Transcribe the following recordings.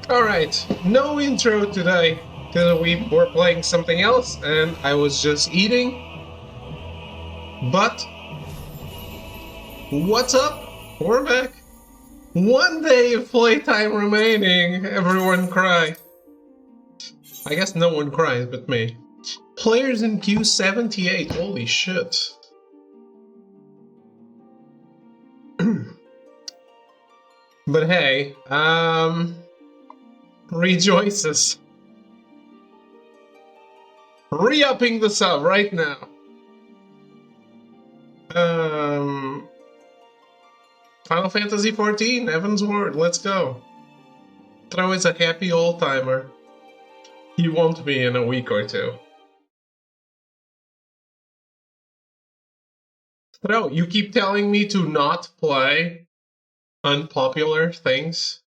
Alright, no intro today, because we were playing something else and I was just eating. But, what's up? We're back. 1 day of playtime remaining, everyone cry. I guess no one cries but me. Players in queue 78, holy shit. But hey, rejoices. Re-upping the sub right now. Final Fantasy XIV, Heavensward, let's go. Throw is a happy old timer. He won't be in a week or two. Throw, you keep telling me to not play unpopular things.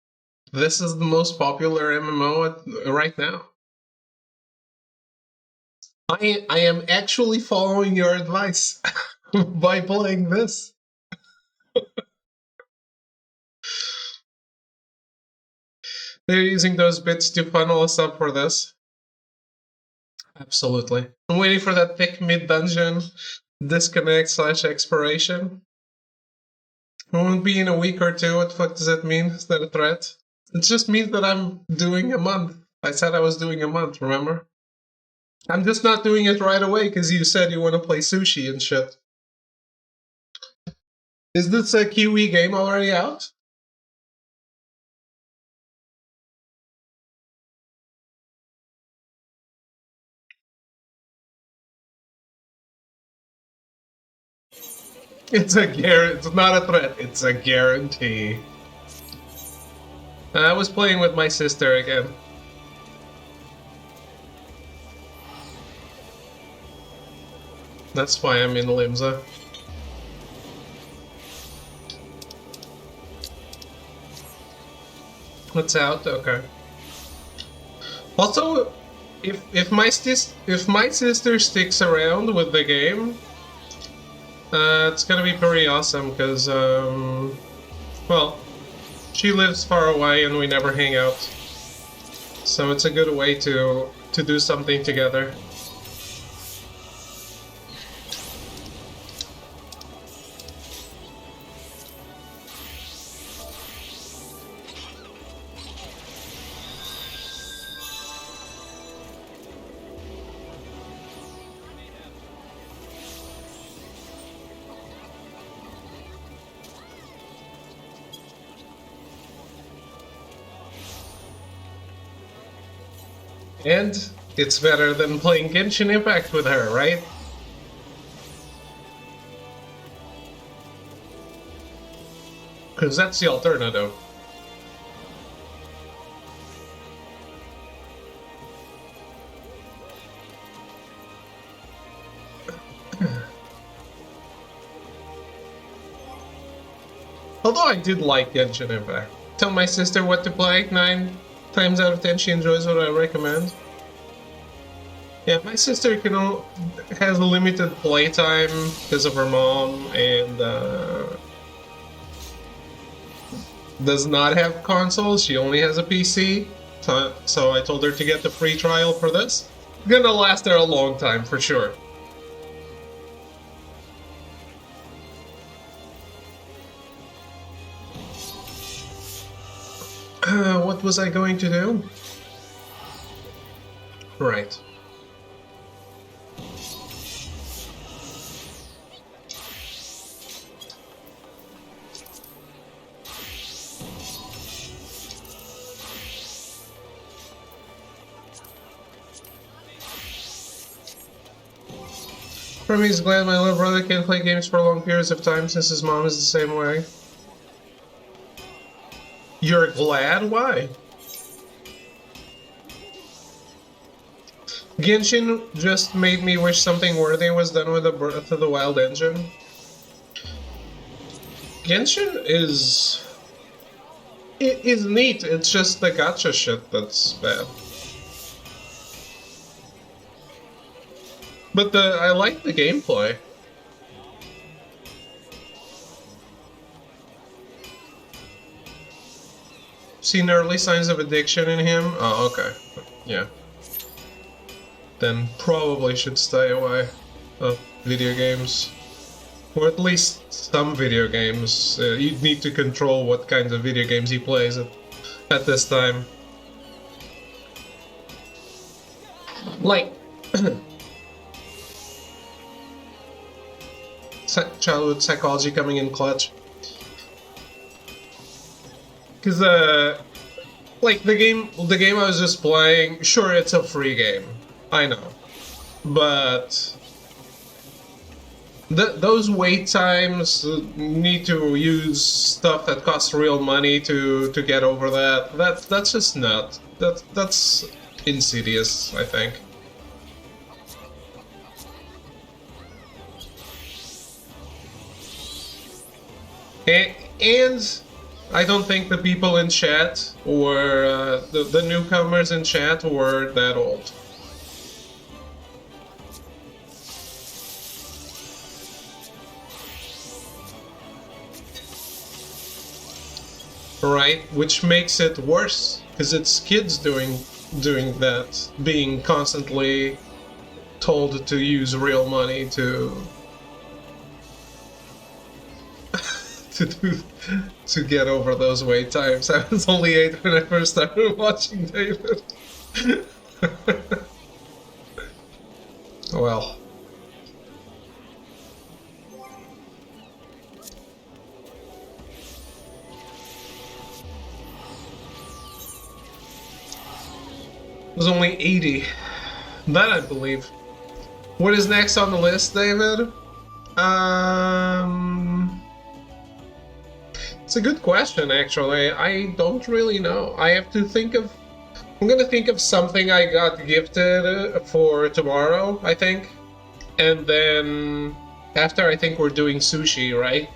This is the most popular MMO right now. I am actually following your advice by playing this. They're using those bits to funnel us up for this. Absolutely. I'm waiting for that thick mid-dungeon disconnect / expiration. It won't be in a week or two. What the fuck does that mean? Is that a threat? It just means that I'm doing a month. I said I was doing a month, remember? I'm just not doing it right away because you said you want to play sushi and shit. Is this a Kiwi game already out? It's not a threat, it's a guarantee. I was playing with my sister again. That's why I'm in Limsa. What's out? Okay. Also, if my sister sticks around with the game, it's gonna be pretty awesome because well, she lives far away and we never hang out, so it's a good way to do something together. And it's better than playing Genshin Impact with her, right? Because that's the alternative. Although I did like Genshin Impact. Tell my sister what to play, 9 times out of 10 she enjoys what I recommend. Yeah, my sister has limited playtime because of her mom and does not have consoles. She only has a PC. So I told her to get the free trial for this. Gonna last her a long time for sure. What was I going to do? Right. For me, it's glad my little brother can't play games for long periods of time since his mom is the same way. You're glad? Why? Genshin just made me wish something worthy was done with the Breath of the Wild engine. Genshin is... It is neat, it's just the gacha shit that's bad. But I like the gameplay. seen early signs of addiction in him. Oh, okay. Yeah. Then probably should stay away of video games. Or at least some video games. You need to control what kinds of video games he plays at this time. Like... childhood psychology coming in clutch. Because, like, the game I was just playing, sure, it's a free game. I know. But... those wait times need to use stuff that costs real money to get over that. That's just not. That's insidious, I think. And I don't think the people in chat or the newcomers in chat were that old. Right, which makes it worse because it's kids doing that, being constantly told to use real money to to get over those wait times. I was only 8 when I first started watching David. Well. It was only 80. That I believe. What is next on the list, David? It's a good question, actually. I don't really know. I have to think of... I'm gonna think of something I got gifted for tomorrow, I think. And then... after, I think we're doing sushi, right?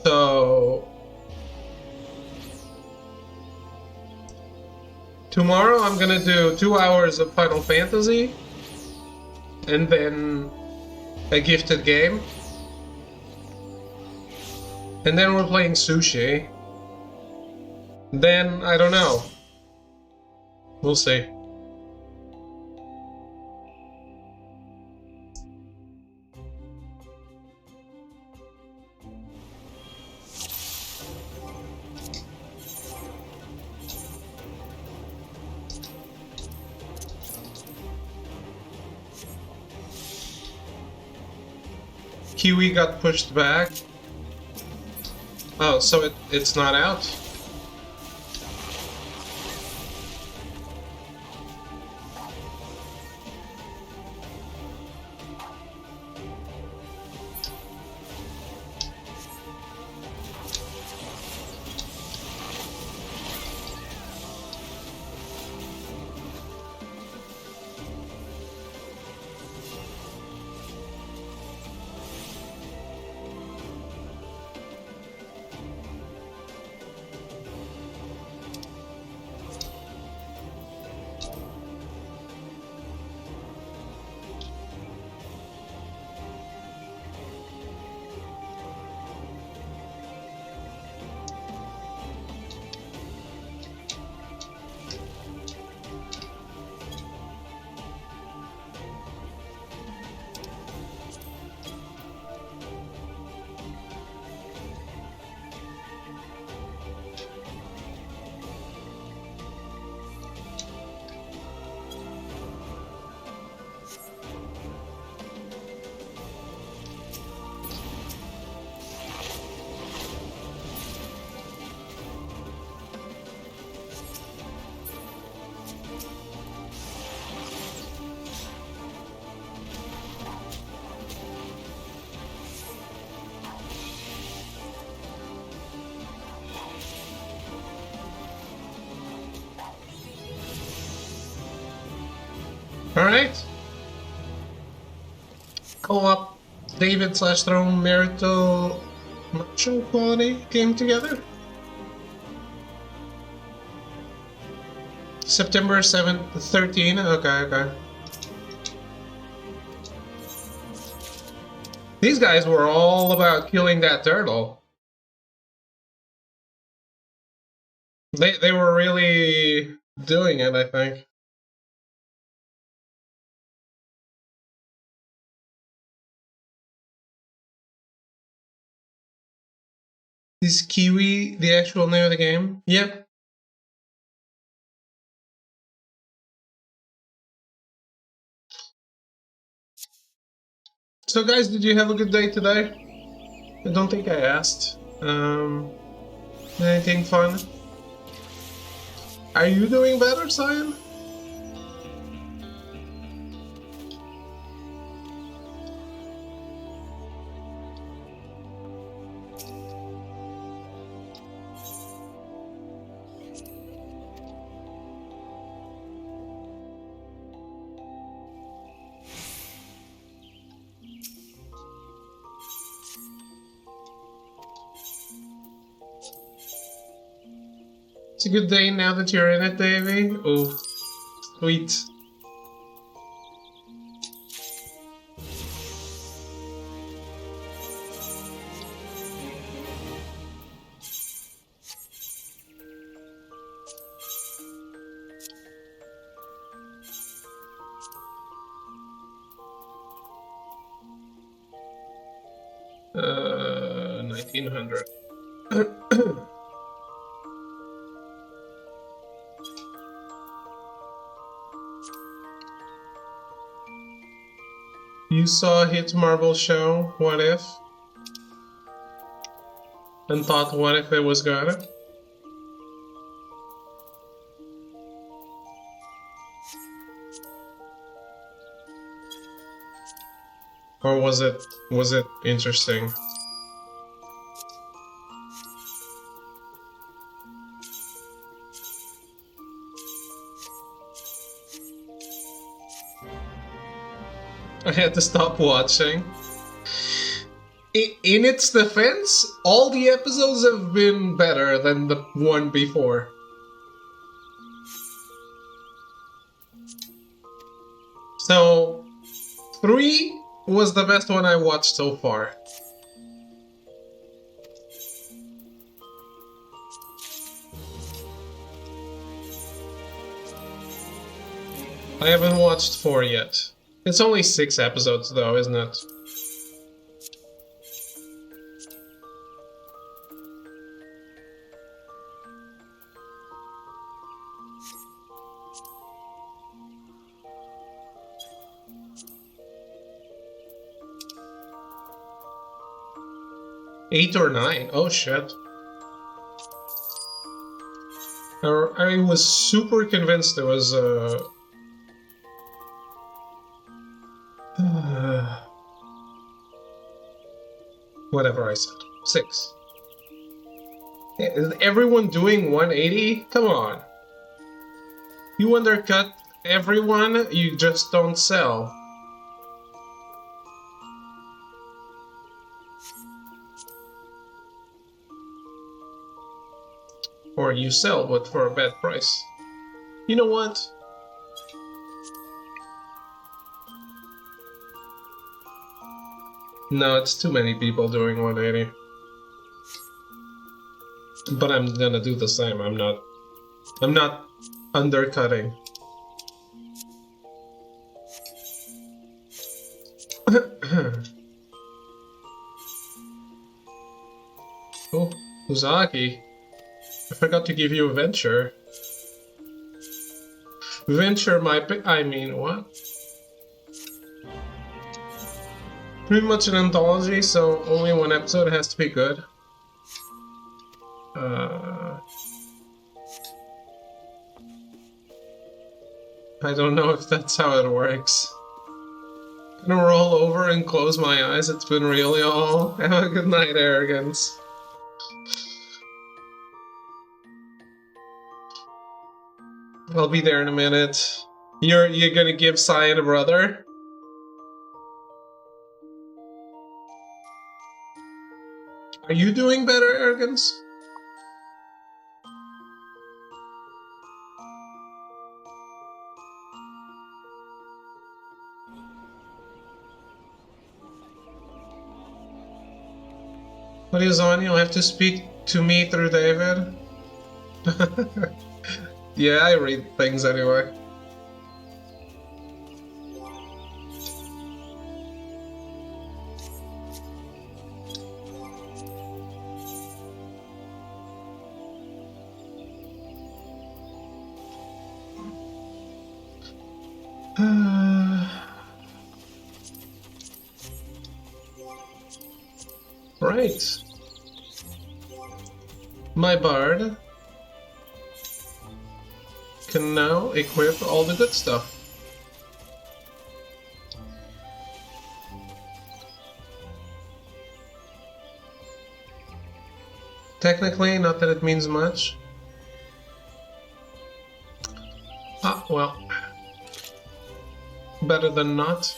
So... tomorrow I'm gonna do 2 hours of Final Fantasy, and then a gifted game, and then we're playing sushi. Then, I don't know. We'll see. Kiwi got pushed back. Oh, so it's not out? Alright. Co-op David / Throne marital macho quality came together. September 7th, 13. Okay. These guys were all about killing that turtle. They were really doing it, I think. Is Kiwi the actual name of the game? Yep. So guys, did you have a good day today? I don't think I asked. Anything fun? Are you doing better, Cyan? It's a good day now that you're in it, Davey. Oh, sweet. Uh, 1900. You saw Hit Marble show, What If? And thought, what if it was good? Or was it interesting? I had to stop watching. In its defense, all the episodes have been better than the one before. So, 3 was the best one I watched so far. I haven't watched 4 yet. It's only 6 episodes though, isn't it? Eight or 9? Oh shit. I was super convinced it was whatever I said. 6. Is everyone doing 180? Come on. You undercut everyone, you just don't sell. Or you sell, but for a bad price. You know what? No, it's too many people doing 180. But I'm gonna do the same. I'm not undercutting. Oh, Uzaki. I forgot to give you a venture. Venture my I mean, what? Pretty much an anthology, so only 1 episode has to be good. I don't know if that's how it works. I'm gonna roll over and close my eyes. It's been real, y'all. Have a good night, Arrogance. I'll be there in a minute. You're gonna give Cyan a brother? Are you doing better, Arrogance? What is on? You'll have to speak to me through David. Yeah, I read things anyway. Right. My bard can now equip all the good stuff. Technically, not that it means much. Ah, well. Better than not.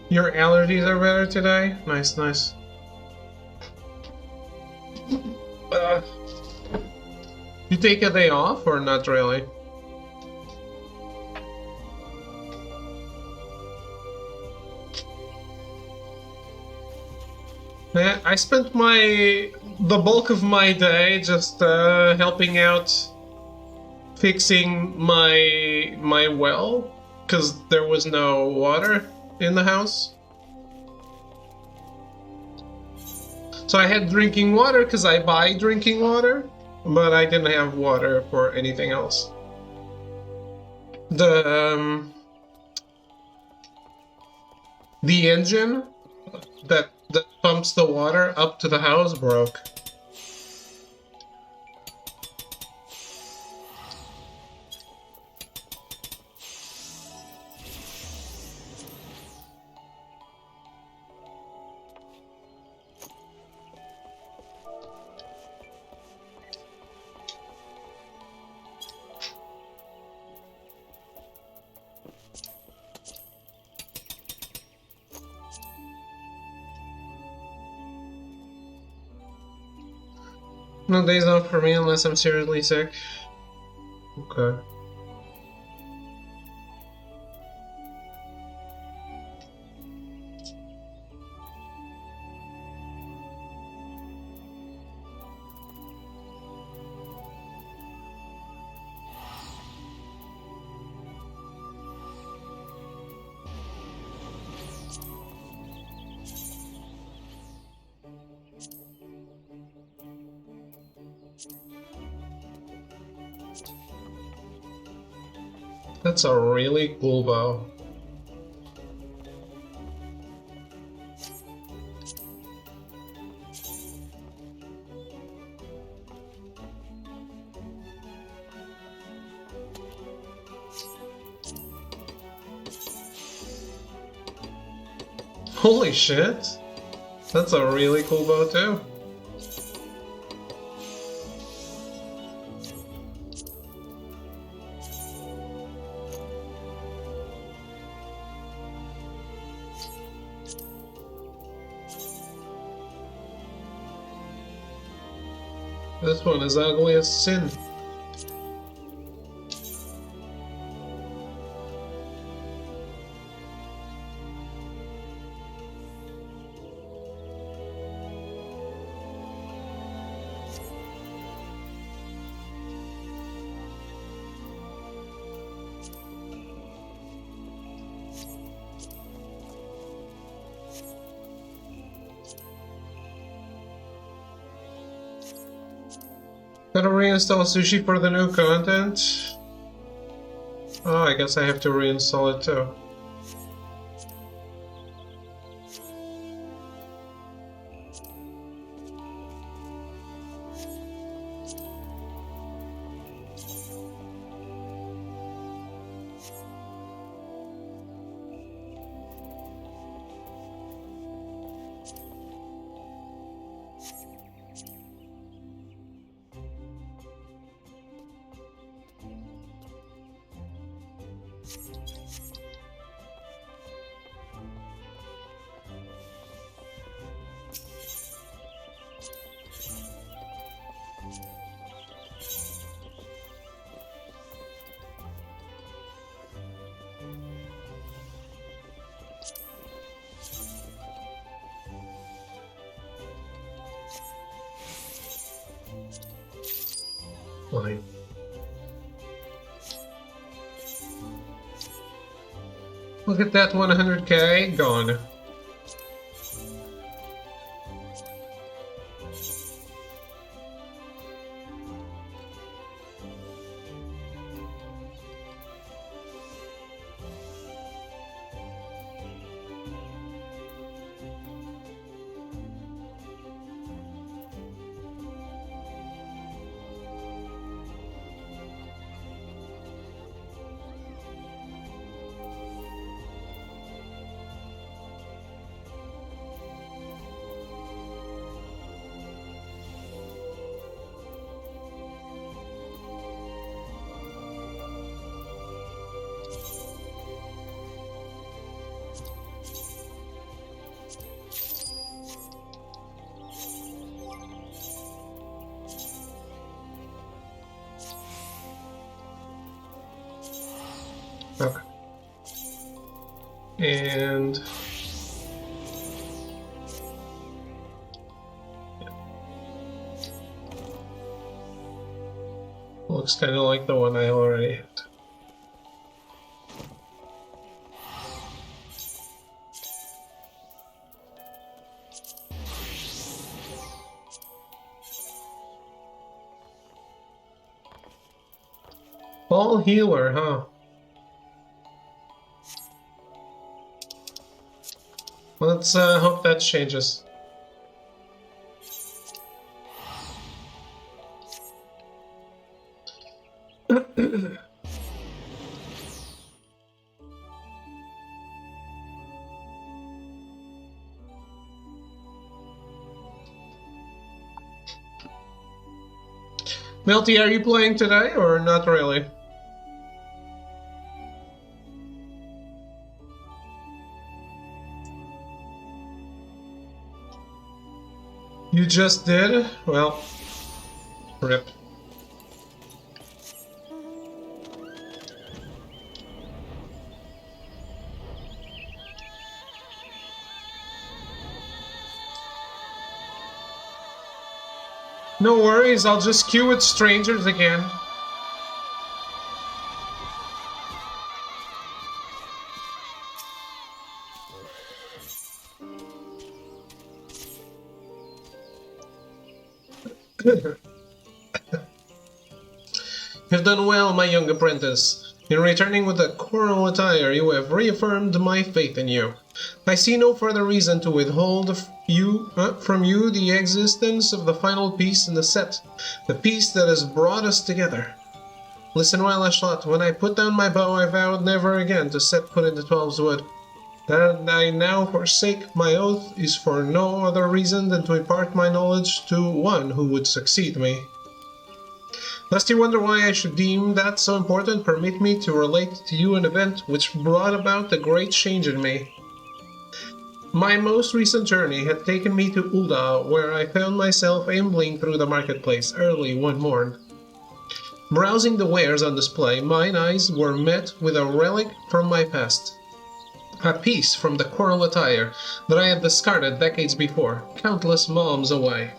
Your allergies are better today? Nice, nice. You take a day off or not really? Yeah, I spent the bulk of my day just helping out fixing my well, because there was no water in the house. So I had drinking water because I buy drinking water, but I didn't have water for anything else. The engine that pumps the water up to the house broke. No days off for me unless I'm seriously sick. Okay. That's a really cool bow. Holy shit! That's a really cool bow too. This one is ugly as sin. Gotta reinstall sushi for the new content. Oh, I guess I have to reinstall it too. Fine. Look at that 100k gone. Okay. And looks kind of like the one I already had. Ball healer, huh? Let's hope that changes. Melty, are you playing today or not really? You just did? Well, rip. No worries, I'll just queue with strangers again. You've done well, my young apprentice. In returning with a choral attire, you have reaffirmed my faith in you. I see no further reason to withhold from you the existence of the final piece in the set, the piece that has brought us together. Listen while I shot. When I put down my bow, I vowed never again to set foot in the Twelveswood. That I now forsake my oath is for no other reason than to impart my knowledge to one who would succeed me. Lest you wonder why I should deem that so important, permit me to relate to you an event which brought about a great change in me. My most recent journey had taken me to Ulda, where I found myself ambling through the marketplace early one morn. Browsing the wares on display, mine eyes were met with a relic from my past. A piece from the choral attire that I had discarded decades before, countless moms away.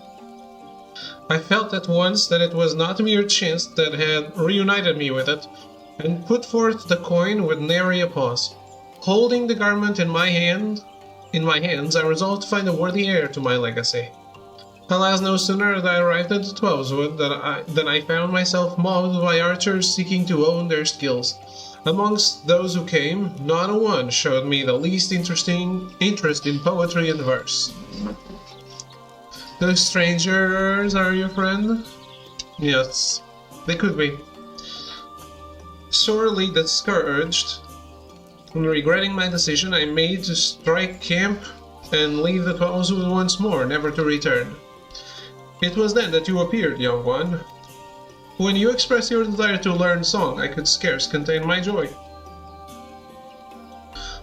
I felt at once that it was not mere chance that had reunited me with it, and put forth the coin with nary a pause. Holding the garment in my hands, I resolved to find a worthy heir to my legacy. Alas, no sooner had I arrived at the Twelveswood than I found myself mobbed by archers seeking to own their skills. Amongst those who came, not a one showed me the least interest in poetry and verse. Those strangers are your friend? Yes, they could be. Sorely discouraged, and regretting my decision, I made to strike camp and leave the Twelveswood once more, never to return. It was then that you appeared, young one. When you expressed your desire to learn song, I could scarce contain my joy.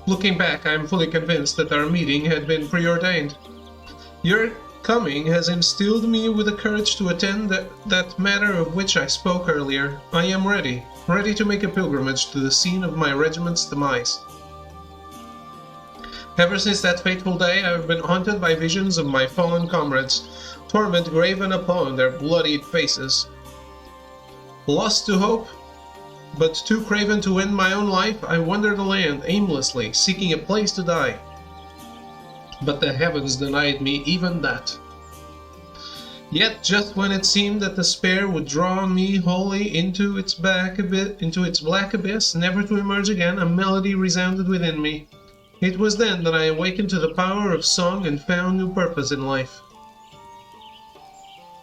Looking back, I am fully convinced that our meeting had been preordained. Your coming has instilled me with the courage to attend that matter of which I spoke earlier. I am ready to make a pilgrimage to the scene of my regiment's demise. Ever since that fateful day, I have been haunted by visions of my fallen comrades, torment graven upon their bloodied faces. Lost to hope, but too craven to end my own life, I wander the land aimlessly, seeking a place to die. But the heavens denied me even that. Yet, just when it seemed that despair would draw me wholly into its black abyss, never to emerge again, a melody resounded within me. It was then that I awakened to the power of song and found new purpose in life.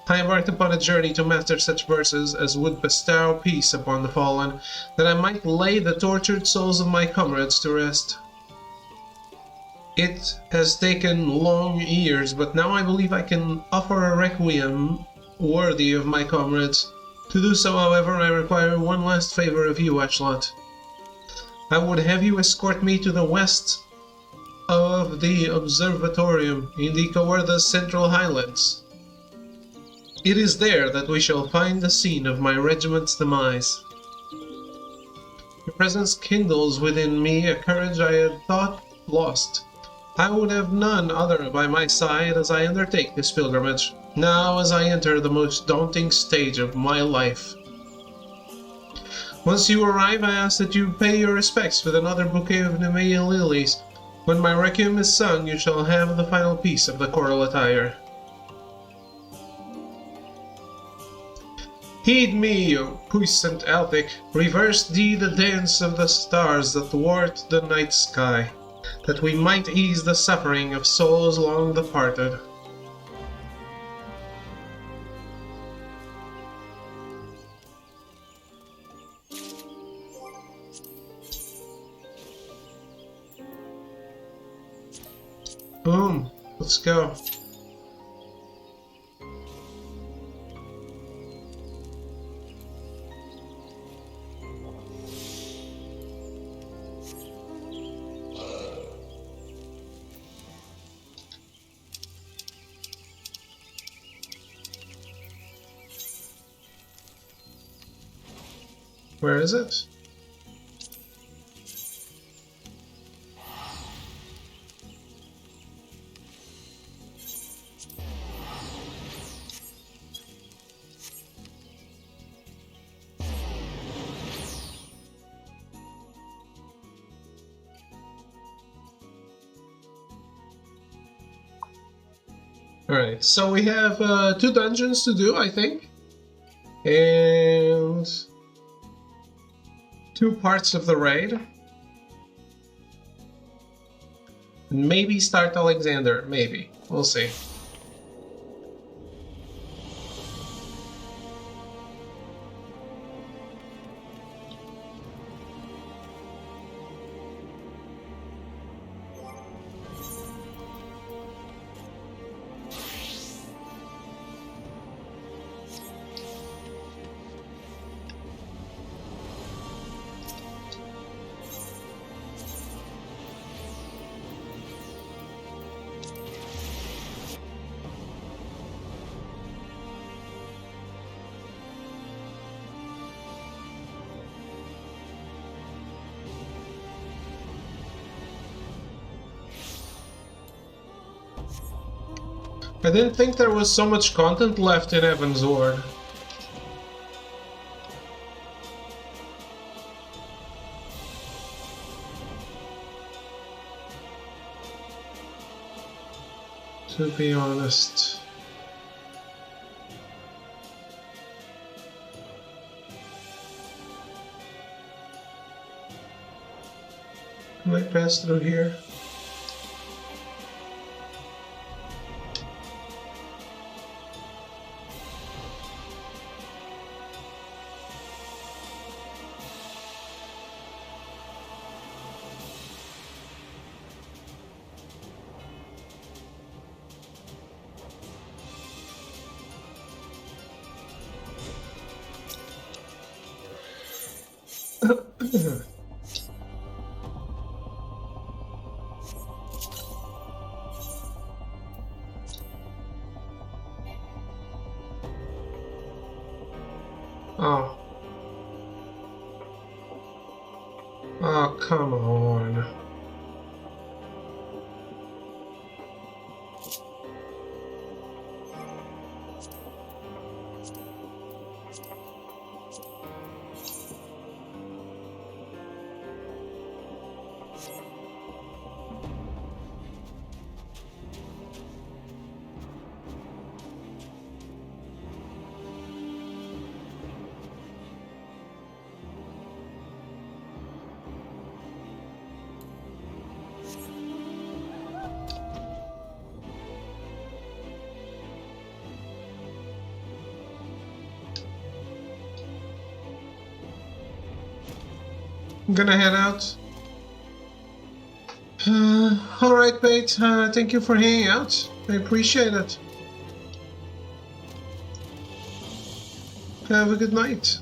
I embarked upon a journey to master such verses as would bestow peace upon the fallen, that I might lay the tortured souls of my comrades to rest. It has taken long years, but now I believe I can offer a requiem worthy of my comrades. To do so, however, I require one last favor of you, Echelot. I would have you escort me to the west of the observatorium in the Kawartha's Central Highlands. It is there that we shall find the scene of my regiment's demise. Your presence kindles within me a courage I had thought lost. I would have none other by my side as I undertake this pilgrimage, now as I enter the most daunting stage of my life. Once you arrive, I ask that you pay your respects with another bouquet of Nemea lilies. When my requiem is sung, you shall have the final piece of the choral attire. Heed me, O puissant Elphic, reverse thee the dance of the stars that thwart the night sky, that we might ease the suffering of souls long departed. Boom, let's go. Where is it? Alright, so we have 2 dungeons to do, I think. And 2 parts of the raid. Maybe start Alexander, maybe. We'll see. I didn't think there was so much content left in Heavensward. To be honest. Can I pass through here? Oh. Oh, come on. I'm gonna head out. Alright, mate. Thank you for hanging out. I appreciate it. Have a good night.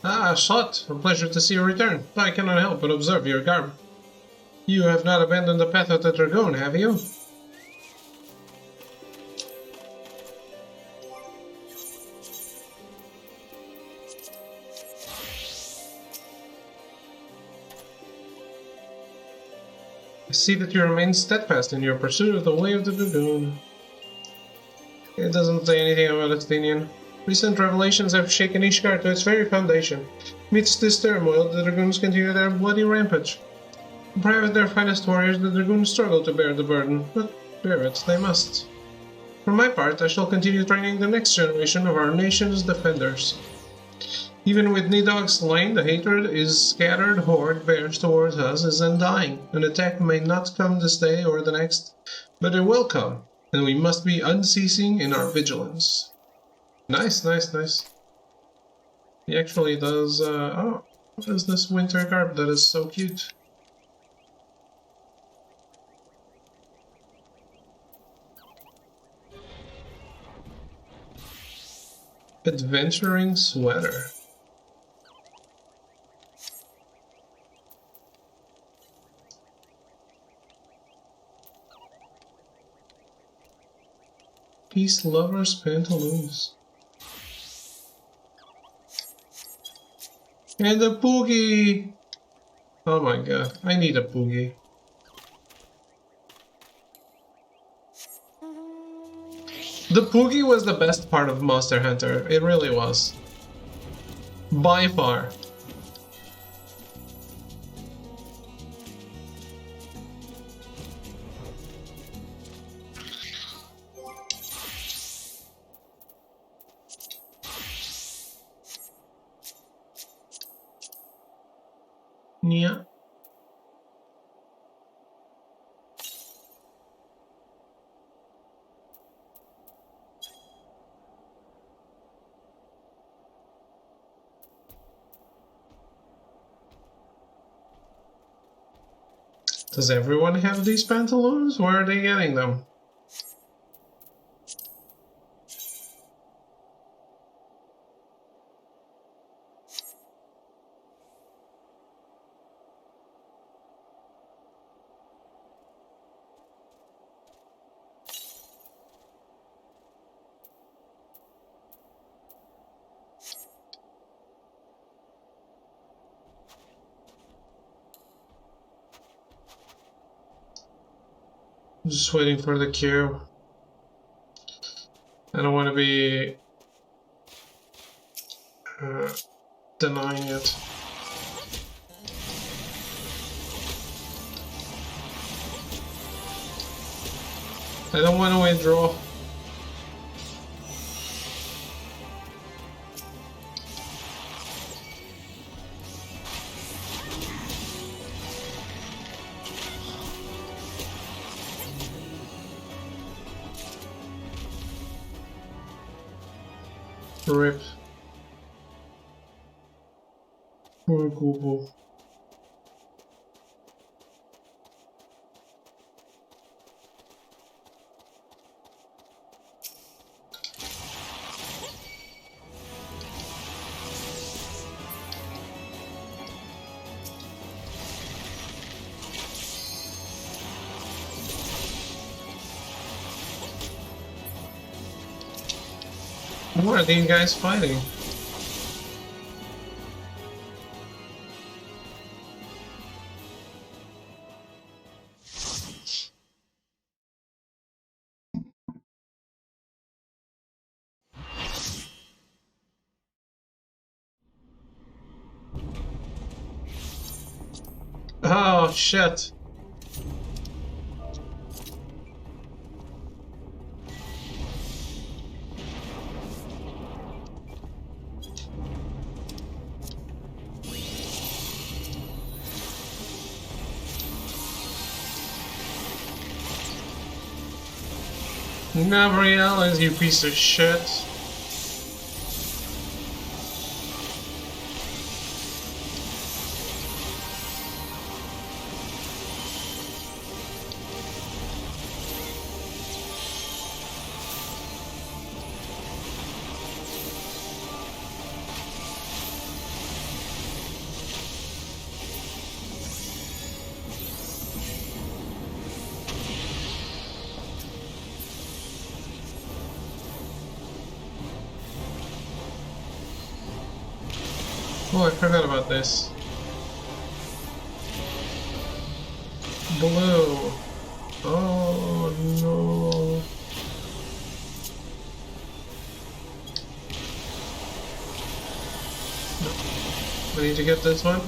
Ah, Shot, a pleasure to see you return. I cannot help but observe your garb. You have not abandoned the path of the Dragoon, have you? I see that you remain steadfast in your pursuit of the way of the Dragoon. It doesn't say anything about Estinian. Recent revelations have shaken Ishgard to its very foundation. Amidst this turmoil, the Dragoons continue their bloody rampage. In private, their finest warriors, the Dragoons struggle to bear the burden, but bear it they must. For my part, I shall continue training the next generation of our nation's defenders. Even with Nidhogg slain, the hatred his scattered horde bears towards us is undying. An attack may not come this day or the next, but it will come, and we must be unceasing in our vigilance. Nice, nice, nice. He actually does, oh, what is this winter garb that is so cute? Adventuring sweater. Peace lovers pantaloons. And a boogie! Oh my god, I need a boogie. The boogie was the best part of Monster Hunter, it really was. By far. Yeah. Does everyone have these pantaloons? Where are they getting them? I'm just waiting for the queue. I don't want to be denying it. I don't want to withdraw. Rip. Poor Google. What are these guys fighting? Oh shit. Gabrielle, you piece of shit. Oh, I forgot about this. Blue. Oh no. I need to get this one.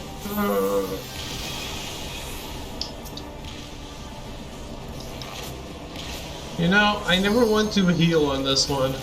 You know, I never want to heal on this one.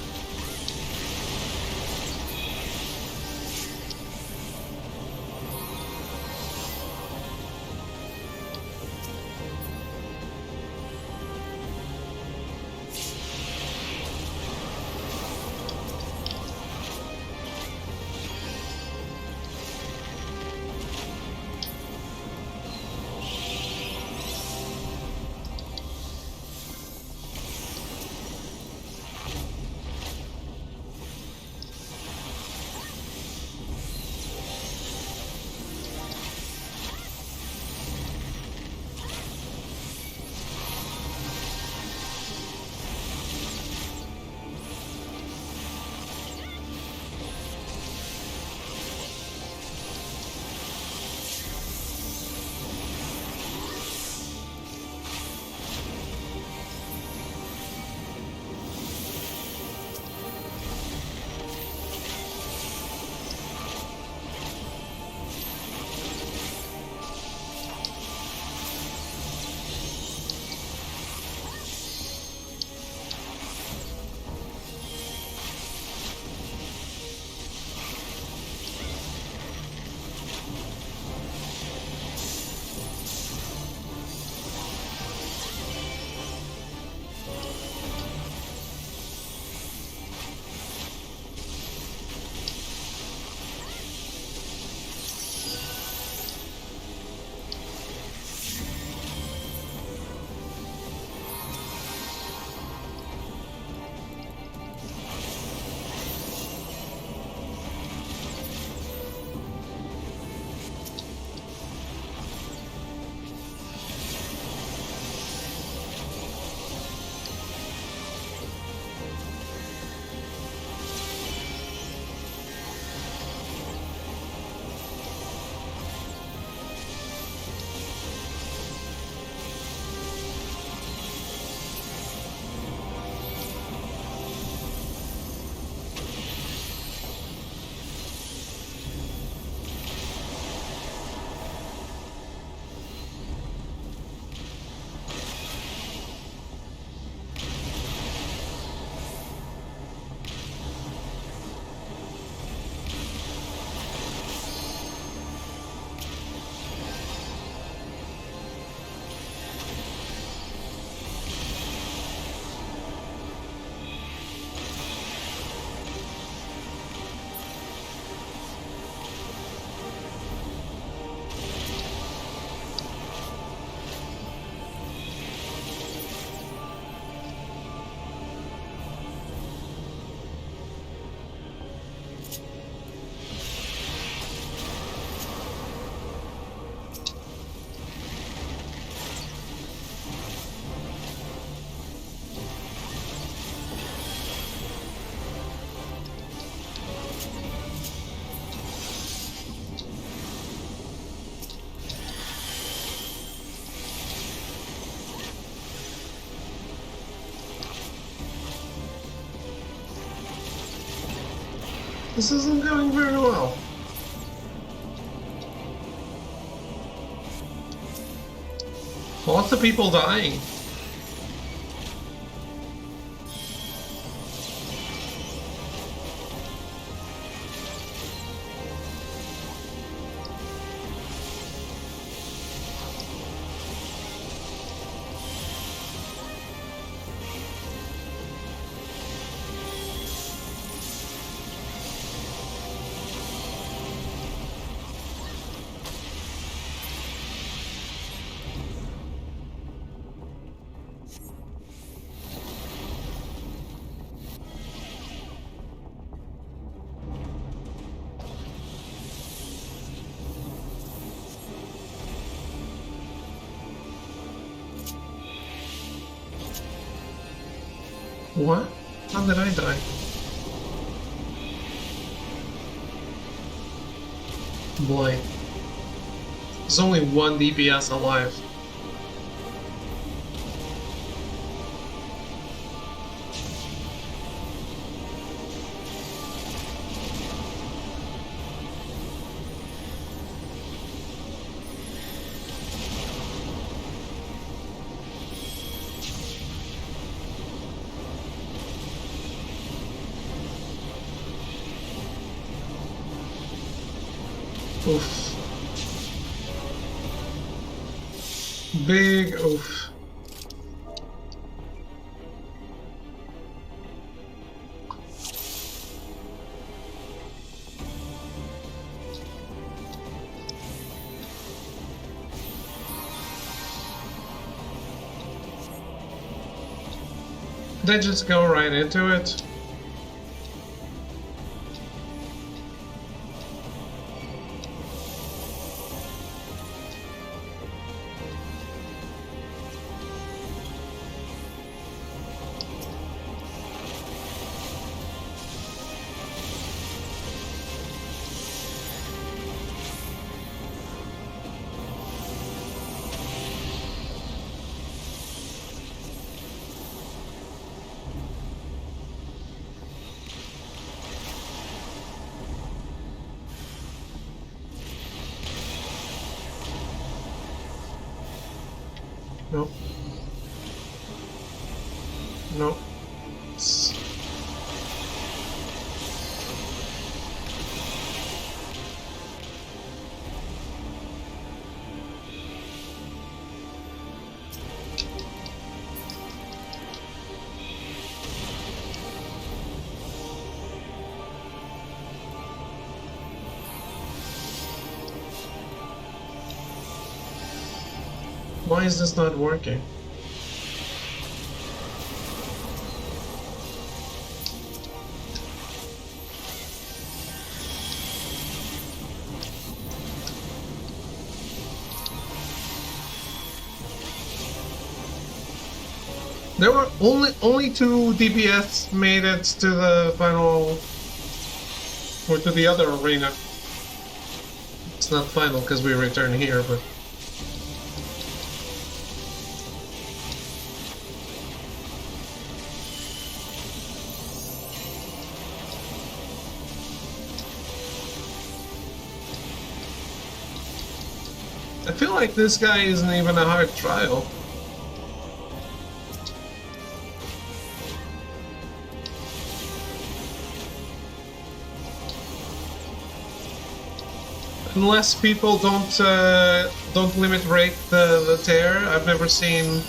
This isn't going very well. Lots of people dying. What? How did I die? Boy. There's only one DPS alive. Oof. Big oof. They just go right into it. Nope. Nope. Why is this not working? There were only 2 DPS made it to the final, or to the other arena. It's not final because we return here, but. I feel like this guy isn't even a hard trial. Unless people don't limit rate the tear, I've never seen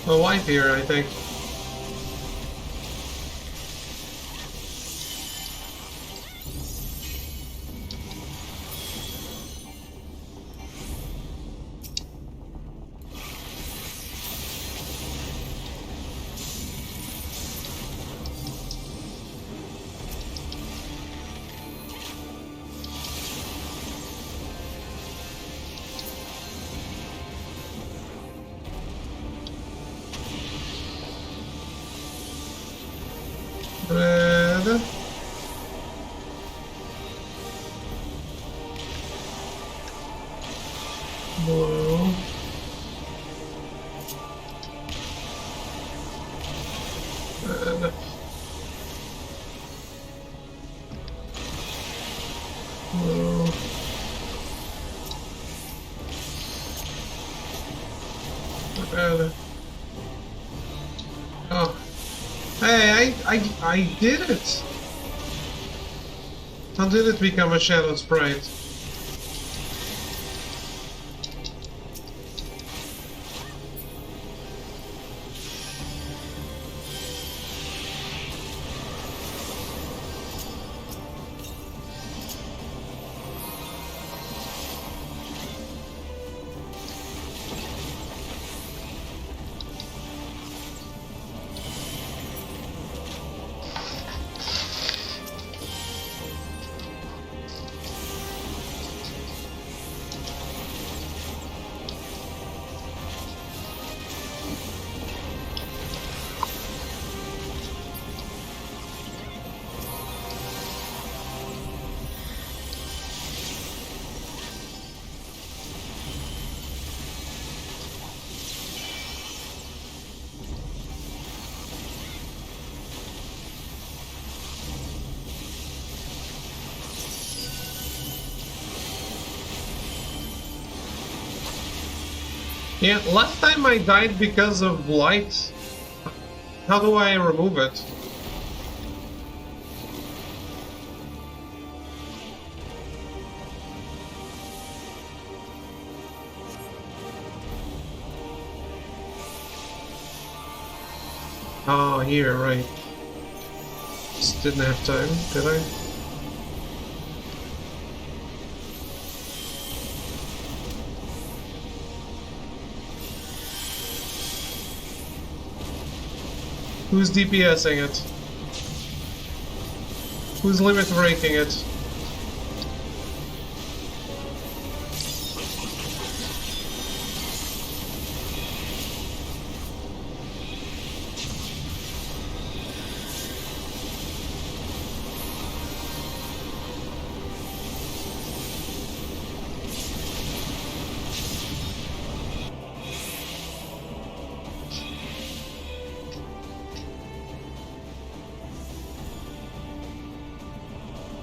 a wipe here, I think. Red. Blue. Red. No. Oh. Hey, I did it! How did it become a shadow sprite? Yeah, last time I died because of light. How do I remove it? Oh, here, right. Just didn't have time, did I? Who's DPSing it? Who's limit breaking it?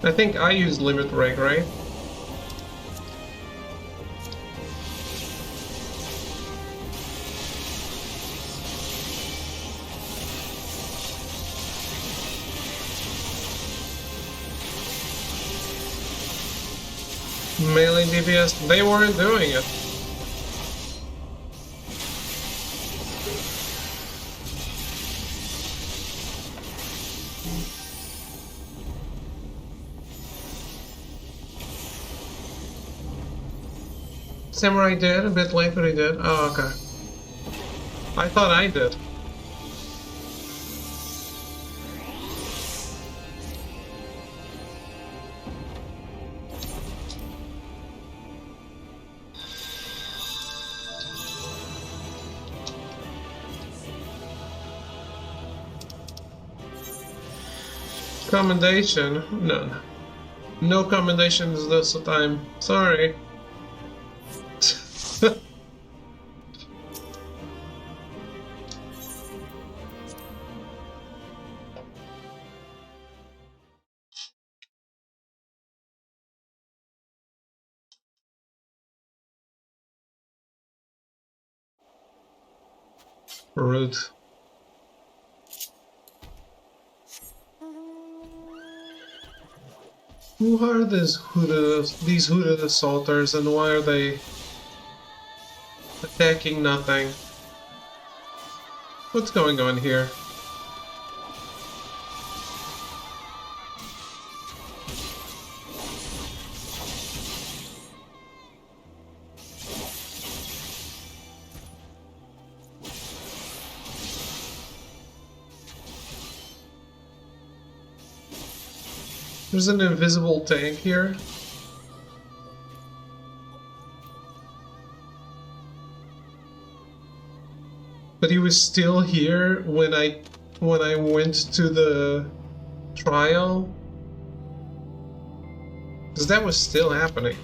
I think I used limit break, right? Melee DPS, they weren't doing it. Samurai did, a bit later he did. Oh, okay. I thought I did. Commendation? No. No commendations this time. Sorry. Rude. Who are these hooded assaulters, and why are they attacking nothing? What's going on here? There's an invisible tank here. But he was still here when I went to the trial. Because that was still happening.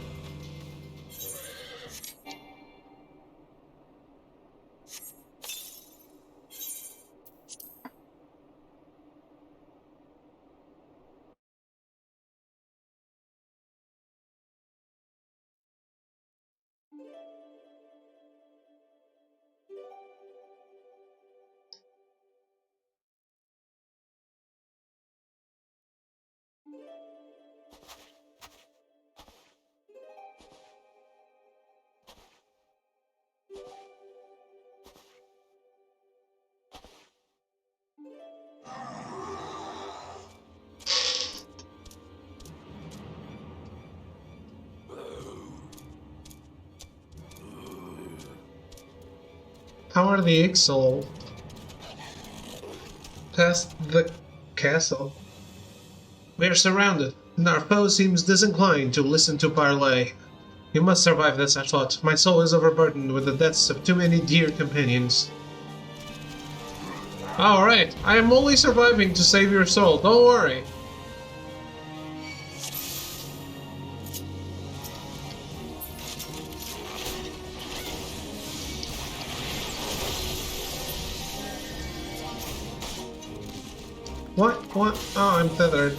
How are the Ixal past the castle? We are surrounded, and our foe seems disinclined to listen to parley. You must survive this, I thought. My soul is overburdened with the deaths of too many dear companions. Alright, I am only surviving to save your soul, don't worry. What? What? Oh, I'm tethered.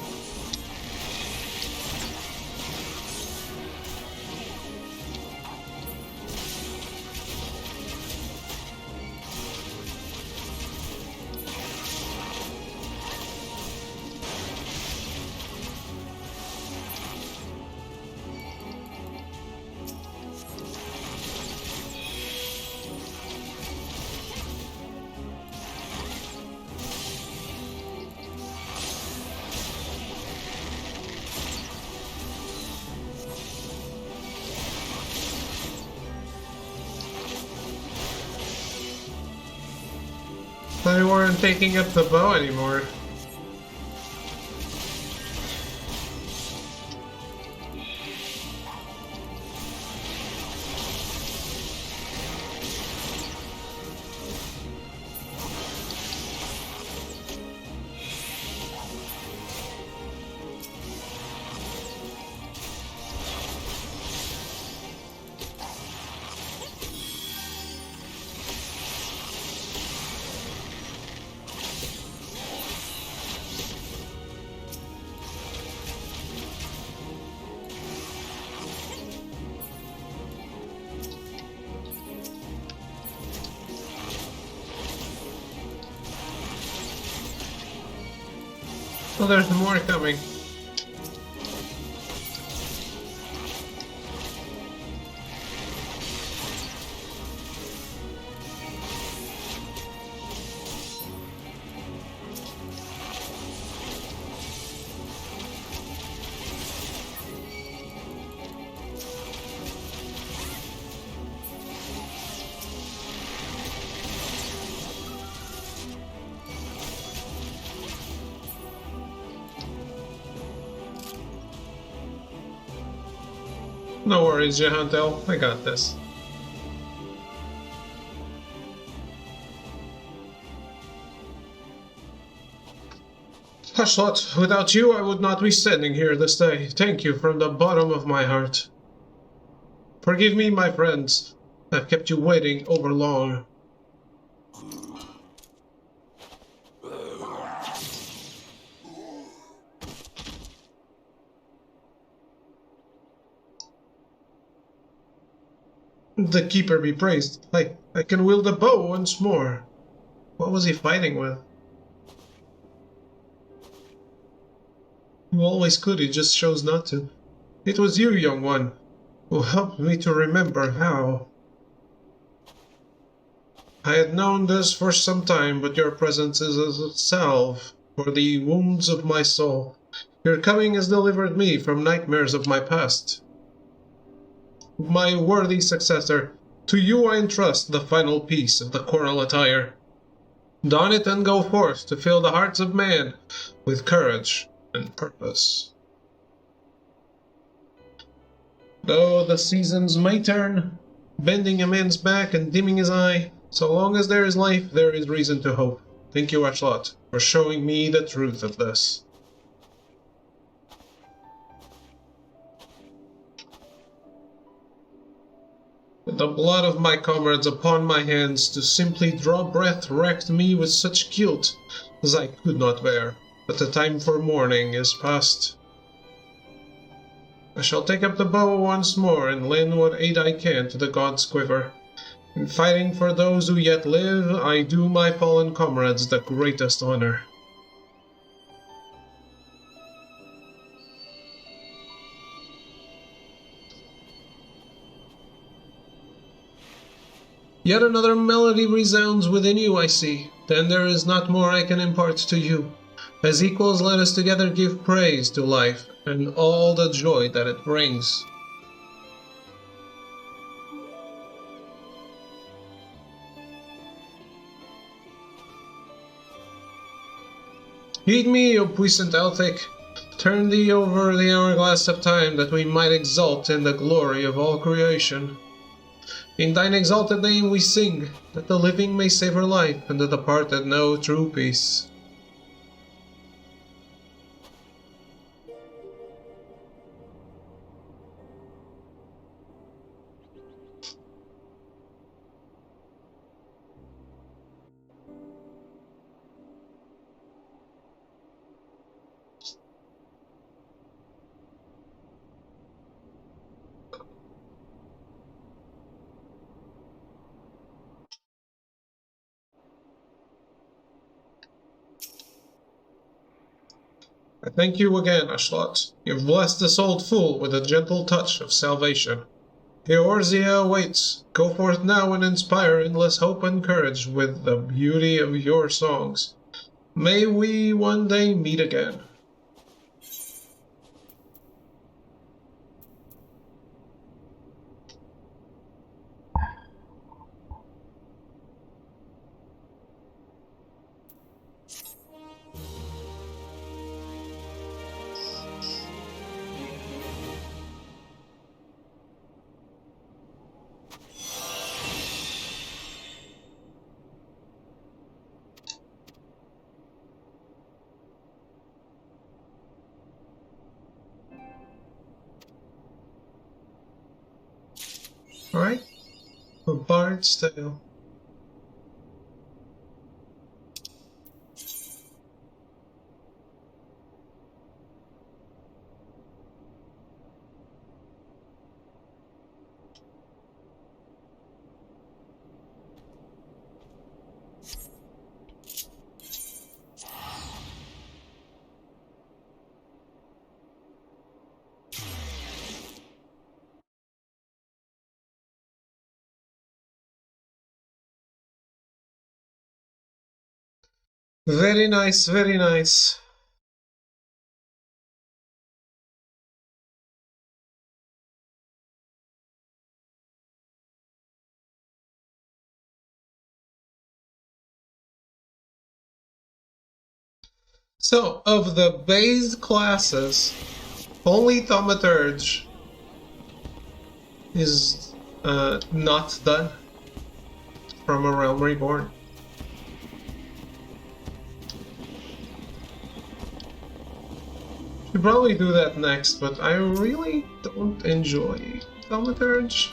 They weren't taking up the bow anymore. Oh, there's more coming. No worries, Jehantel. I got this. Hushlet, without you I would not be standing here this day. Thank you from the bottom of my heart. Forgive me, my friends. I've kept you waiting over long. The Keeper be praised. I can wield the bow once more. What was he fighting with? You always could, he just chose not to. It was you, young one, who helped me to remember how. I had known this for some time, but your presence is a salve for the wounds of my soul. Your coming has delivered me from nightmares of my past. My worthy successor, to you I entrust the final piece of the choral attire. Don it and go forth to fill the hearts of man with courage and purpose. Though the seasons may turn, bending a man's back and dimming his eye, so long as there is life, there is reason to hope. Thank you, Ashlot, for showing me the truth of this. The blood of my comrades upon my hands, to simply draw breath wrecked me with such guilt as I could not bear. But the time for mourning is past. I shall take up the bow once more and lend what aid I can to the god's quiver. In fighting for those who yet live, I do my fallen comrades the greatest honor. Yet another melody resounds within you, I see. Then there is not more I can impart to you. As equals, let us together give praise to life and all the joy that it brings. Heed me, O puissant Elphic. Turn thee over the hourglass of time, that we might exult in the glory of all creation. In thine exalted name we sing, that the living may savour life, and the departed know true peace. I thank you again, Ashlot. You've blessed this old fool with a gentle touch of salvation. Eorzea awaits. Go forth now and inspire endless hope and courage with the beauty of your songs. May we one day meet again. Alright? A bard's tale. Very nice, very nice. So, of the base classes, only Thaumaturge is not done from A Realm Reborn. Should probably do that next, but I really don't enjoy Thaumaturge.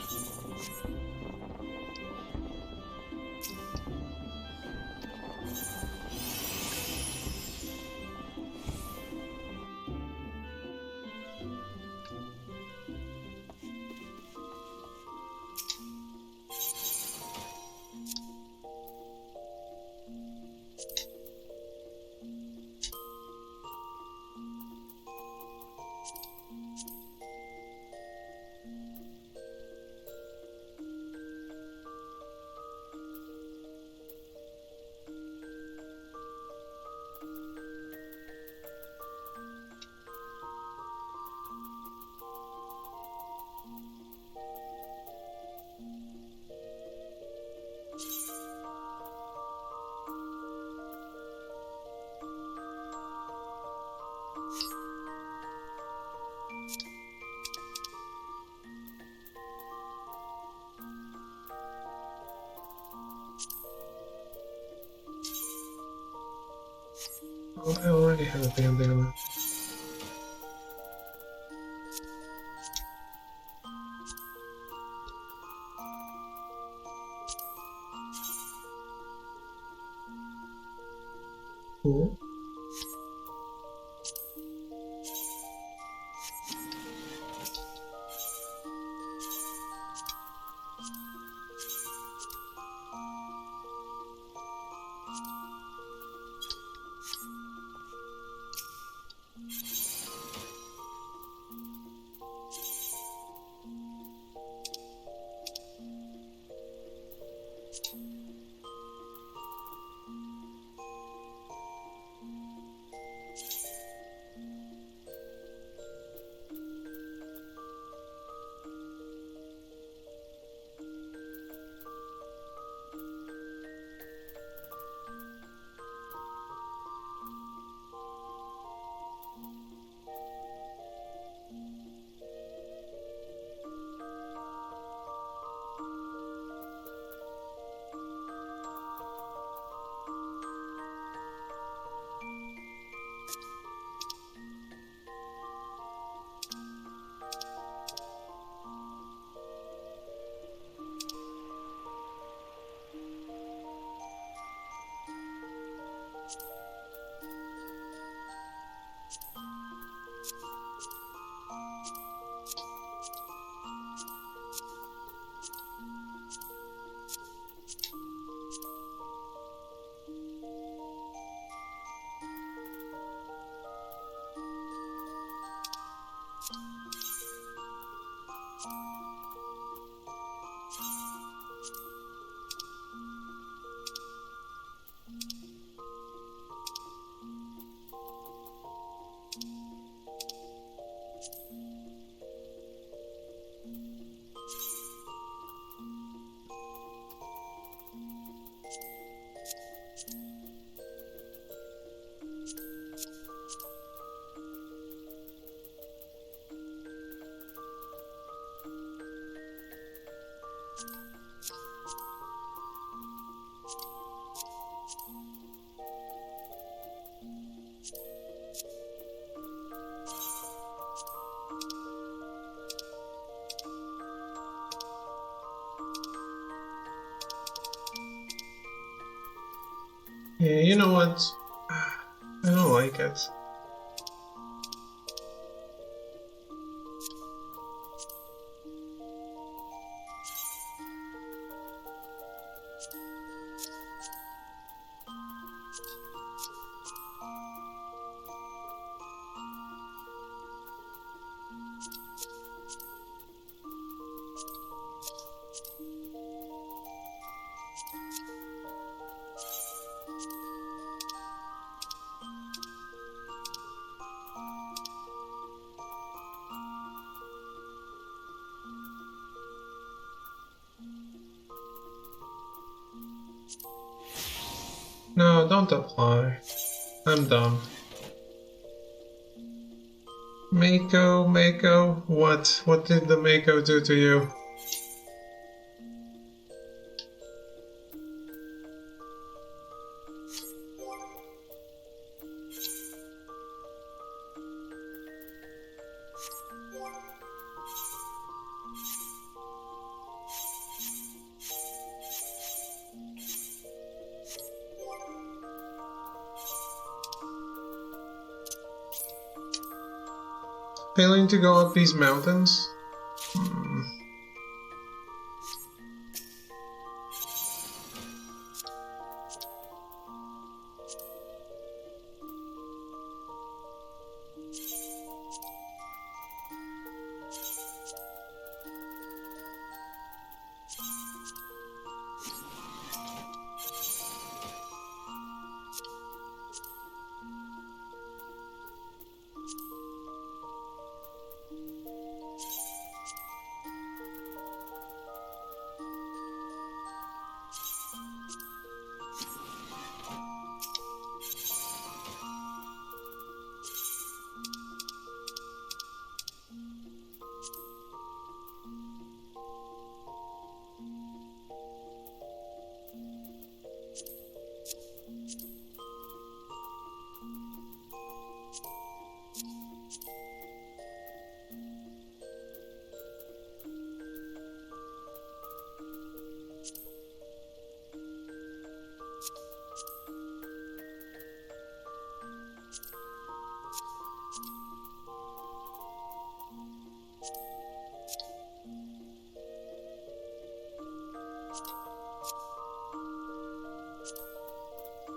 Oh, I already have a bandana. Cool. Yeah, you know what? I don't like it. No, don't apply. I'm dumb. Mako, what? What did the Mako do to you? Failing to go up these mountains?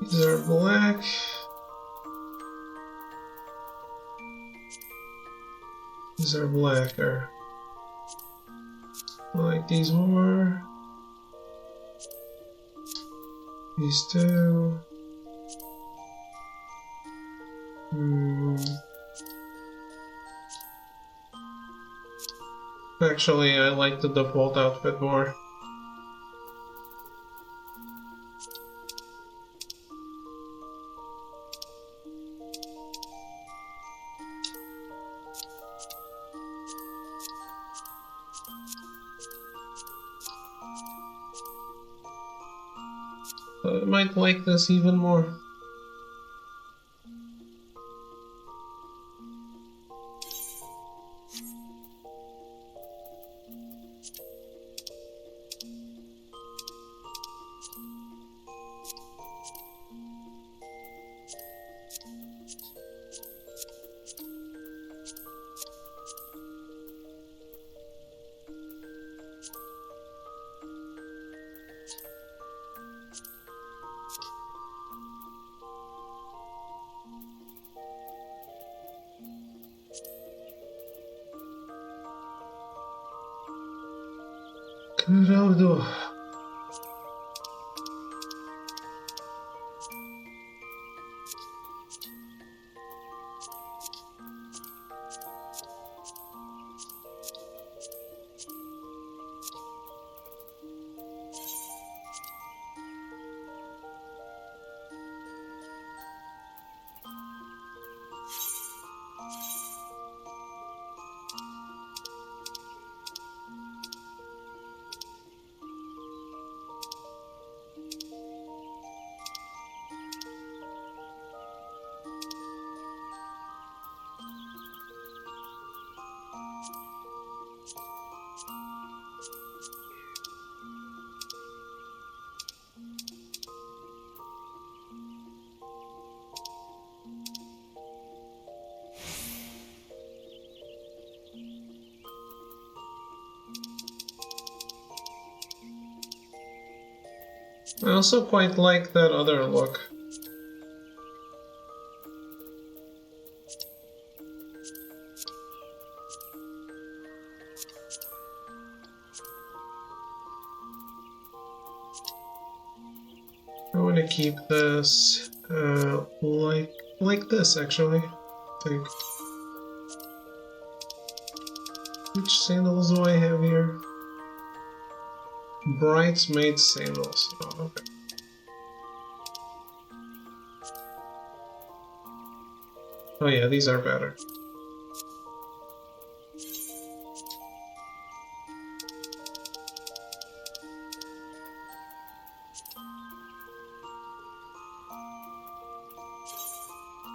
These are black. These are blacker. I like these more. These two. Actually, I like the default outfit more. I might like this even more. Do. I also quite like that other look. I want to keep this like this actually. I think. Which sandals do I have here? Bridesmaid sandals. Oh, okay. Oh yeah, these are better.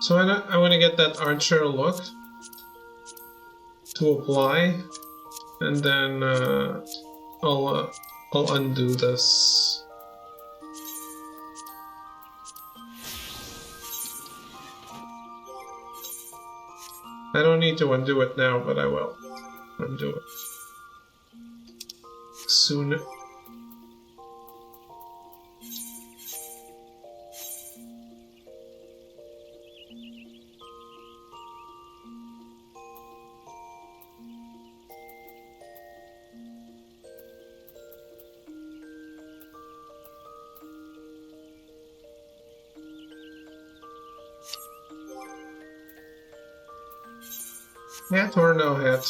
So I want to get that archer look to apply, and then I'll undo this. I don't need to undo it now, but I will undo it soon. Hat or no hat?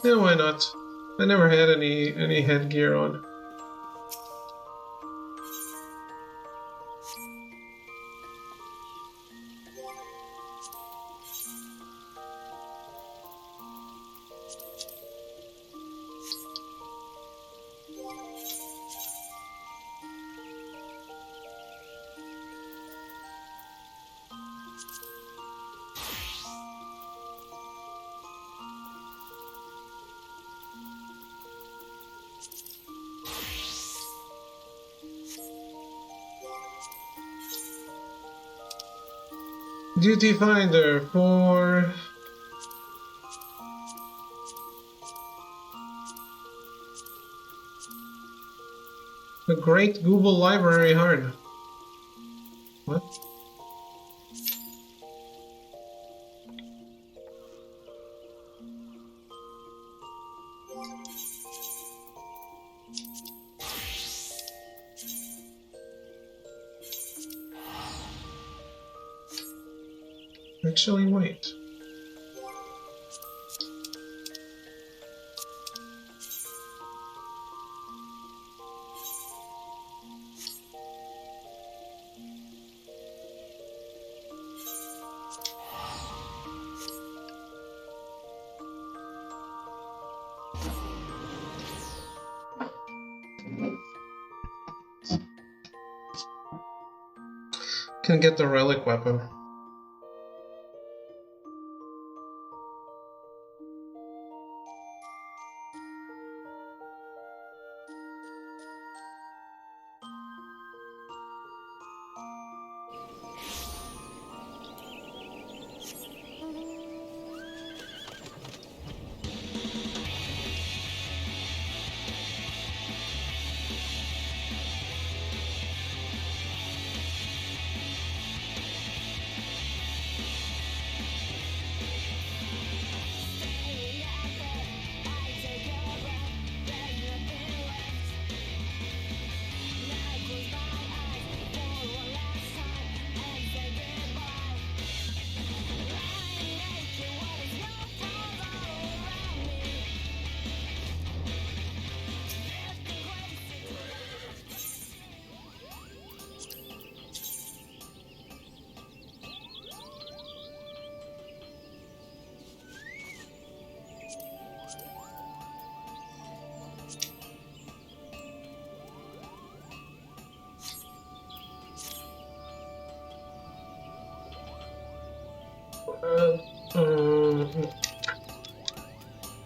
Yeah, why not? I never had any headgear on. Duty finder for the Great Google Library Hard. What? Actually, wait. Can get the relic weapon.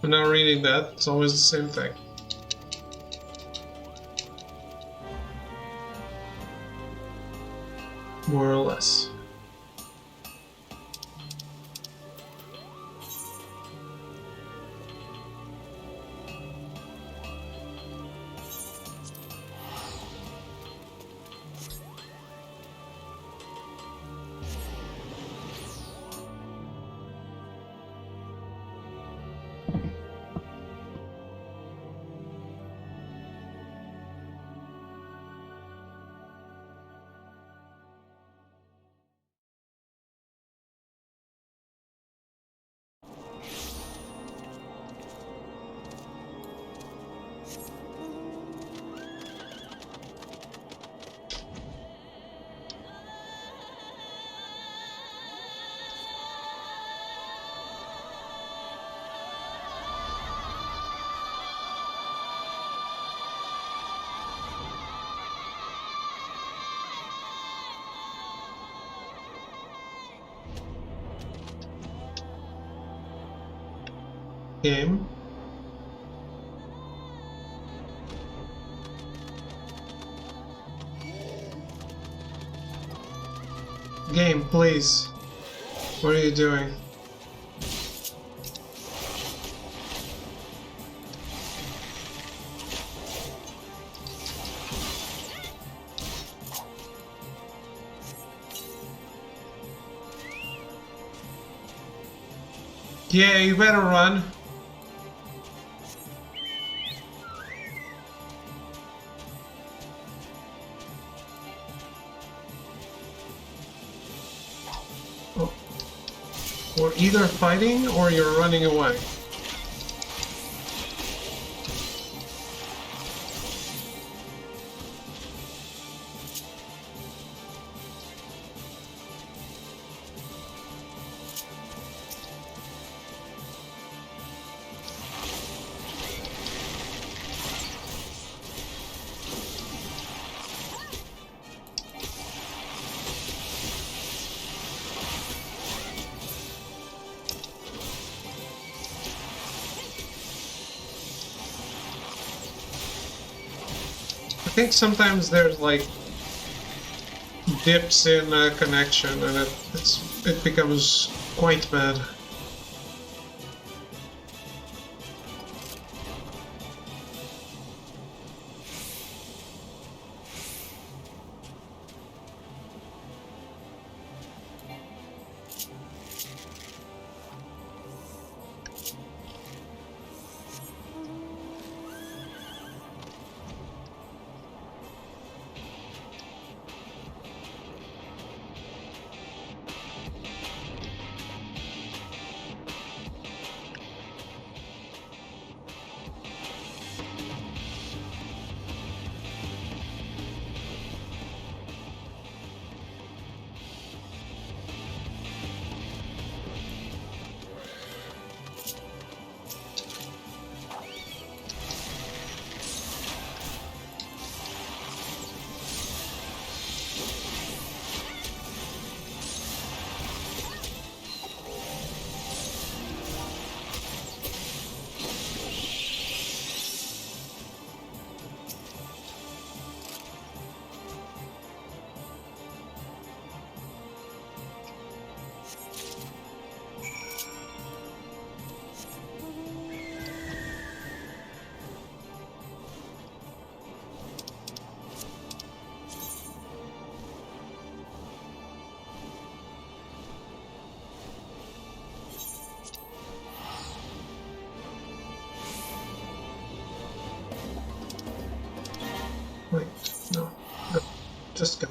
But not really that. It's always the same thing. More or less. Game. Game, please. What are you doing? Yeah, you better run. We're either fighting or you're running away. I think sometimes there's like dips in connection and it becomes quite bad. Wait, no, just go.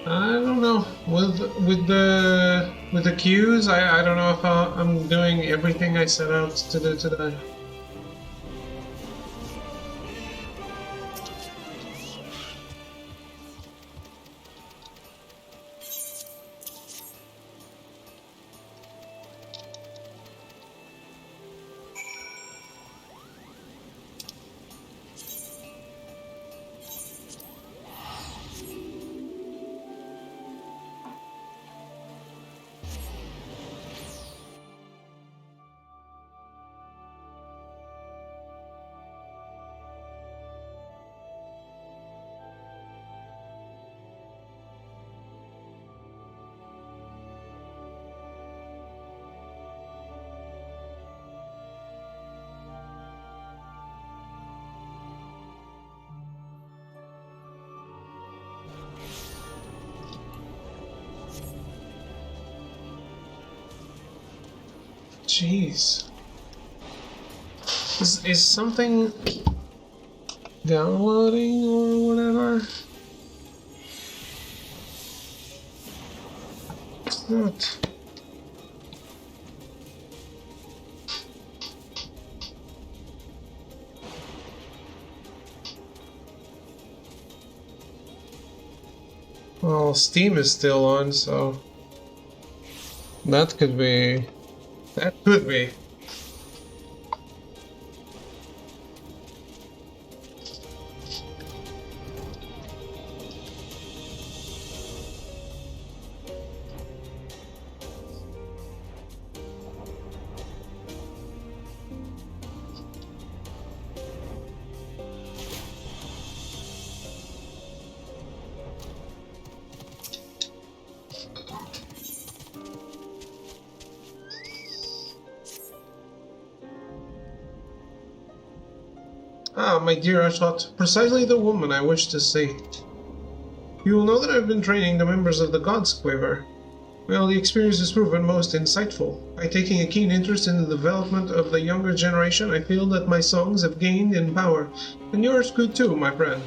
I don't know. With the cues, I don't know if I'm doing everything I set out to do today. Jeez. Is something downloading or whatever? It's not. Well, Steam is still on, so that could be. That could be. Ah, my dear Ashot, precisely the woman I wish to see. You will know that I've been training the members of the Gods Quiver. Well, the experience has proven most insightful. By taking a keen interest in the development of the younger generation, I feel that my songs have gained in power, and yours could too, my friend.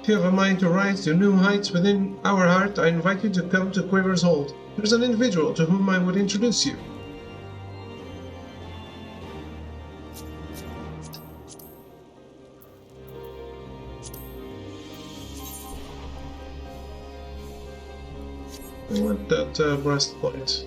If you have a mind to rise to new heights within our heart, I invite you to come to Quiver's Hold. There's an individual to whom I would introduce you. I want that breastplate.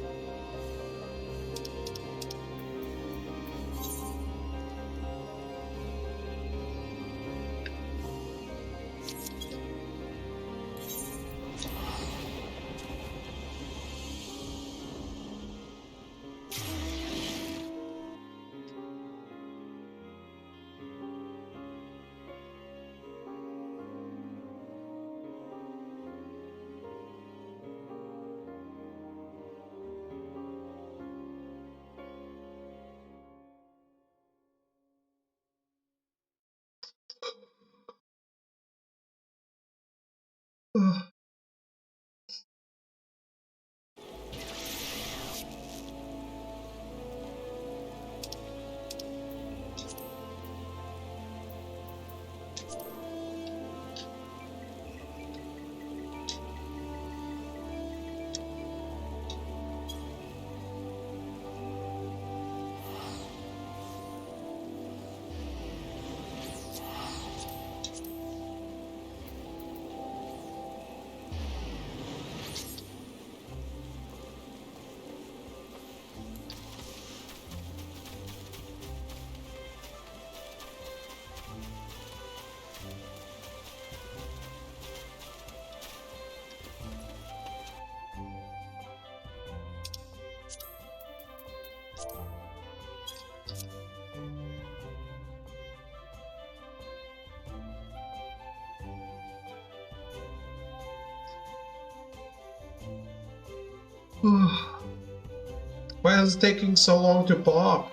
Why is it taking so long to pop?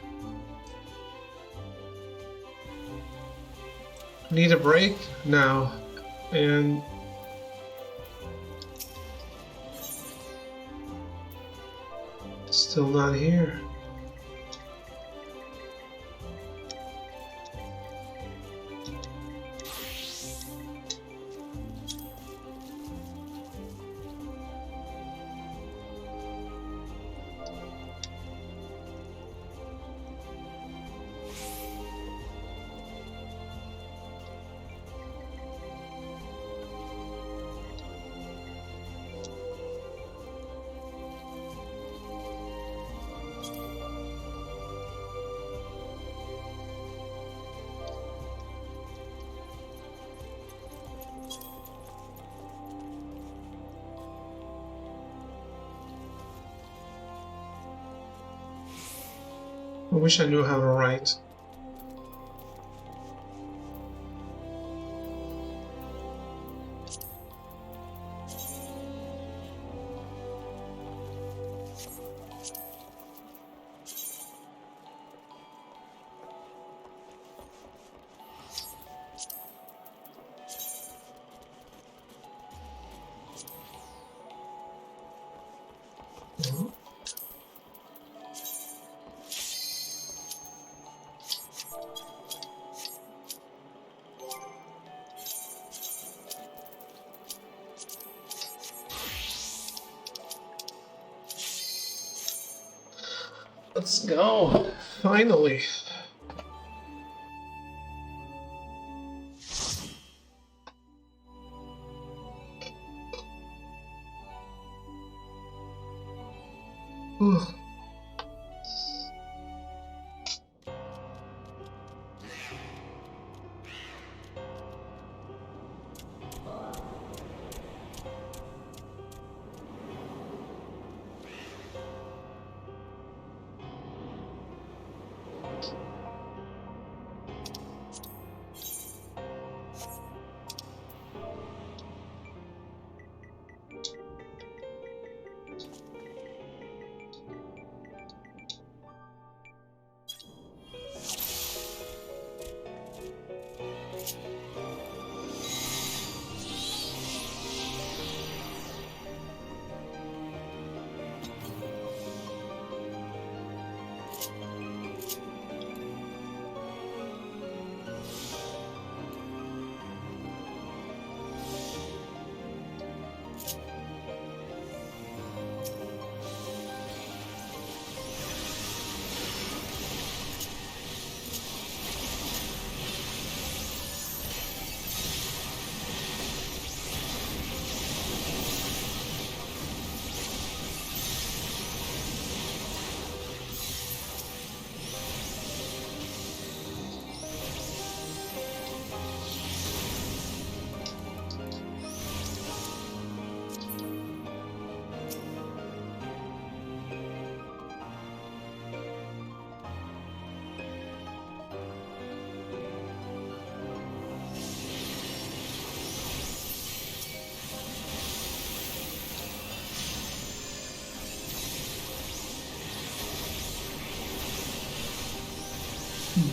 Need a break now. And still not here. wish I knew how to write. Let's go. Finally. Whew.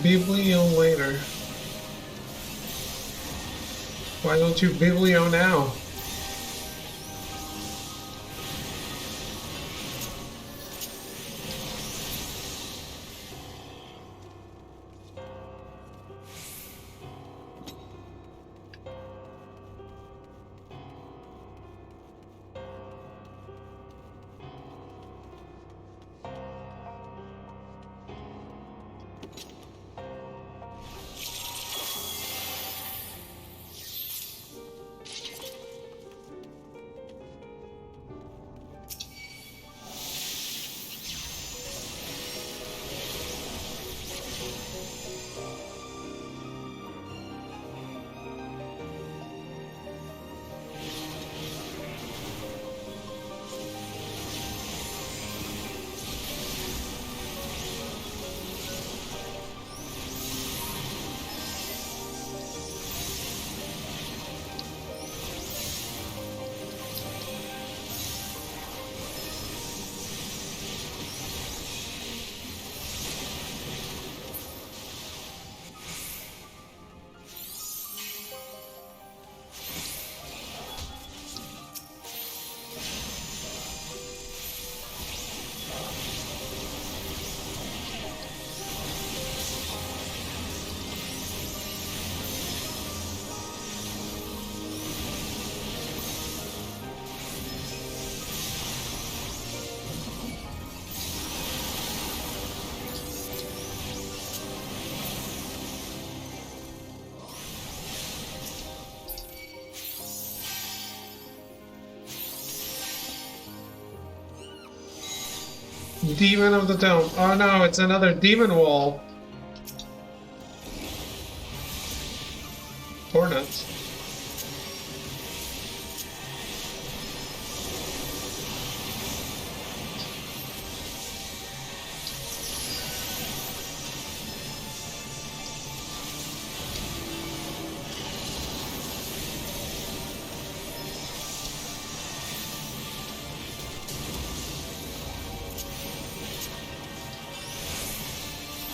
Biblio later. Why don't you Biblio now? Demon of the Dome. Oh no, it's another demon wall. Hornets.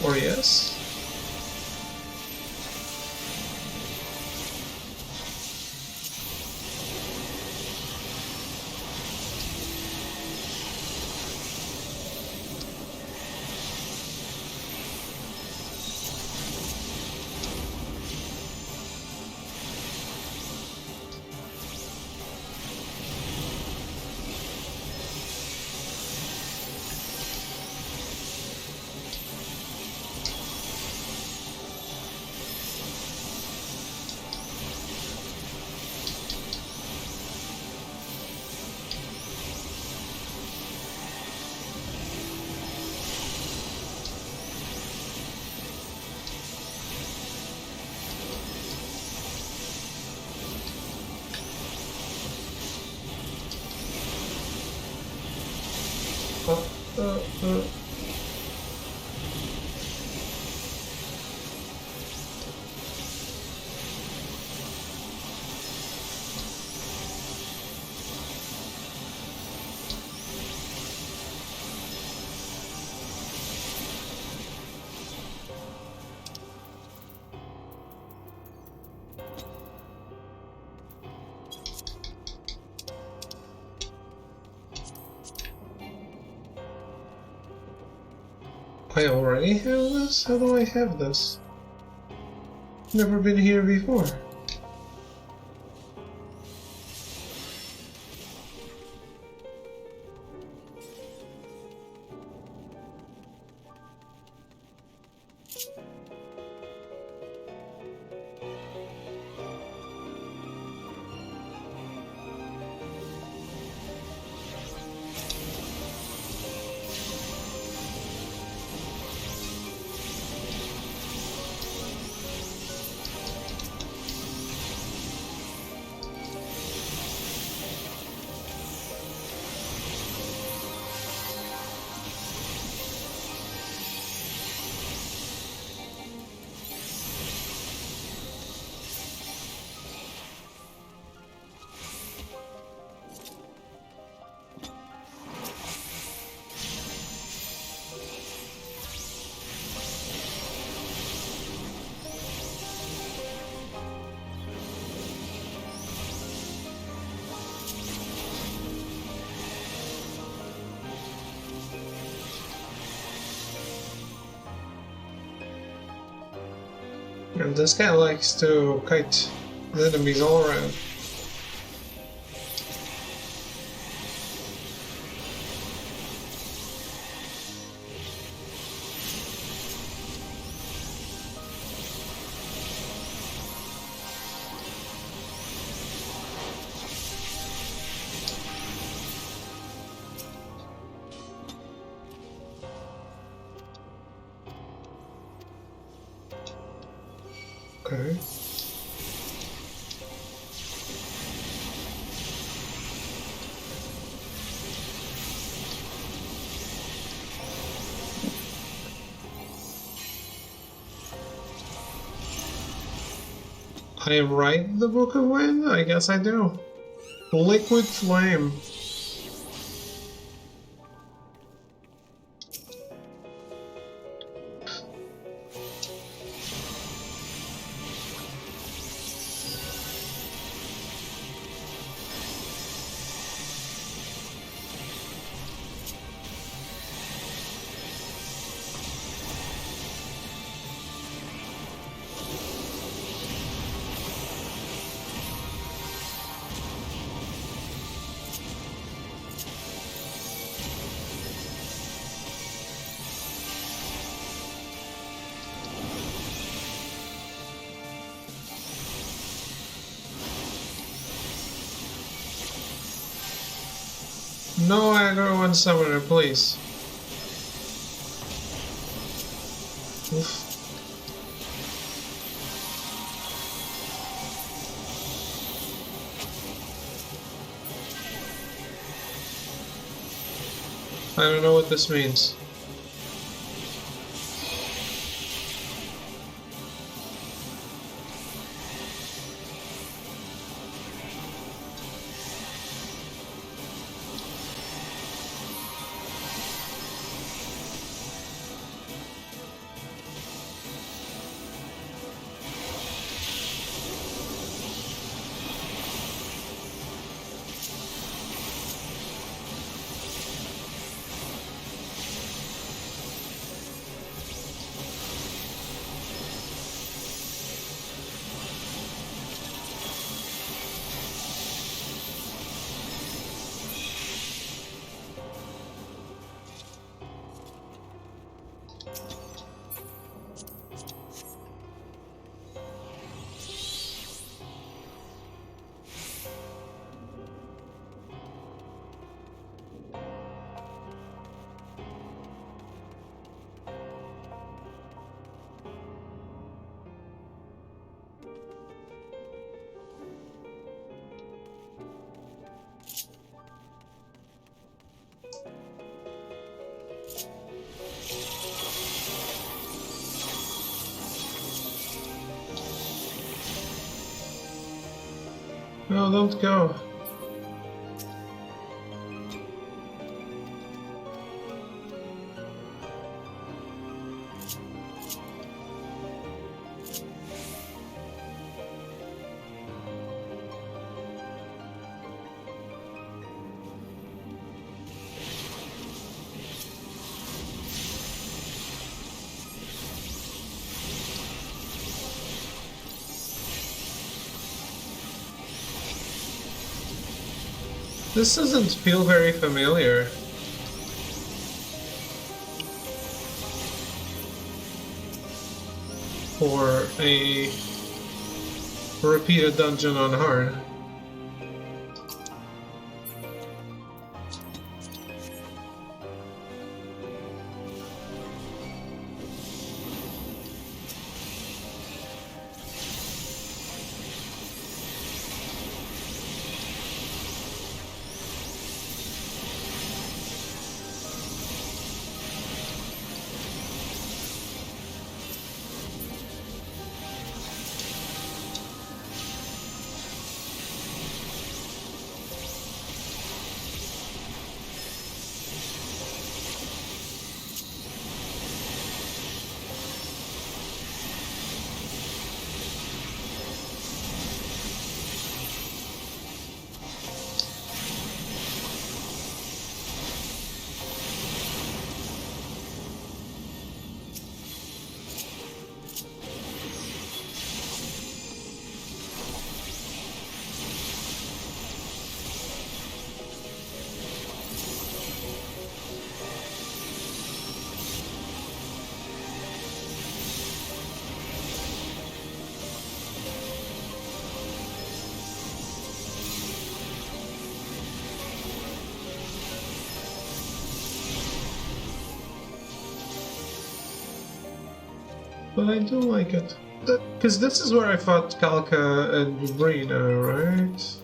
Or yes? I already have this? How do I have this? Never been here before. And this guy likes to kite the enemies all around. Okay. I write the Book of Wind? I guess I do. Liquid Flame. No aggro on summoner, please. Oof. I don't know what this means. No, don't go. This doesn't feel very familiar. For a repeated dungeon on hard. But I do like it. Because this is where I fought Kalka and Rena, right?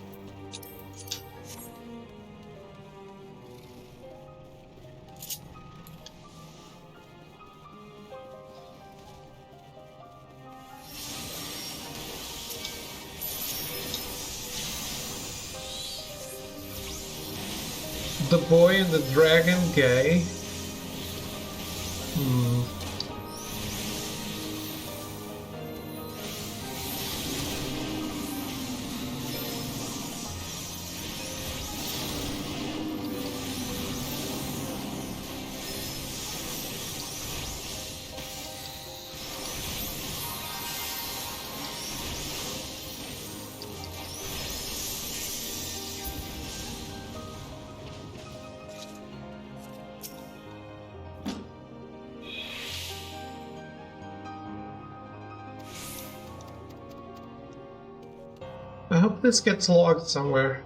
The boy and the dragon gay? I hope this gets logged somewhere.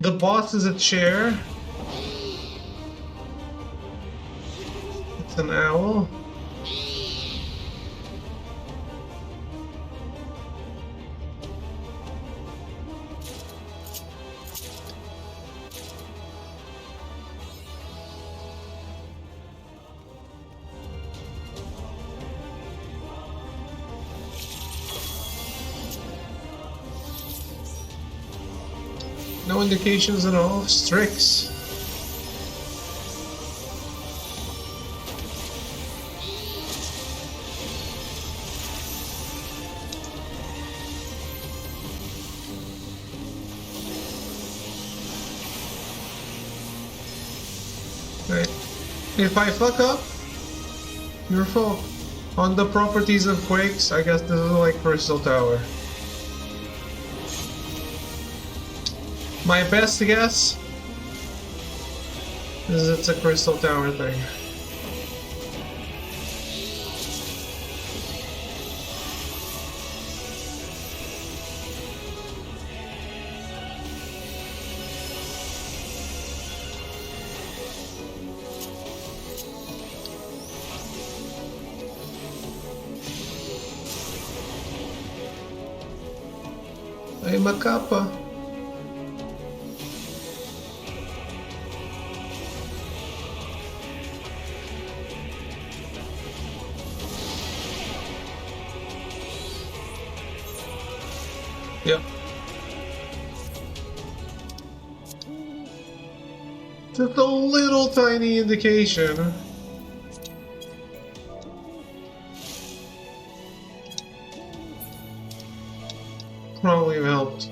The boss is a chair. It's an owl. No indications at all. Strix. Right. If I fuck up, your fault. On the properties of quakes, I guess this is like Crystal Tower. My best guess is it's a Crystal Tower thing. Ay, makapa. Just a little tiny indication. Probably helped.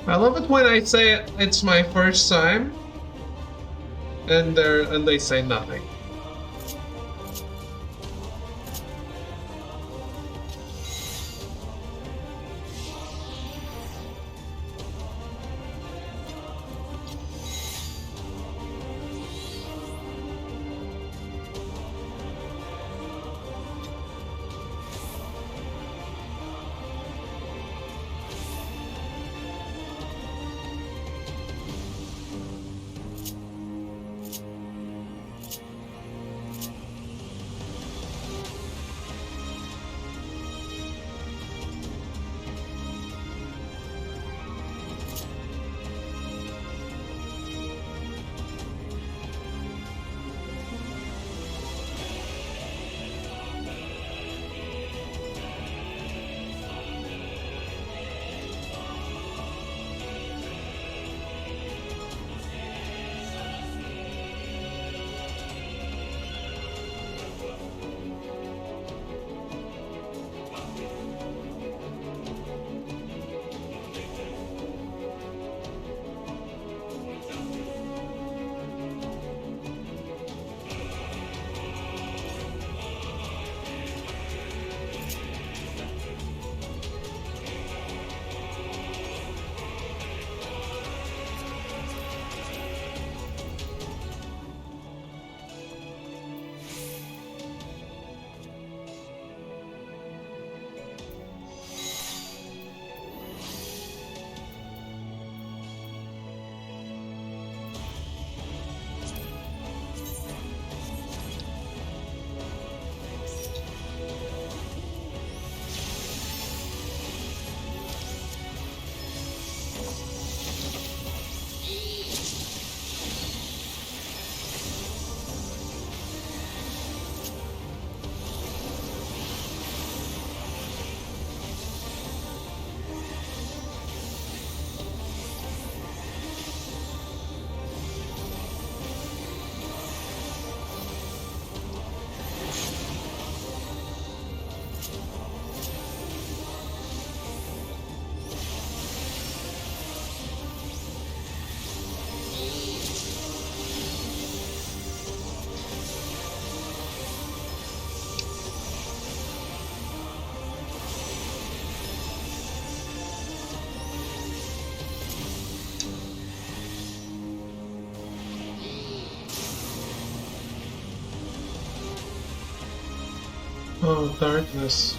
I love it when I say it's my first time, and they say nothing. Oh, darkness.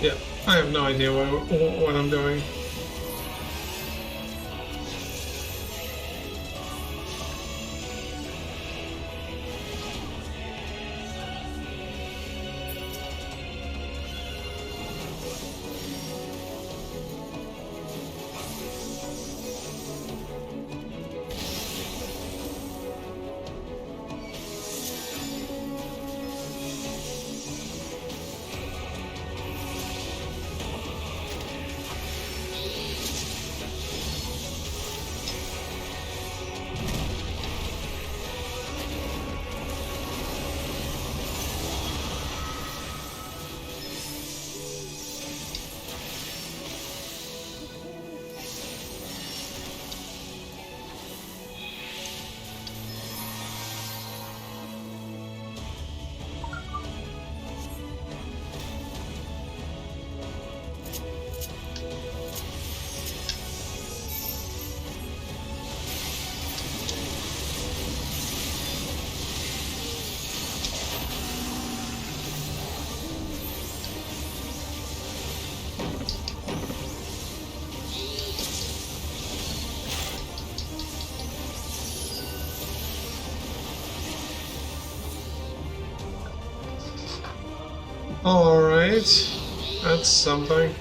Yeah, I have no idea what I'm doing. Alright, that's something.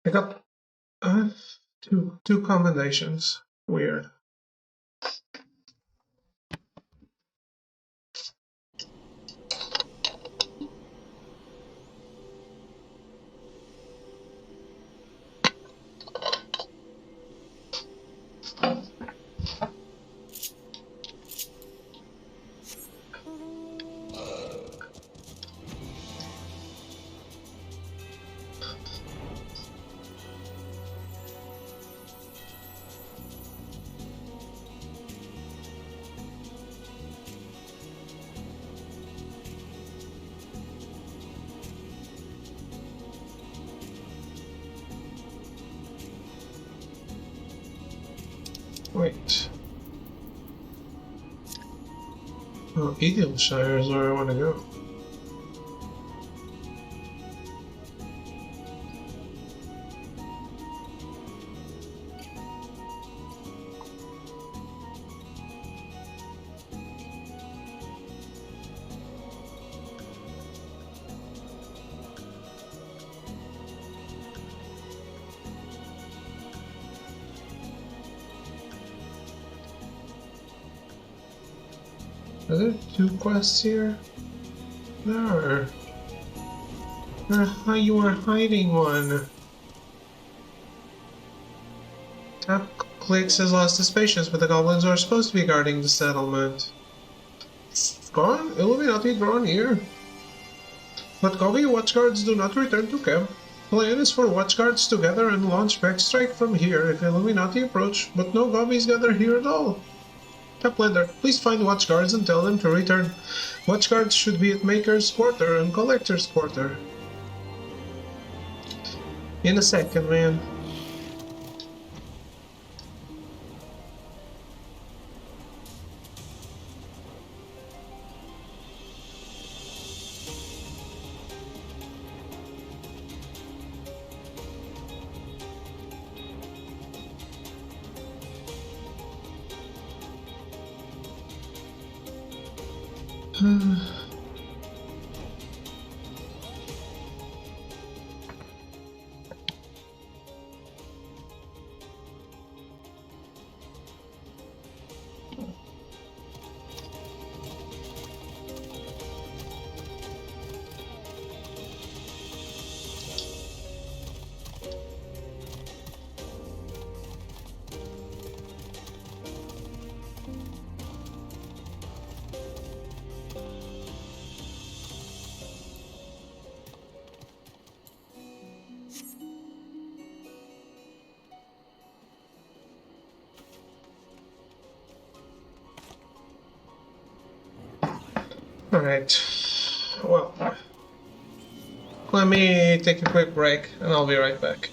I got two commendations. Weird. Wait. Oh, Eagleshire is where I want to go. Are there two quests here? There are. You are hiding one. Tap Clicks has lost his patience, but the goblins are supposed to be guarding the settlement. It's gone? Illuminati drawn here. But Gobi watchguards do not return to camp. Plan is for watchguards to gather and launch backstrike from here if Illuminati approach, but no Gobbies gather here at all. Taplander, please find watchguards and tell them to return. Watchguards should be at Maker's Quarter and Collector's Quarter. In a second, man. Alright. Well, let me take a quick break and I'll be right back.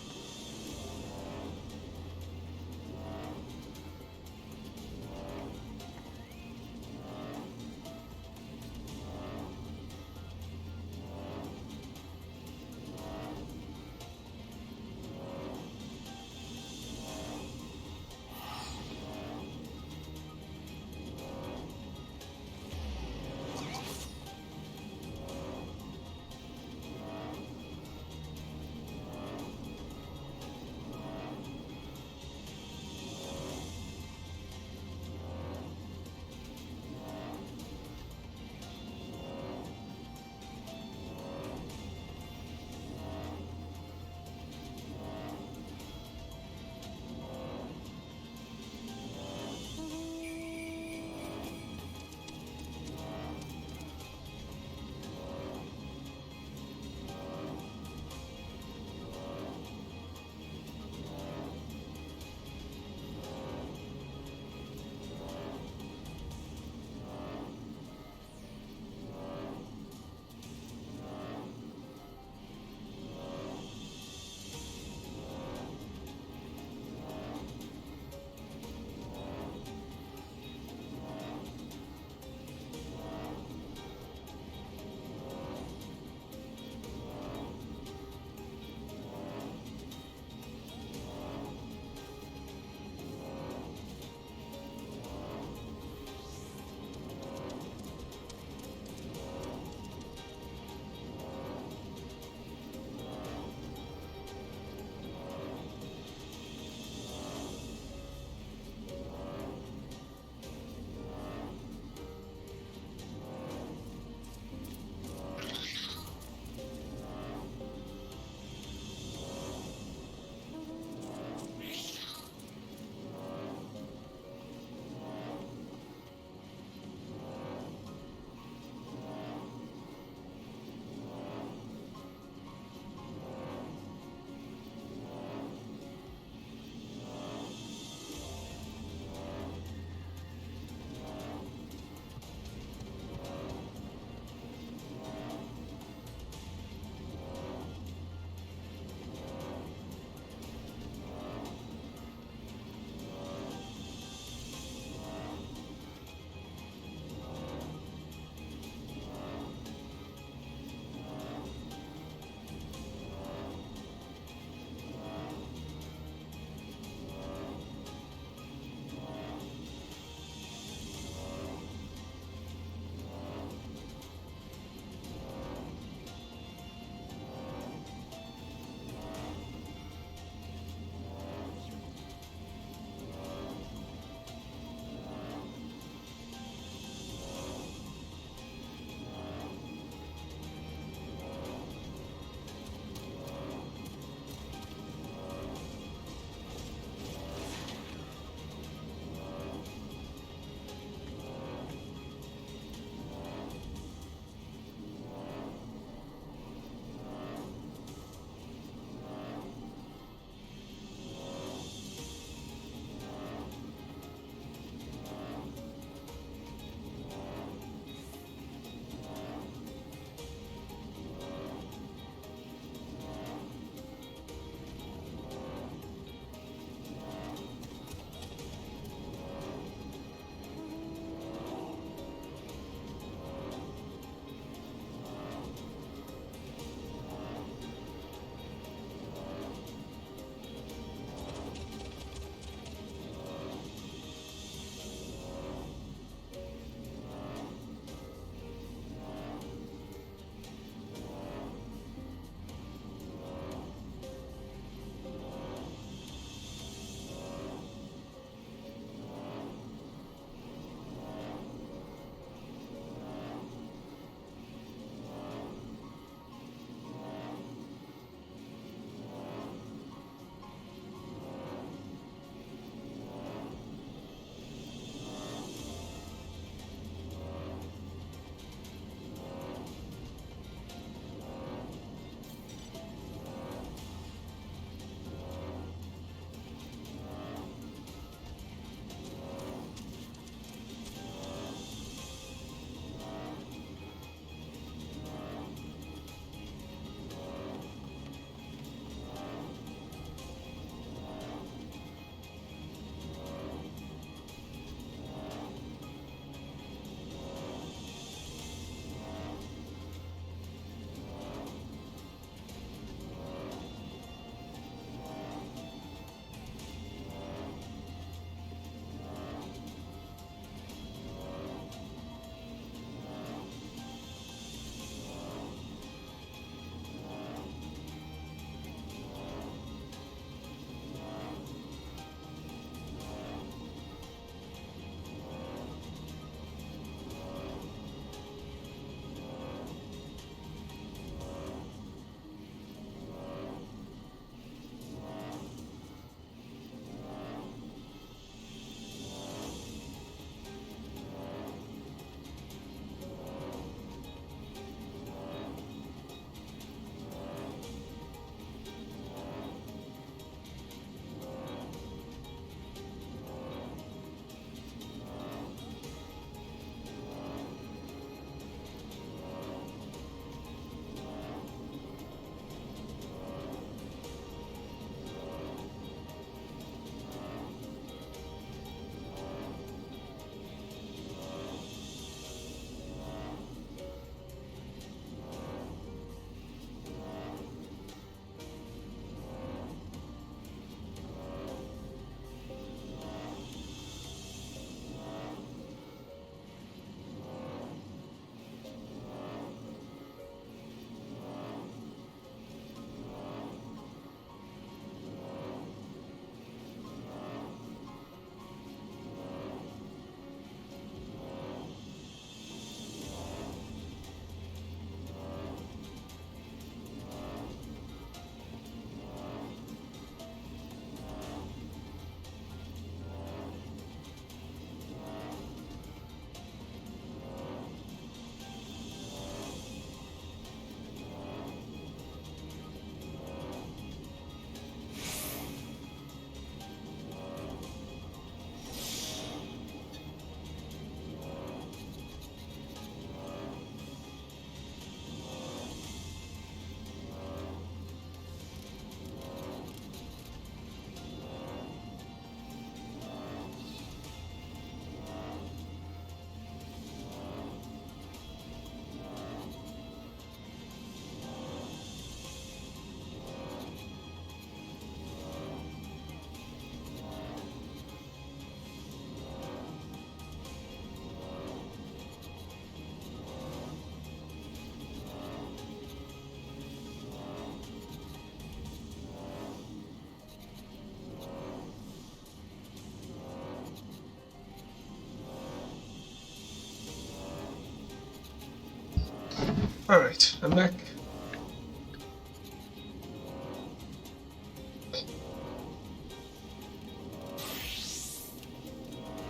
Alright, I'm back.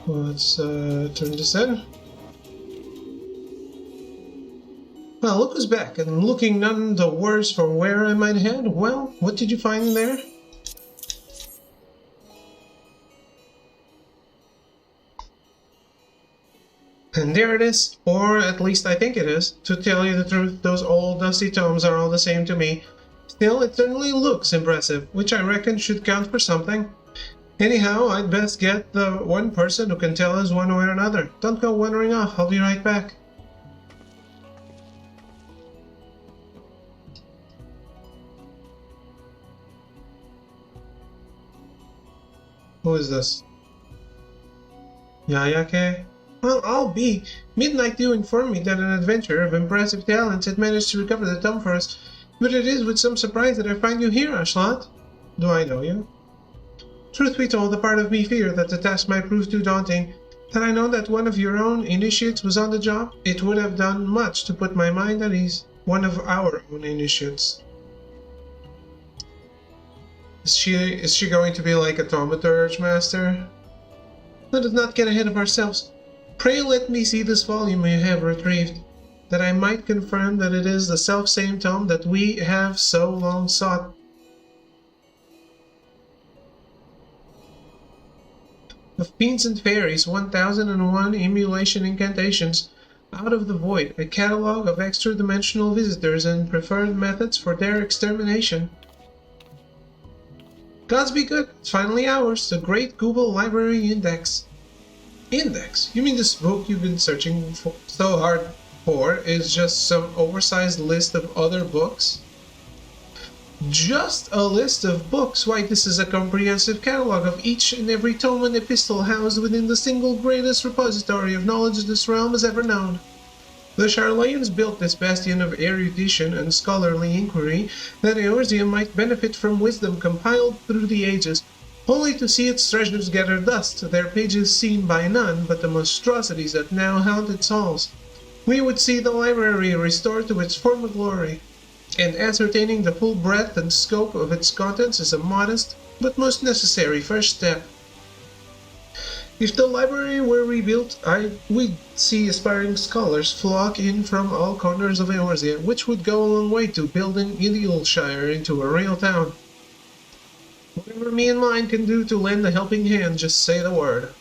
Let's turn this in. Well, look who's back, and looking none the worse for where I might head. Well, what did you find in there? And there it is, or at least I think it is. To tell you the truth, those old dusty tomes are all the same to me. Still, it certainly looks impressive, which I reckon should count for something. Anyhow, I'd best get the one person who can tell us one way or another. Don't go wandering off, I'll be right back. Who is this? Yayake? Well, I'll be. Midnight Dew informed me that an adventurer of impressive talents had managed to recover the tome for us, but it is with some surprise that I find you here, Ashlot. Do I know you? Truth be told, a part of me feared that the task might prove too daunting. Had I known that one of your own initiates was on the job, it would have done much to put my mind at ease. One of our own initiates. Is she going to be like a thaumaturge master? Let us not get ahead of ourselves. Pray let me see this volume you have retrieved, that I might confirm that it is the self-same tome that we have so long sought. Of Fiends and Fairies, 1001 Emulation Incantations, Out of the Void, a catalogue of extra-dimensional visitors and preferred methods for their extermination. Gods be good, it's finally ours, the Great Google Library Index. Index? You mean this book you've been searching for so hard for is just some oversized list of other books? Just a list of books? Why, this is a comprehensive catalogue of each and every tome and epistle housed within the single greatest repository of knowledge this realm has ever known. The Charlayans built this bastion of erudition and scholarly inquiry that Eorzea might benefit from wisdom compiled through the ages, only to see its treasures gather dust, their pages seen by none but the monstrosities that now haunt its halls. We would see the library restored to its former glory, and ascertaining the full breadth and scope of its contents is a modest but most necessary first step. If the library were rebuilt, we'd see aspiring scholars flock in from all corners of Eorzea, which would go a long way to building Idylshire into a real town. Whatever me and mine can do to lend a helping hand, just say the word.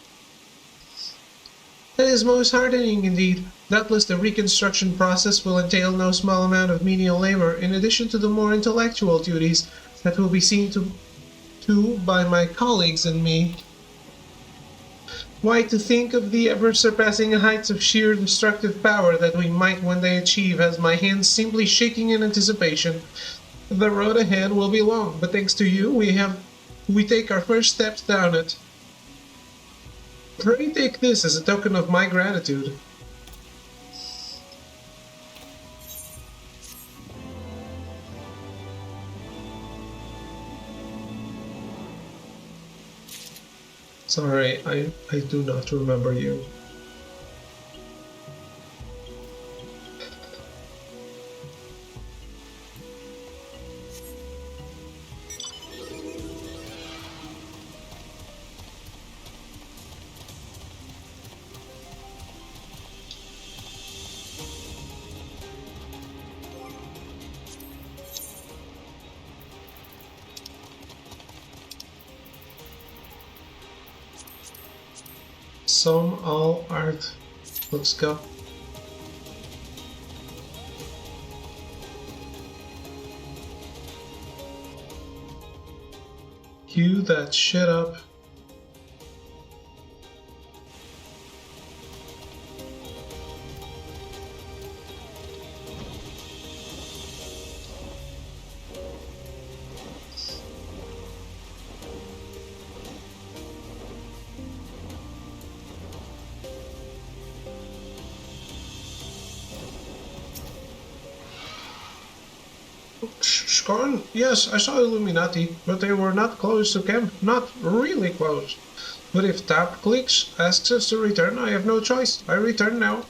That is most heartening indeed. Doubtless the reconstruction process will entail no small amount of menial labor, in addition to the more intellectual duties that will be seen to by my colleagues and me. Why, to think of the ever-surpassing heights of sheer destructive power that we might one day achieve has my hands simply shaking in anticipation. The road ahead will be long, but thanks to you, we take our first steps down it. Pray take this as a token of my gratitude. Sorry, I do not remember you. Some all art. Let's go. Cue that shit up. Scorn? Yes, I saw Illuminati, but they were not close to camp. Not really close. But if Tap Clicks asks us to return, I have no choice. I return now.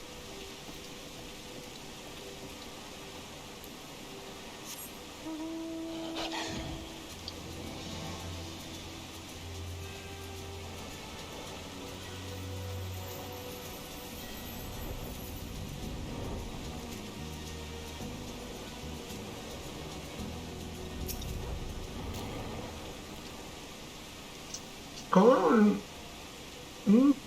Come on.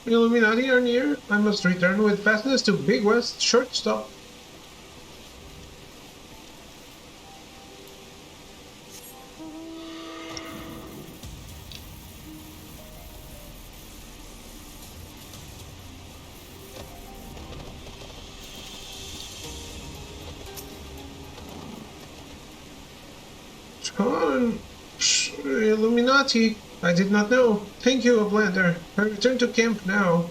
Illuminati are near. I must return with fastness to Big West shortstop. Come on. Illuminati. I did not know. Thank you, Oblander. I return to camp now.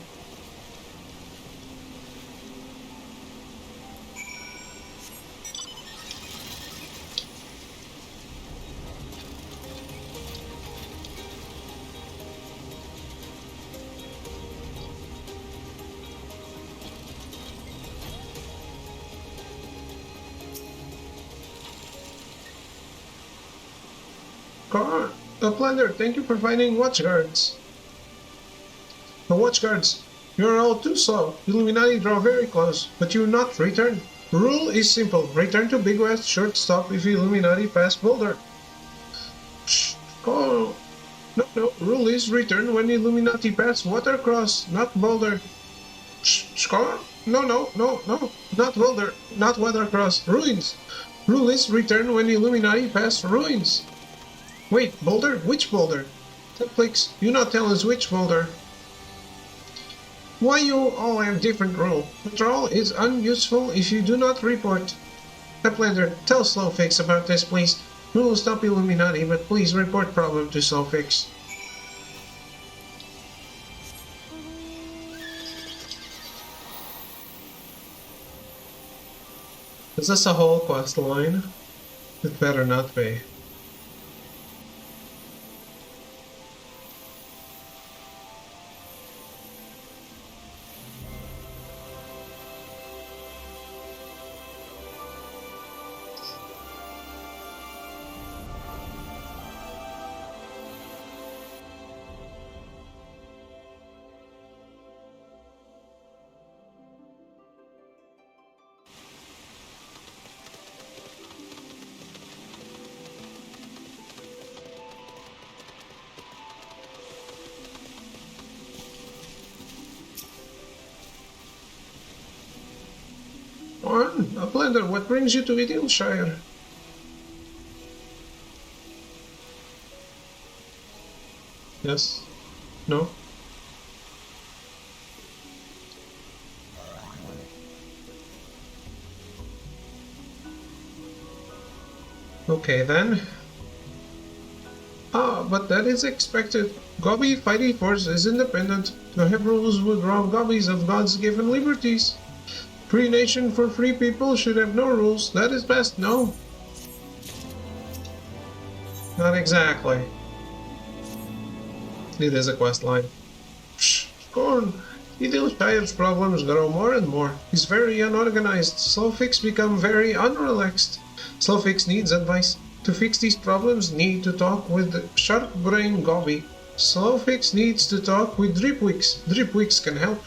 Come on. Oblander, thank you for finding watchguards. The watchguards. You are all too slow. Illuminati draw very close, but you not return. Rule is simple. Return to Big West shortstop if Illuminati pass Boulder. Shh. Oh. No. Rule is return when Illuminati pass Watercross, not Boulder. Shh. No. Not Boulder. Not Watercross. Ruins. Rule is return when Illuminati pass Ruins. Wait, Boulder? Which Boulder? Netflix, you not tell us which Boulder. Why you all have different rule? Patrol is unuseful if you do not report. Uplander, tell Slowfix about this, please. We will stop Illuminati, but please report problem to Slowfix. Is this a whole quest line? It better not be. Uplander, what brings you to Idylshire? Yes? No? Okay then. But that is expected. Gobby fighting force is independent. To have rules would rob Gobbies of God's given liberties. Free nation for free people should have no rules. That is best, no? Not exactly. It is a quest line. Shh, Scorn. Idylshire's problems grow more and more. He's very unorganized. Slowfix become very unrelaxed. Slowfix needs advice. To fix these problems, need to talk with Shark Brain Gobby. Slowfix needs to talk with Dripwix. Dripwix can help.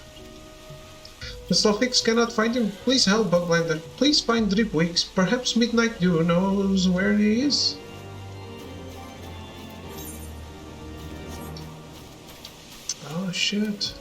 The Slowfix cannot find him. Please help, Buglander. Please find Dripwix. Perhaps Midnight Dew knows where he is. Oh shit.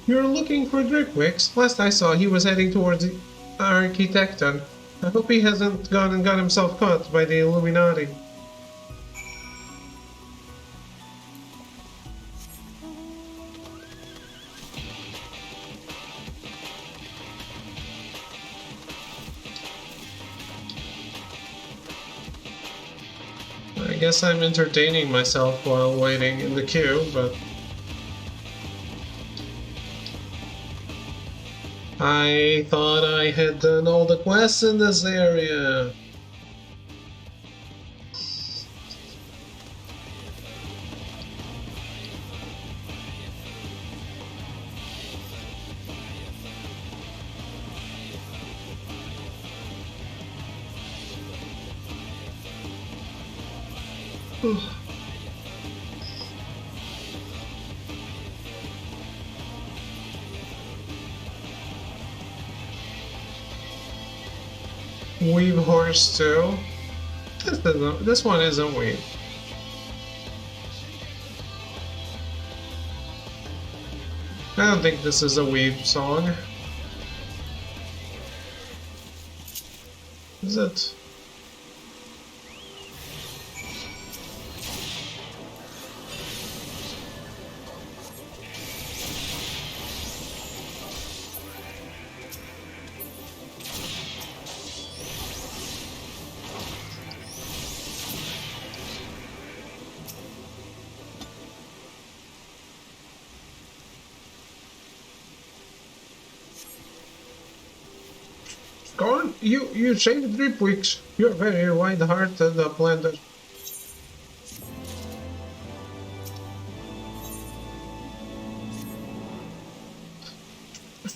You're looking for Dripwix? Last I saw, he was heading towards the Architecton. I hope he hasn't gone and got himself caught by the Illuminati. I guess I'm entertaining myself while waiting in the queue, but... I thought I had done all the quests in this area. Weave horse too. This one isn't weave. I don't think this is a weave song. Is it? Go on, you saved Dripwix. You're very wide-hearted, Blender.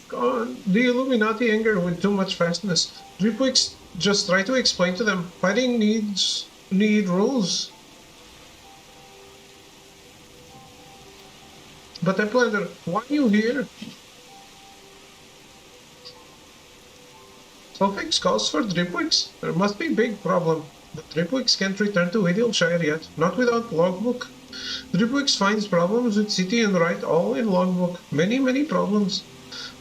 Go on, the Illuminati anger with too much fastness. Dripwix, just try to explain to them. Fighting need rules. But Blender, why are you here? Suffix calls for Dripwix. There must be big problem. But Dripwix can't return to Idilshire yet, not without logbook. Dripwix finds problems with city and write all in logbook. Many problems.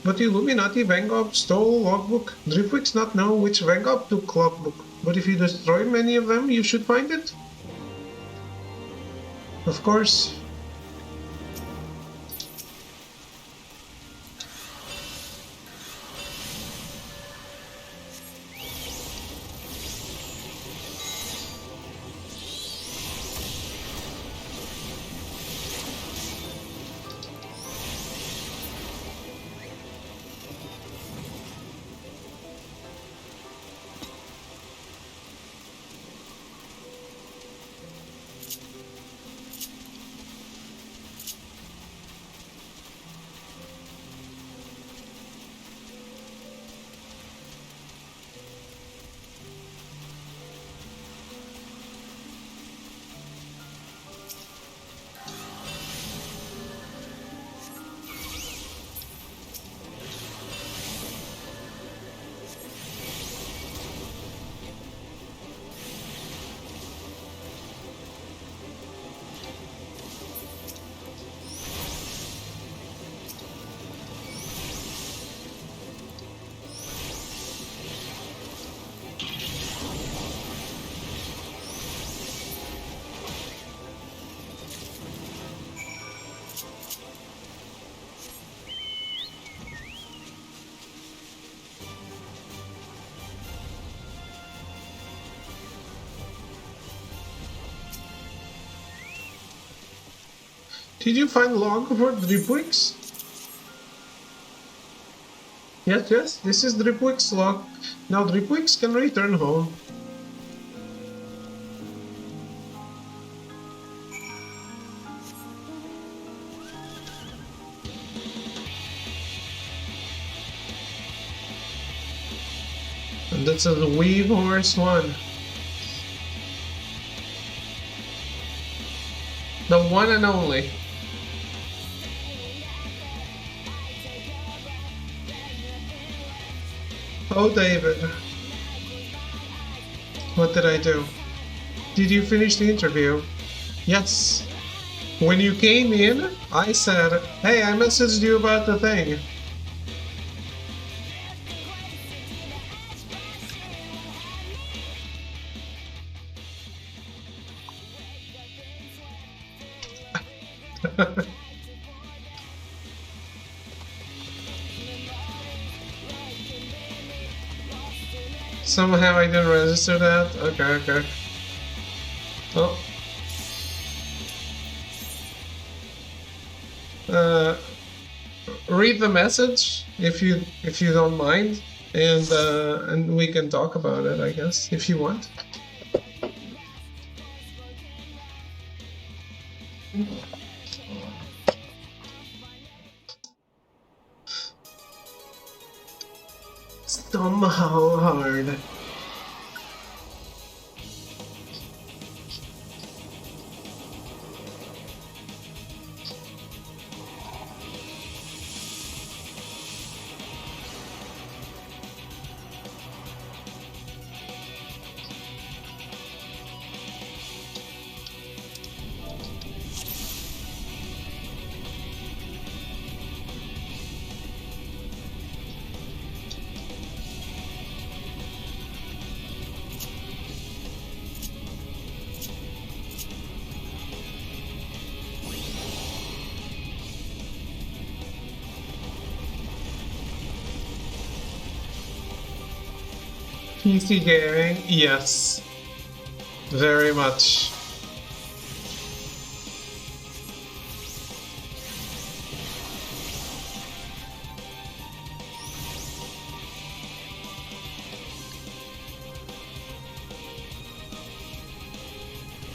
But Illuminati Vanguard stole logbook. Dripwix not know which Vanguard took logbook. But if you destroy many of them, you should find it. Of course. Did you find log for Dripwix? Yes, this is Dripwix log. Now Dripwix can return home. And that's a Weave Horse one. The one and only. Oh, David. What did I do? Did you finish the interview? Yes. When you came in, I said, hey, I messaged you about the thing. Somehow I didn't register that? Okay. Oh. read the message if you don't mind, and we can talk about it, I guess, if you want. Somehow hard. PC gaming, yes, very much.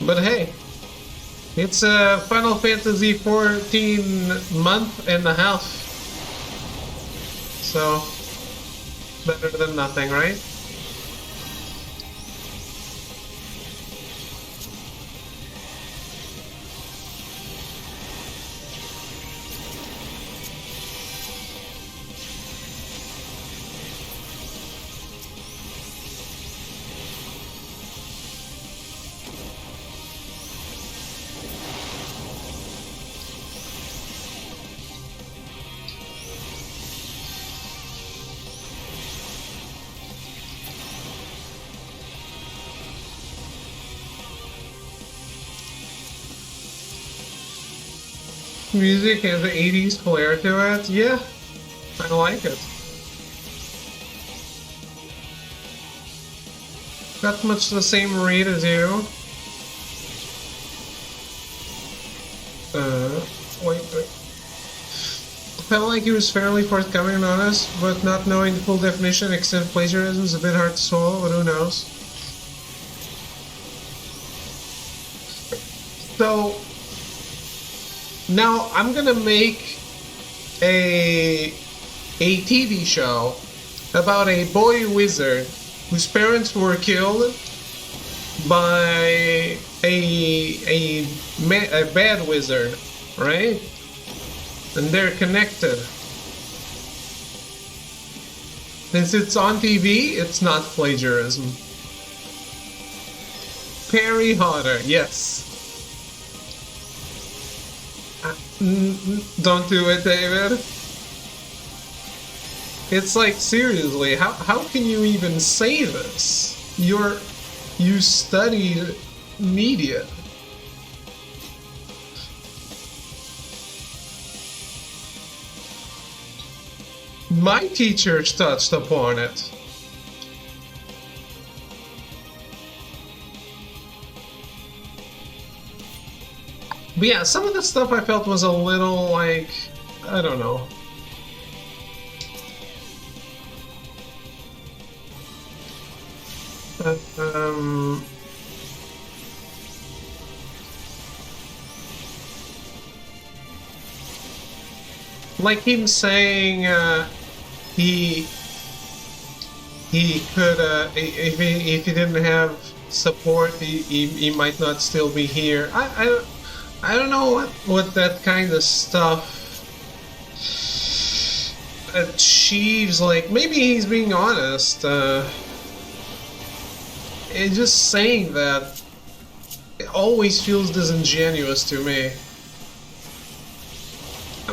But hey, it's a Final Fantasy 14 month and a half, so better than nothing, right? Music has an 80s flair to it. Yeah, I like it. Got much the same read as you. Wait. Felt like he was fairly forthcoming and honest, but not knowing the full definition, extent plagiarism is a bit hard to swallow, but who knows? So, now I'm gonna make a TV show about a boy wizard whose parents were killed by a bad wizard, right? And they're connected. Since it's on TV, it's not plagiarism. Harry Potter, yes. Don't do it, David. It's like, seriously, how can you even say this? You studied media. My teachers touched upon it. But yeah, some of the stuff I felt was a little like, I don't know. Like him saying he could if he didn't have support he might not still be here. I don't know what that kind of stuff achieves. Like, maybe he's being honest. And just saying that, it always feels disingenuous to me.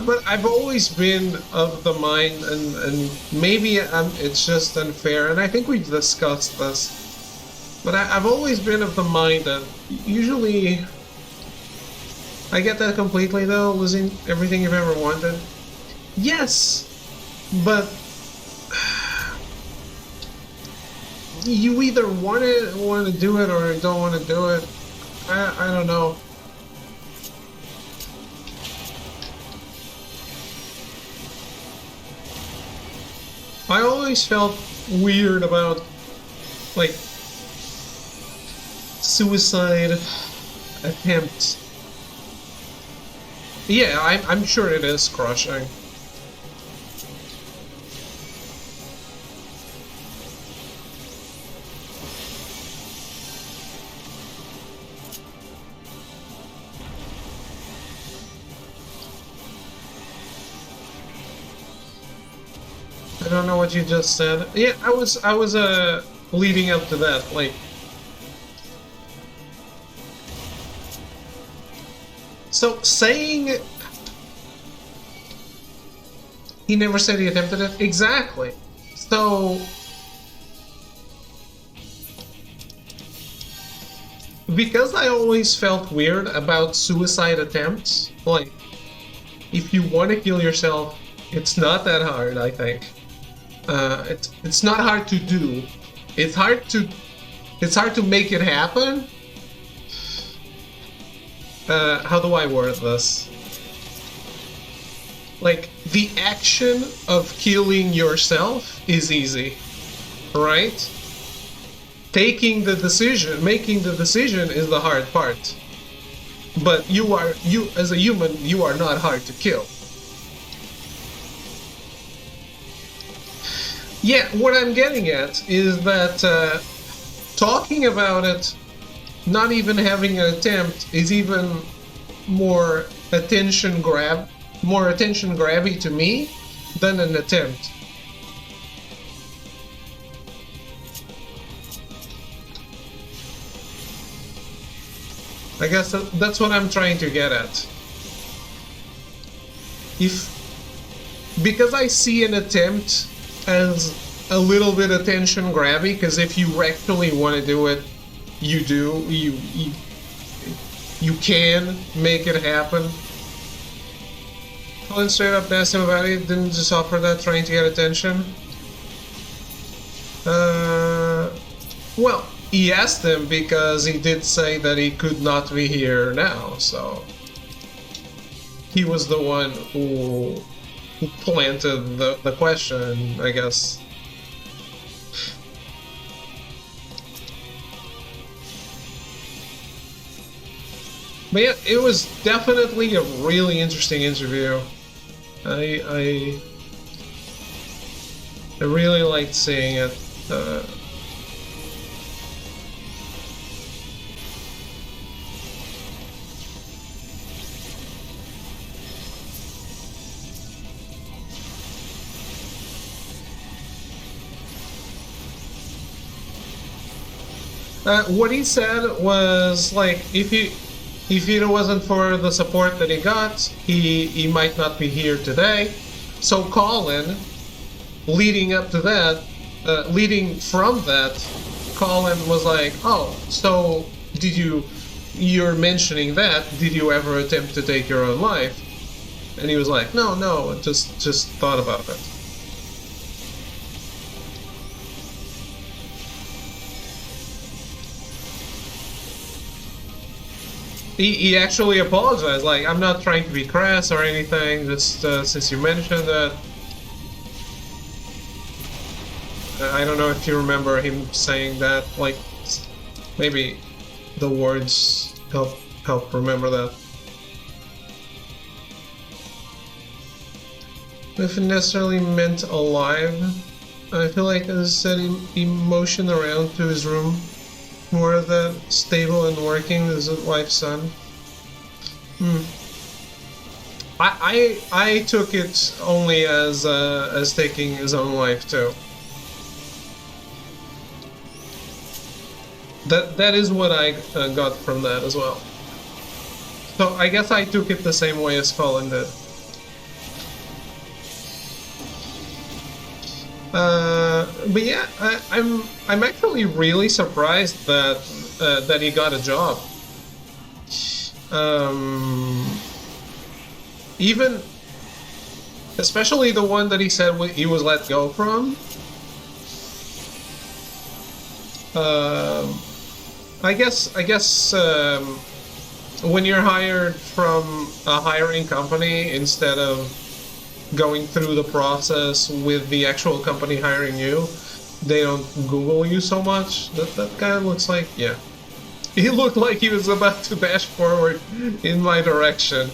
But I've always been of the mind, and maybe it's just unfair, and I think we've discussed this, but I've always been of the mind that usually... I get that completely though, losing everything you've ever wanted. Yes, but you either want to do it or don't want to do it. I don't know. always felt weird about, like, suicide attempts. Yeah, I'm sure it is crushing. I don't know what you just said. Yeah, I was leading up to that, like. So saying he never said he attempted it, exactly. So because I always felt weird about suicide attempts, like, if you want to kill yourself, it's not that hard, I think. It's not hard to do. It's hard to make it happen. How do I word this? Like, the action of killing yourself is easy, right? Making the decision is the hard part. But you as a human, you are not hard to kill. Yeah, what I'm getting at is that talking about it, not even having an attempt, is even more attention grabby to me than an attempt. I guess that's what I'm trying to get at. Because I see an attempt as a little bit attention grabby, because if you actually want to do it, you can make it happen. Colin straight up asked him about it, didn't just offer that trying to get attention. Well, he asked him because he did say that he could not be here now, so he was the one who planted the question, I guess. But yeah, it was definitely a really interesting interview. I really liked seeing it. What he said was, like, if it wasn't for the support that he got, he might not be here today. So Colin, leading from that, Colin was like, oh, so you're mentioning that, did you ever attempt to take your own life? And he was like, no, just thought about it. He actually apologized, like, I'm not trying to be crass or anything, just since you mentioned that. I don't know if you remember him saying that, like, maybe the words help remember that. If it necessarily meant alive, I feel like, as I said, he motioned around to his room. More than stable and working as a wife's son. I took it only as taking his own life too. That is what I got from that as well. So I guess I took it the same way as Colin did. But yeah, I'm actually really surprised that he got a job. Even, especially the one that he said he was let go from. I guess when you're hired from a hiring company instead of going through the process with the actual company hiring you, they don't Google you so much. That guy looks like, yeah. He looked like he was about to dash forward in my direction.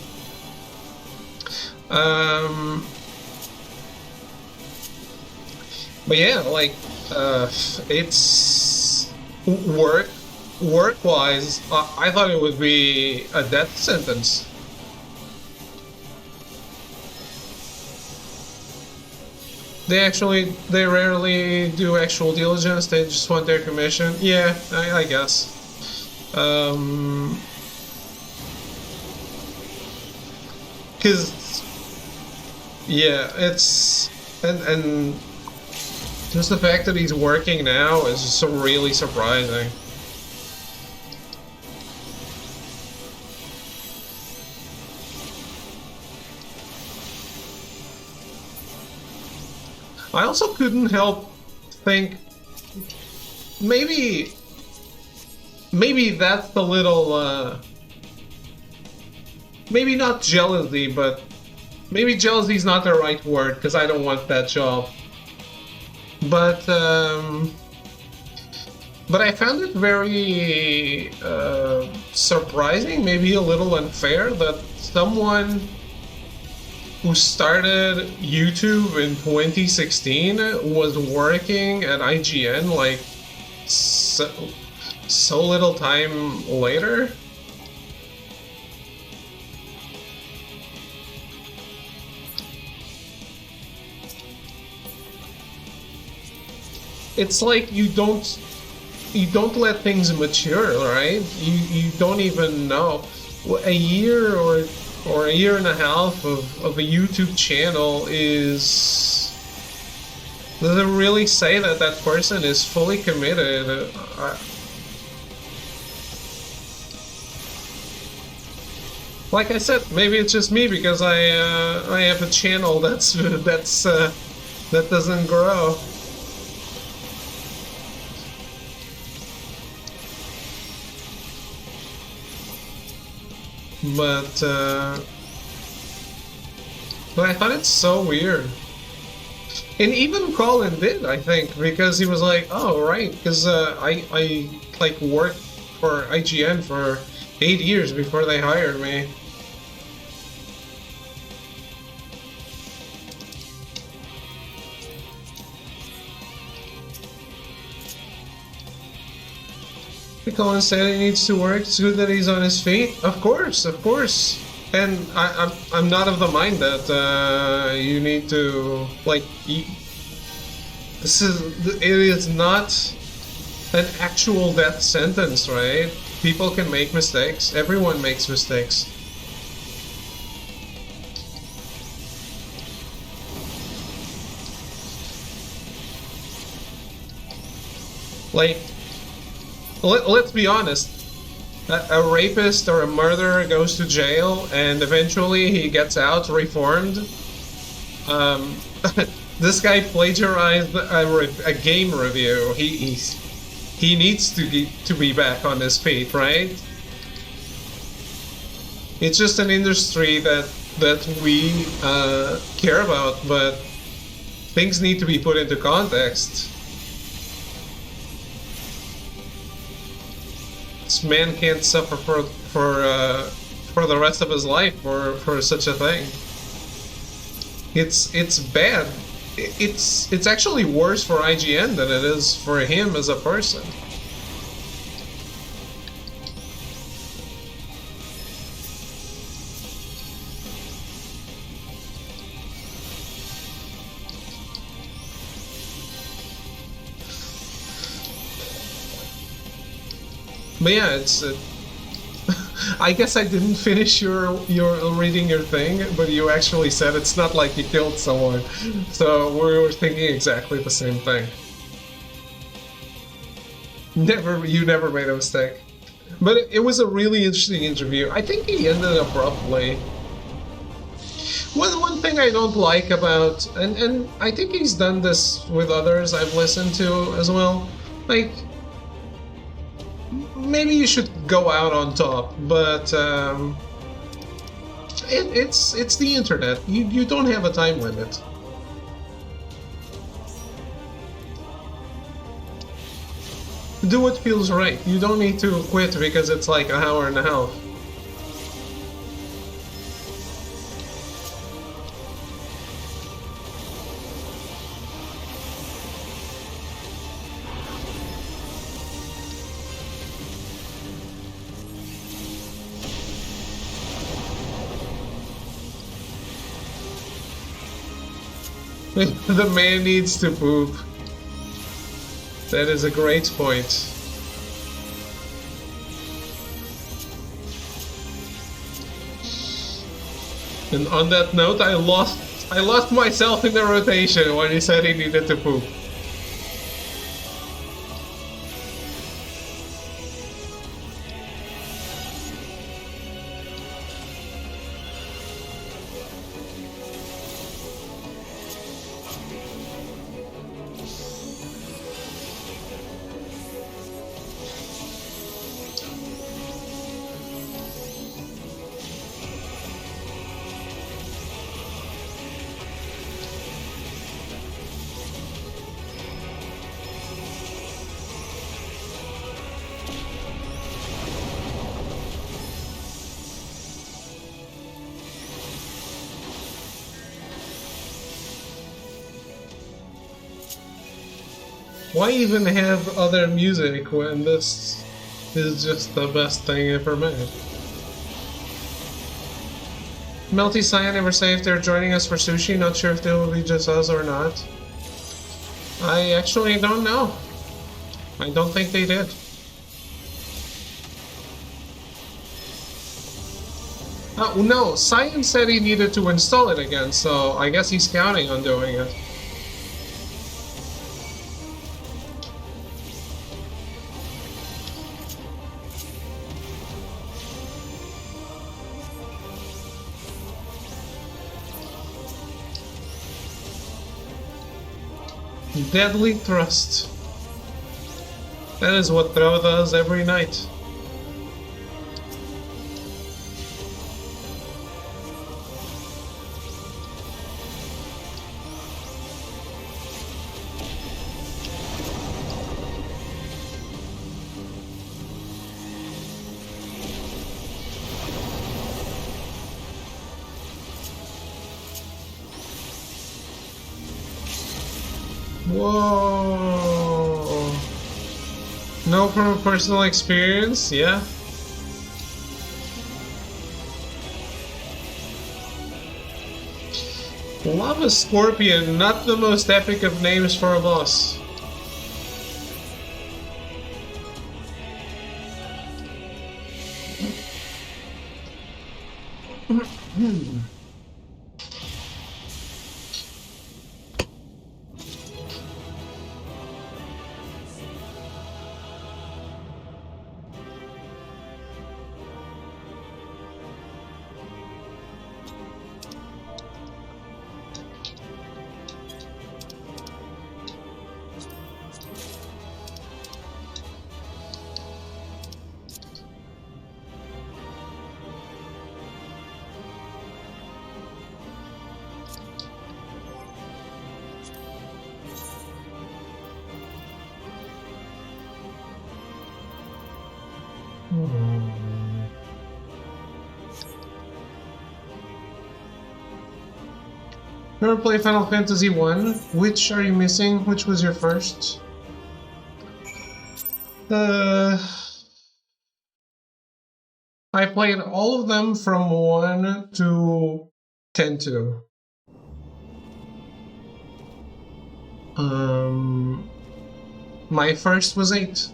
But yeah, like, it's work-wise, I thought it would be a death sentence. They rarely do actual diligence, they just want their commission. Yeah, I guess. Cause, yeah, it's, and just the fact that he's working now is just so really surprising. I also couldn't help think maybe that's the little maybe not jealousy, but maybe jealousy is not the right word because I don't want that job. But I found it very surprising, maybe a little unfair, that someone who started YouTube in 2016 was working at IGN like so little time later. It's like you don't let things mature, right? You don't even know. A year or a year and a half of a YouTube channel is... Does it really say that that person is fully committed? Like I said, maybe it's just me because I have a channel that doesn't grow. But I thought it's so weird. And even Colin did, I think, because he was like, oh, right, because I like worked for IGN for 8 years before they hired me. Colin said he needs to work. It's good that he's on his feet. Of course, of course. And I'm not of the mind that you need to like. It is not an actual death sentence, right? People can make mistakes. Everyone makes mistakes. Like, let's be honest. A rapist or a murderer goes to jail and eventually he gets out reformed. This guy plagiarized a game review. He needs to be back on his feet, right? It's just an industry that we care about, but things need to be put into context. This man can't suffer for the rest of his life for such a thing. It's bad. It's actually worse for IGN than it is for him as a person. But yeah, it's. I guess I didn't finish your reading your thing, but you actually said it's not like you killed someone, so we were thinking exactly the same thing. You never made a mistake. But it was a really interesting interview. I think he ended abruptly. One thing I don't like about, and I think he's done this with others I've listened to as well, like. Maybe you should go out on top, but It's the internet. You don't have a time limit. Do what feels right. You don't need to quit because it's like an hour and a half. The man needs to poop. That is a great point. And on that note, I lost myself in the rotation when he said he needed to poop. Why even have other music when this is just the best thing ever made? Melty Cyan never say if they're joining us for sushi, not sure if they will be just us or not. I actually don't know. I don't think they did. Oh, no, Cyan said he needed to install it again, so I guess he's counting on doing it. Deadly Thrust. That is what Throw does every night. Whoa! No, from personal experience, yeah. Lava Scorpion, not the most epic of names for a boss. Never played Final Fantasy 1? Which are you missing? Which was your first? I played all of them from 1 to 10-2. My first was 8.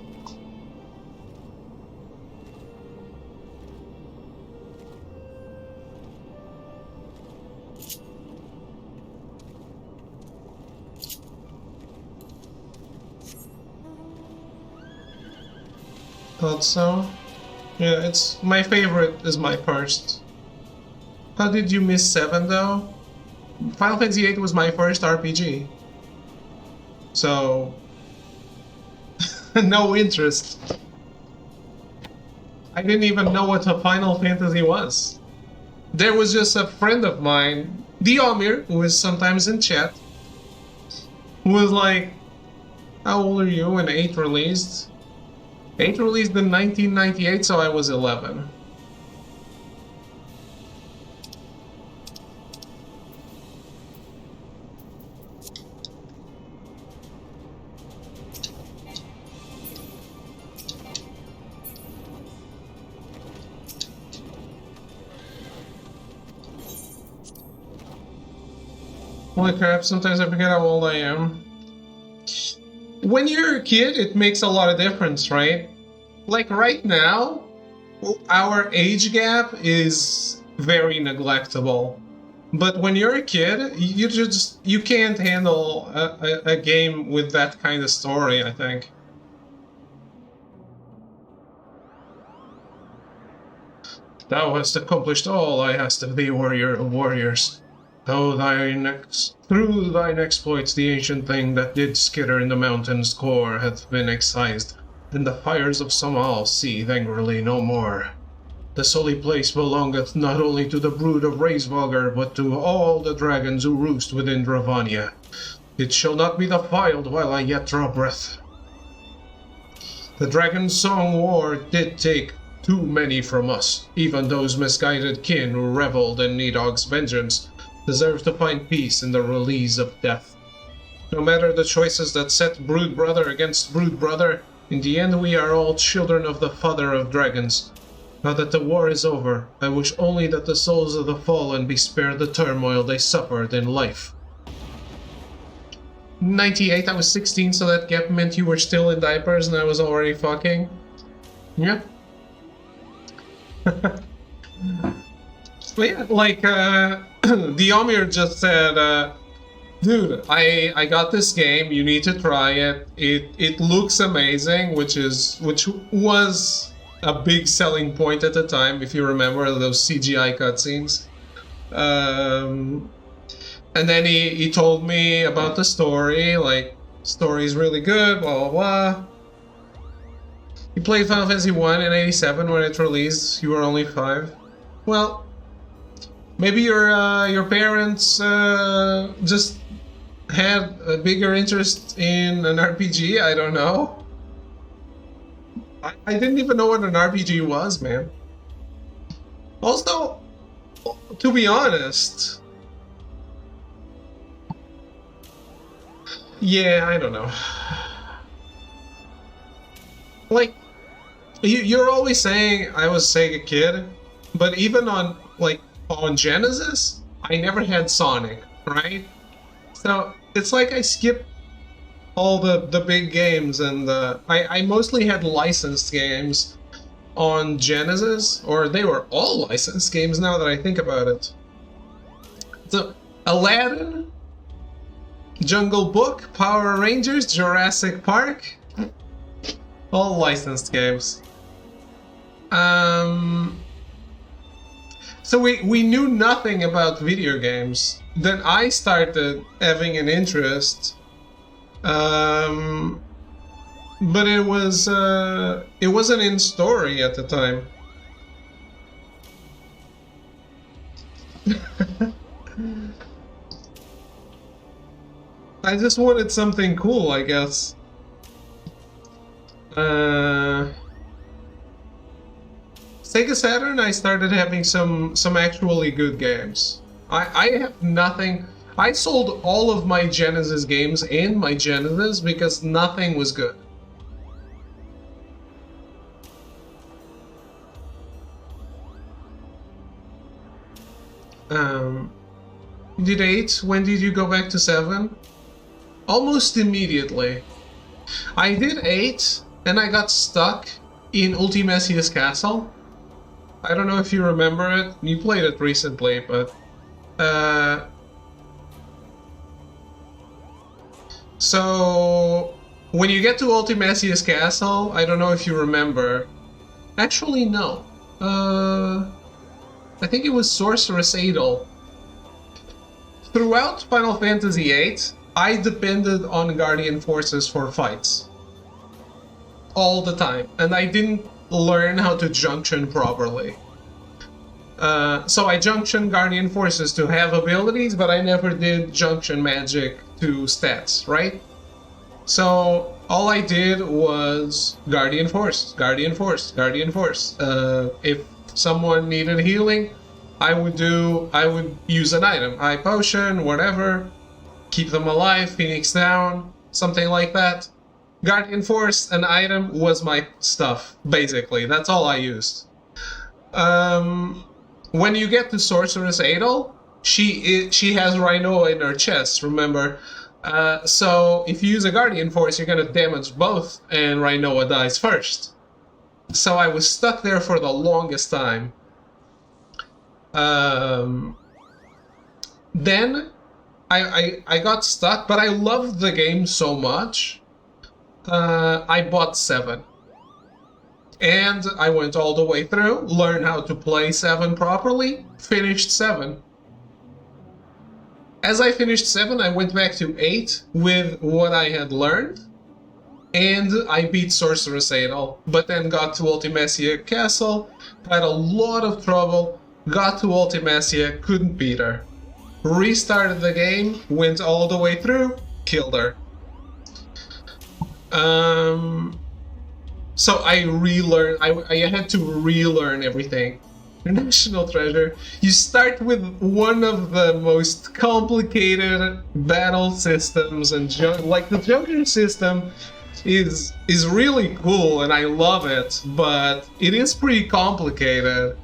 Thought so. Yeah, it's my favorite is my first. How did you miss 7 though? Final Fantasy 8 was my first RPG. So no interest. I didn't even know what a Final Fantasy was. there was just a friend of mine, Diomir, who is sometimes in chat, who was like, how old are you when 8 released? 8 released in 1998, so I was 11. Holy crap, sometimes I forget how old I am. When you're a kid, it makes a lot of difference, right? Like right now, our age gap is very neglectable. But when you're a kid, you can't handle a game with that kind of story, I think. Thou hast accomplished all I asked of thee, warrior of warriors. Through thine exploits the ancient thing that did skitter in the mountain's core hath been excised, and the fires of Somal seethe angrily no more. This holy place belongeth not only to the brood of Raisvalgar, but to all the dragons who roost within Dravania. It shall not be defiled while I yet draw breath. The dragon's song war did take too many from us, even those misguided kin who reveled in Nidog's vengeance deserve to find peace in the release of death. No matter the choices that set brood brother against brood brother, in the end we are all children of the father of dragons. Now that the war is over, I wish only that the souls of the fallen be spared the turmoil they suffered in life. 98, I was 16, so that gap meant you were still in diapers and I was already fucking. Yeah. But yeah, like, Diomir just said, dude, I got this game, you need to try it. It looks amazing, which was a big selling point at the time, if you remember those CGI cutscenes. And then he told me about the story, like, story's really good, blah blah blah. You played Final Fantasy 1 in 87 when it released, you were only 5. Well, maybe your parents just had a bigger interest in an RPG, I don't know. I didn't even know what an RPG was, man. Also, to be honest, yeah, I don't know. Like, you're always saying I was Sega kid, but even on, like, on Genesis, I never had Sonic, right? So it's like I skipped all the big games, and I mostly had licensed games on Genesis, or they were all licensed games now that I think about it. So Aladdin, Jungle Book, Power Rangers, Jurassic Park, all licensed games. So we knew nothing about video games. Then I started having an interest, but it wasn't in story at the time. I just wanted something cool, I guess. Sega Saturn, I started having some actually good games. I have nothing. I sold all of my Genesis games and my Genesis because nothing was good. Did 8? When did you go back to 7? Almost immediately. I did 8 and I got stuck in Ultimesius Castle. I don't know if you remember it. You played it recently, but so when you get to Ultimesius Castle, I don't know if you remember. Actually, no. I think it was Sorceress Adel. Throughout Final Fantasy VIII, I depended on Guardian Forces for fights. All the time. And I didn't learn how to junction properly. So I junction Guardian Forces to have abilities, but I never did junction magic to stats, right? So all I did was Guardian Force, Guardian Force, Guardian Force. If someone needed healing, I would use an item, Eye Potion, whatever, keep them alive, Phoenix down, something like that. Guardian Force, an item, was my stuff, basically. That's all I used. When you get to Sorceress Adel, she has Rhinoa in her chest, remember? So if you use a Guardian Force, you're gonna damage both, and Rhinoa dies first. So I was stuck there for the longest time. Then I got stuck, but I loved the game so much. I bought 7. And I went all the way through, learned how to play 7 properly, finished 7. As I finished 7, I went back to 8 with what I had learned, and I beat Sorceress Adel, but then got to Ultimecia Castle, had a lot of trouble, got to Ultimecia, couldn't beat her. Restarted the game, went all the way through, killed her. So I relearned, I had to relearn everything. National Treasure, you start with one of the most complicated battle systems, and like the Joker system is really cool and I love it, but it is pretty complicated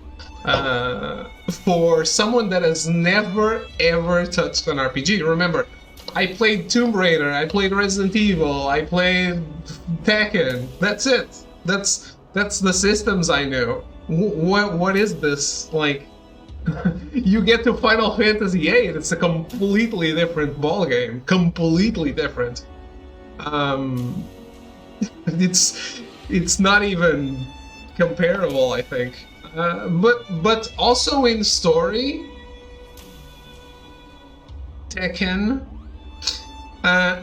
for someone that has never ever touched an RPG. Remember, I played Tomb Raider, I played Resident Evil, I played Tekken. That's it. That's the systems I knew. What is this? Like, you get to Final Fantasy VIII, it's a completely different ballgame. Completely different. It's not even comparable, I think. But also in story, Tekken.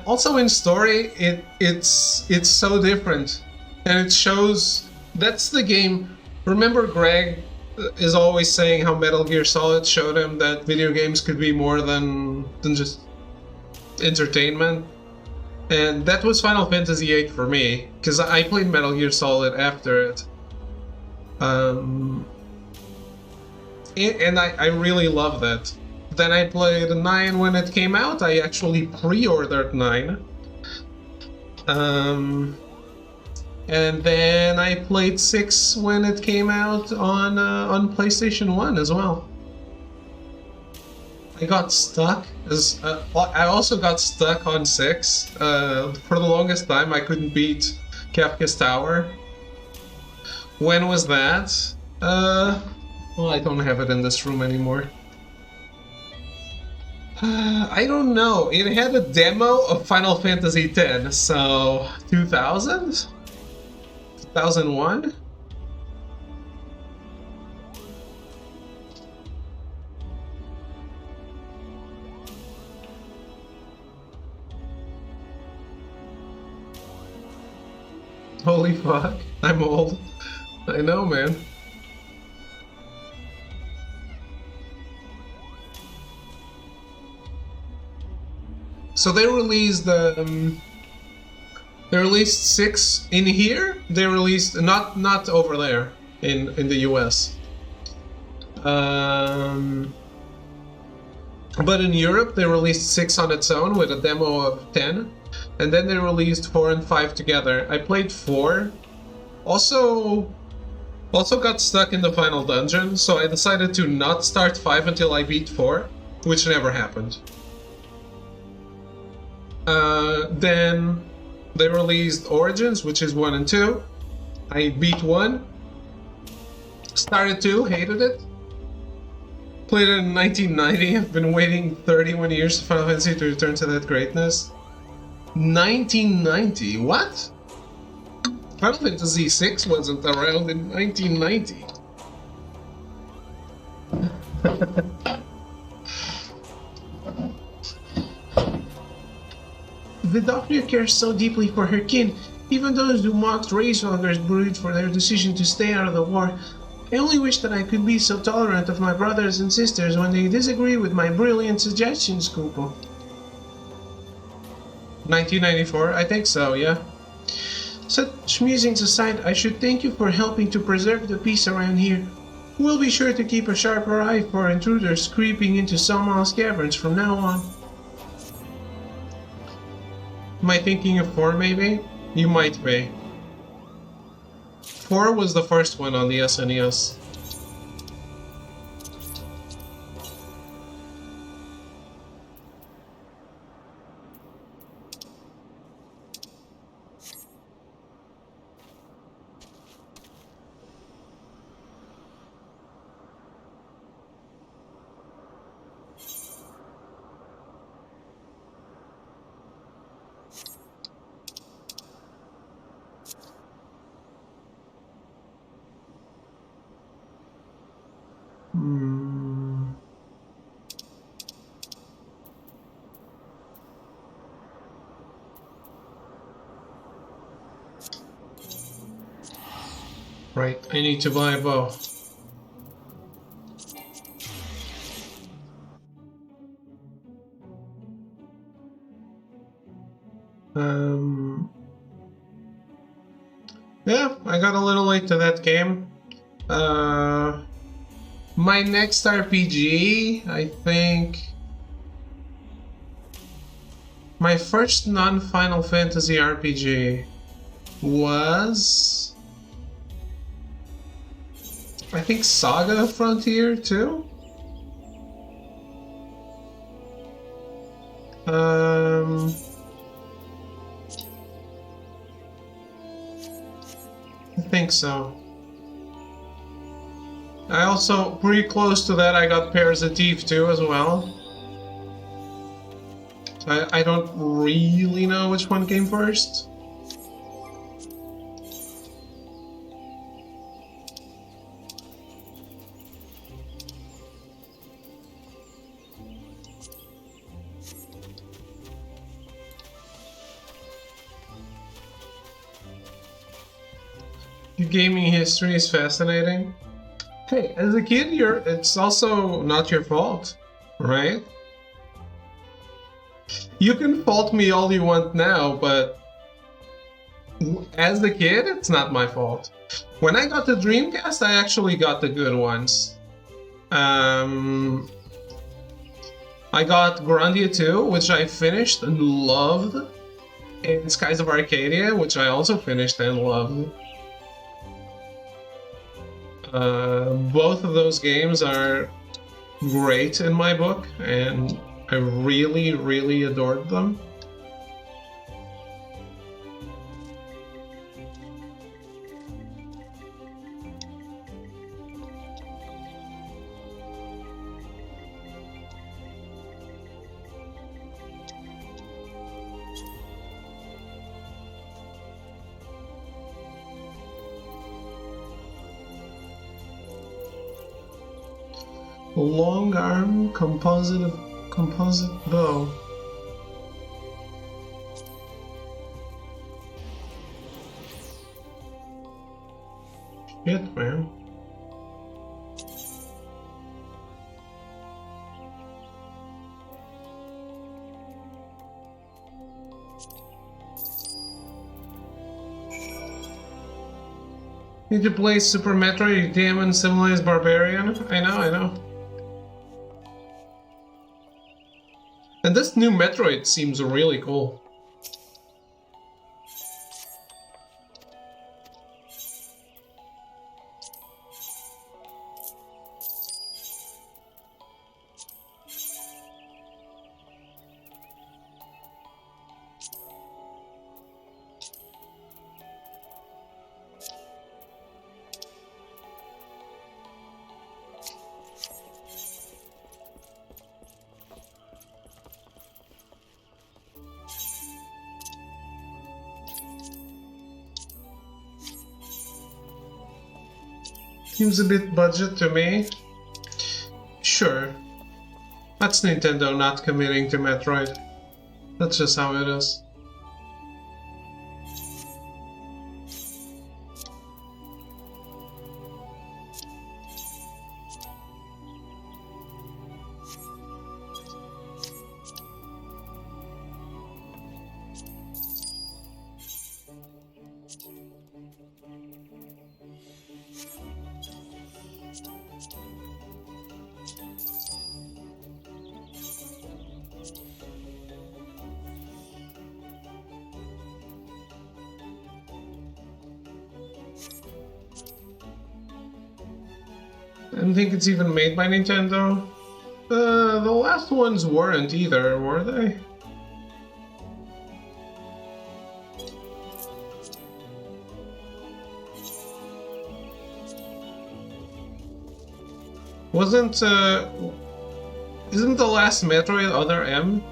Also in story, it's so different, and it shows that's the game. Remember, Greg is always saying how Metal Gear Solid showed him that video games could be more than just entertainment, and that was Final Fantasy VIII for me, because I played Metal Gear Solid after it. And I really love that. Then I played 9 when it came out. I actually pre-ordered 9. And then I played 6 when it came out on PlayStation 1 as well. I got stuck. I also got stuck on 6. For the longest time, I couldn't beat Kafka's Tower. When was that? Well, I don't have it in this room anymore. I don't know. It had a demo of Final Fantasy X, so 2000? 2001? Holy fuck, I'm old. I know, man. So they released they released 6 in here. They released not over there in the US. But in Europe they released 6 on its own with a demo of 10, and then they released 4 and 5 together. I played 4. Also got stuck in the final dungeon, so I decided to not start 5 until I beat 4, which never happened. Then they released Origins, which is 1 and 2. I beat 1. Started 2, hated it. Played it in 1990. I've been waiting 31 years for Final Fantasy to return to that greatness. 1990? What? Final Fantasy VI wasn't around in 1990. The Doctor cares so deeply for her kin. Even those who mocked race hungers brood for their decision to stay out of the war. I only wish that I could be so tolerant of my brothers and sisters when they disagree with my brilliant suggestions, Koopo. 1994? I think so, yeah. Such musings aside, I should thank you for helping to preserve the peace around here. We'll be sure to keep a sharper eye for intruders creeping into Sawmall's caverns from now on. Am I thinking of 4 maybe? You might be. 4 was the first one on the SNES. Right, I need to buy a bow. Yeah, I got a little late to that game. My next RPG, I think... My first non-Final Fantasy RPG was... I think Saga Frontier 2? I think so. I also, pretty close to that, I got Parasitive 2 as well. I don't really know which one came first. Your gaming history is fascinating. Hey, as a kid, it's also not your fault, right? You can fault me all you want now, but as a kid, it's not my fault. When I got the Dreamcast, I actually got the good ones. I got Grandia 2, which I finished and loved, and Skies of Arcadia, which I also finished and loved. Both of those games are great in my book, and I really, really adored them. Long arm composite bow. Shit, man. Need to play Super Metroid, you damn uncivilized barbarian. I know. And this new Metroid seems really cool. Seems a bit budget to me. Sure. That's Nintendo not committing to Metroid. That's just how it is. I don't think it's even made by Nintendo. The last ones weren't either, were they? Wasn't, isn't the last Metroid Other M?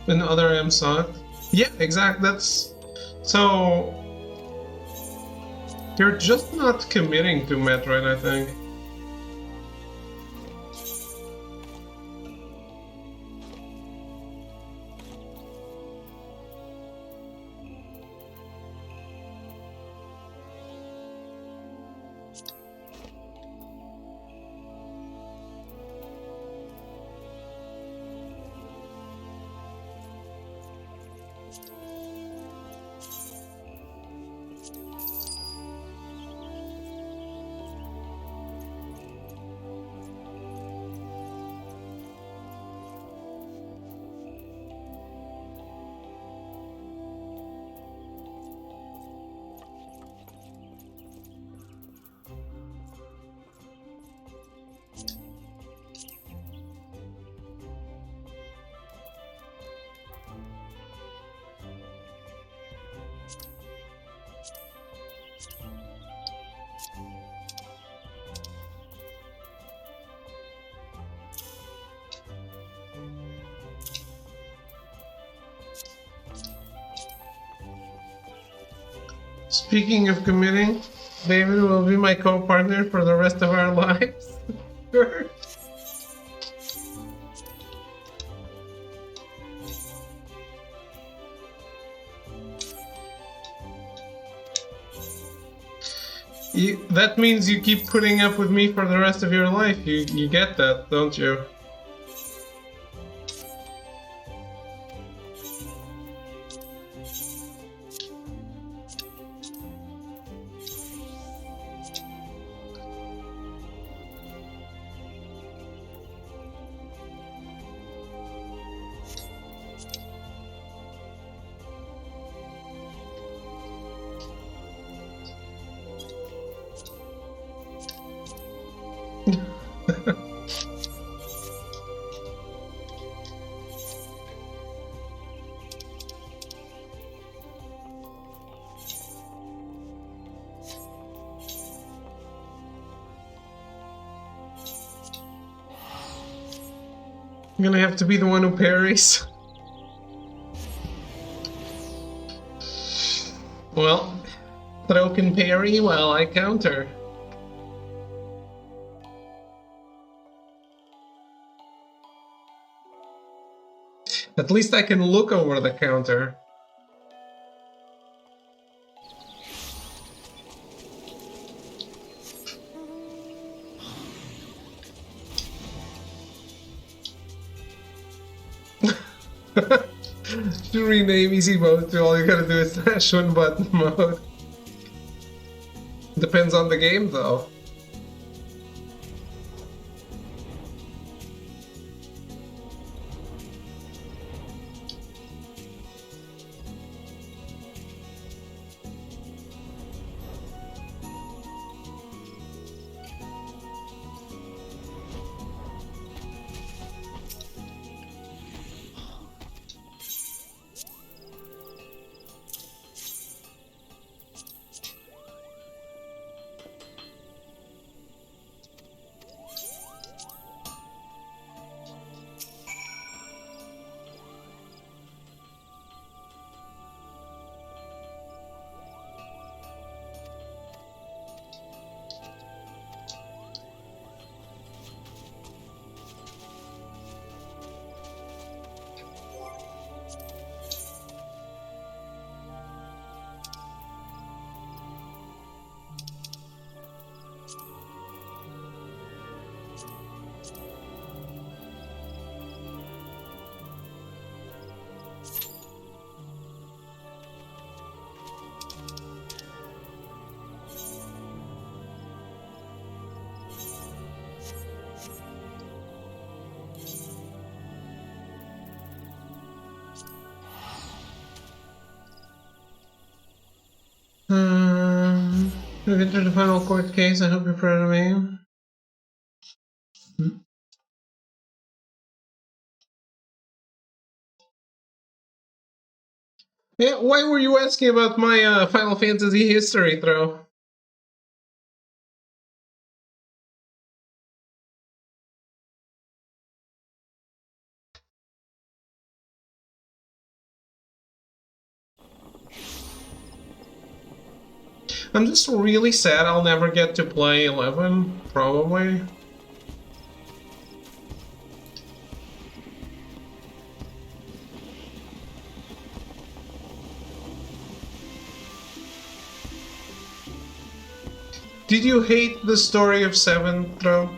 And Other M sucked? Yeah, exactly, that's... So... You're just not committing to Metroid, I think. Speaking of committing, David will be my co-partner for the rest of our lives. Sure. That means you keep putting up with me for the rest of your life. You get that, don't you? I'm gonna have to be the one who parries. Well, throw can parry while I counter. At least I can look over the counter. To rename easy mode to all you gotta do is slash one button mode. Depends on the game though. We've entered the final court case. I hope you're proud of me. Yeah, why were you asking about my Final Fantasy history, Throw? I'm just really sad I'll never get to play 11, probably. Did you hate the story of 7, Throw?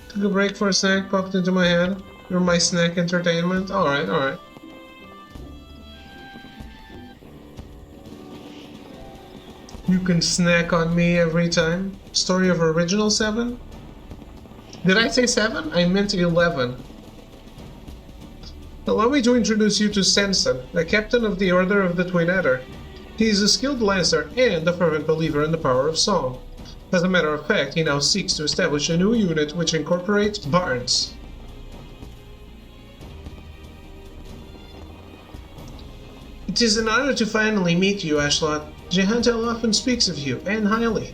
Took a break for a snack, popped into my head. You're my snack entertainment? Alright, alright. You can snack on me every time. Story of original 7? Did I say 7? I meant 11. Allow me to introduce you to Sensen, the captain of the Order of the Twin Adder. He is a skilled lancer and a fervent believer in the power of song. As a matter of fact, he now seeks to establish a new unit which incorporates bards. It is an honor to finally meet you, Ashlot. Jehantel often speaks of you, and highly.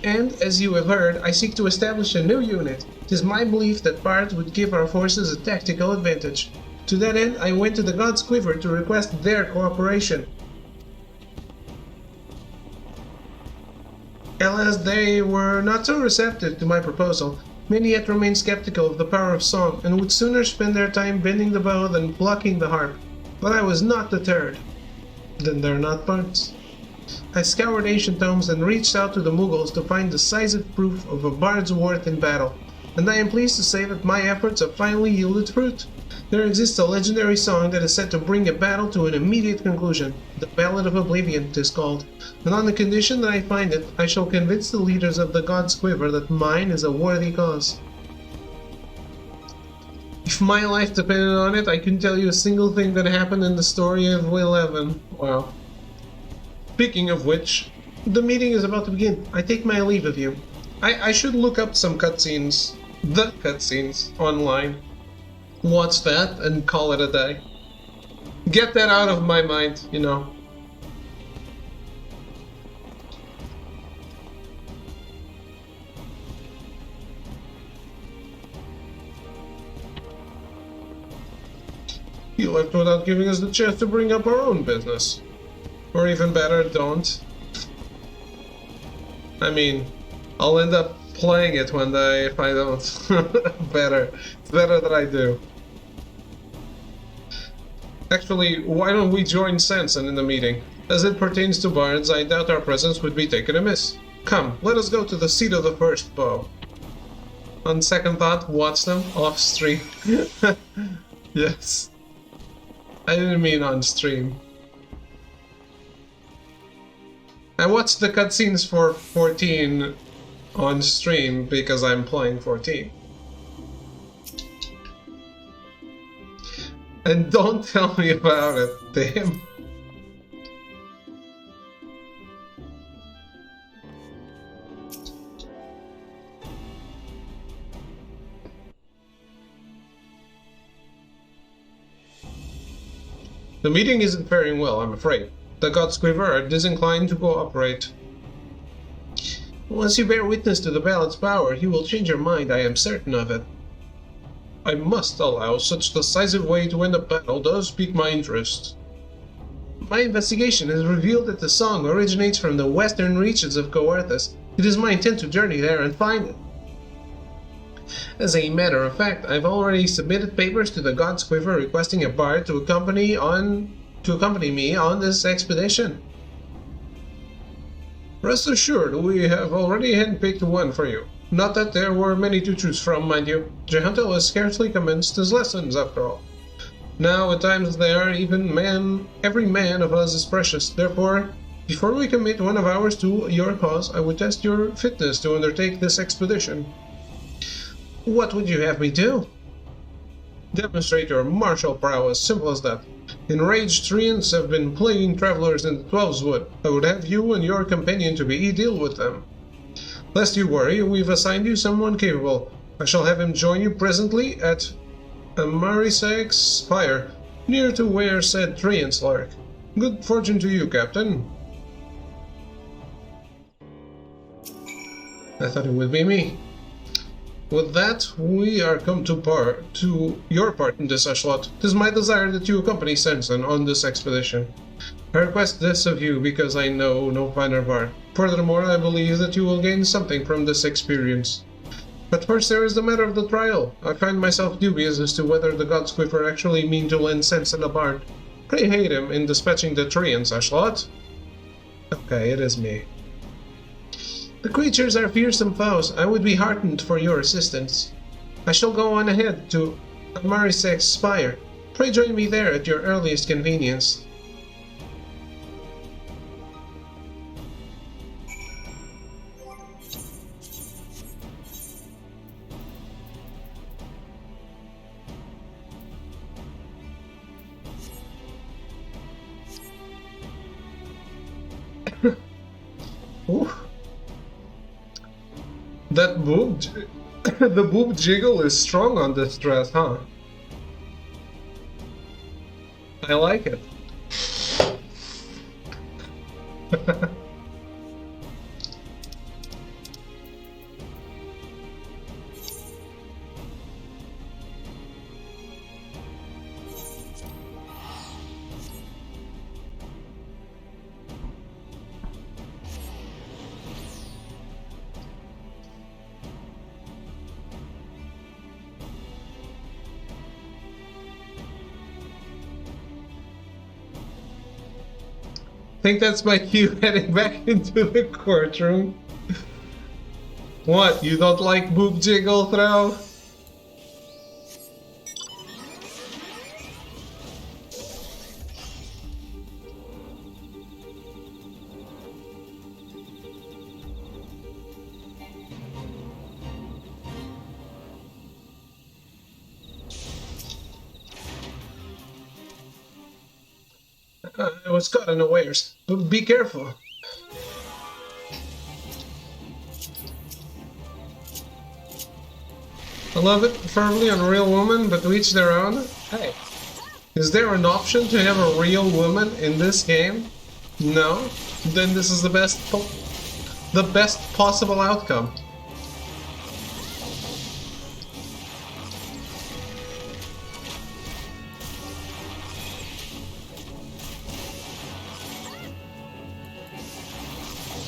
And, as you have heard, I seek to establish a new unit. It is my belief that bards would give our forces a tactical advantage. To that end, I went to the God's Quiver to request their cooperation. Alas, they were not so receptive to my proposal. Many yet remain skeptical of the power of song, and would sooner spend their time bending the bow than plucking the harp. But I was not deterred. Then they're not bards. I scoured ancient tomes and reached out to the Mughals to find decisive proof of a bard's worth in battle, and I am pleased to say that my efforts have finally yielded fruit. There exists a legendary song that is said to bring a battle to an immediate conclusion. The Ballad of Oblivion, it is called, and on the condition that I find it, I shall convince the leaders of the God's Quiver that mine is a worthy cause. If my life depended on it, I couldn't tell you a single thing that happened in the story of 11. Wow. Speaking of which, the meeting is about to begin. I take my leave of you. I should look up some cutscenes, the cutscenes, online. Watch that and call it a day. Get that out of my mind, you know. You left without giving us the chance to bring up our own business. Or even better, don't. I mean, I'll end up playing it one day if I don't. Better. It's better that I do. Actually, why don't we join Sanson in the meeting? As it pertains to bards, I doubt our presence would be taken amiss. Come, let us go to the seat of the first bow. On second thought, watch them off stream. Yes. I didn't mean on stream. I watched the cutscenes for 14 on stream because I'm playing 14. And don't tell me about it, damn. The meeting isn't faring well, I'm afraid. The God's Quiver are disinclined to cooperate. Once you bear witness to the ballad's power, you will change your mind, I am certain of it. I must allow such decisive way to win a battle does pique my interest. My investigation has revealed that the song originates from the western reaches of Coarthus. It is my intent to journey there and find it. As a matter of fact, I've already submitted papers to the God's Quiver requesting a bard to accompany me on this expedition. Rest assured, we have already handpicked one for you. Not that there were many to choose from, mind you. Jehantel has scarcely commenced his lessons, after all. Now, at times every man of us is precious. Therefore, before we commit one of ours to your cause, I would test your fitness to undertake this expedition. What would you have me do? Demonstrate your martial prowess, simple as that. Enraged treants have been plaguing travelers in the Heavensward. I would have you and your companion to be deal with them. Lest you worry, we've assigned you someone capable. I shall have him join you presently at Amarisag's Spire, near to where said treants lurk. Good fortune to you, Captain. I thought it would be me. With that, we are come to your part in this Ashlot. 'Tis my desire that you accompany Samson on this expedition. I request this of you because I know no finer part. Furthermore, I believe that you will gain something from this experience. But first there is the matter of the trial. I find myself dubious as to whether the god Squiffer actually mean to lend Samson a bard. Pray aid him in dispatching the treants, Ashlot. Okay, it is me. The creatures are fearsome foes. I would be heartened for your assistance. I shall go on ahead to Amarisag's Spire. Pray join me there at your earliest convenience. Ooh. That boob, the boob jiggle is strong on this dress, huh? I like it. I think that's my cue heading back into the courtroom. What, you don't like boob jiggle throw? I was caught unawares. Be careful. I love it firmly on a real woman, but to each their own. Hey, is there an option to have a real woman in this game? No? Then this is the best possible outcome.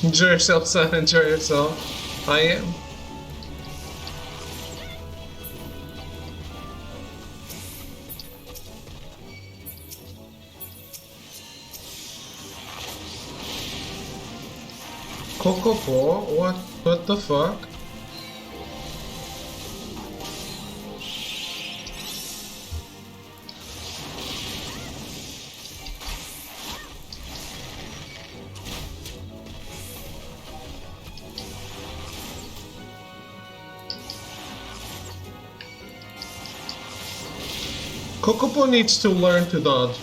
Enjoy yourself, son. Enjoy yourself. I am. Coco, what the fuck? Kokopo needs to learn to dodge.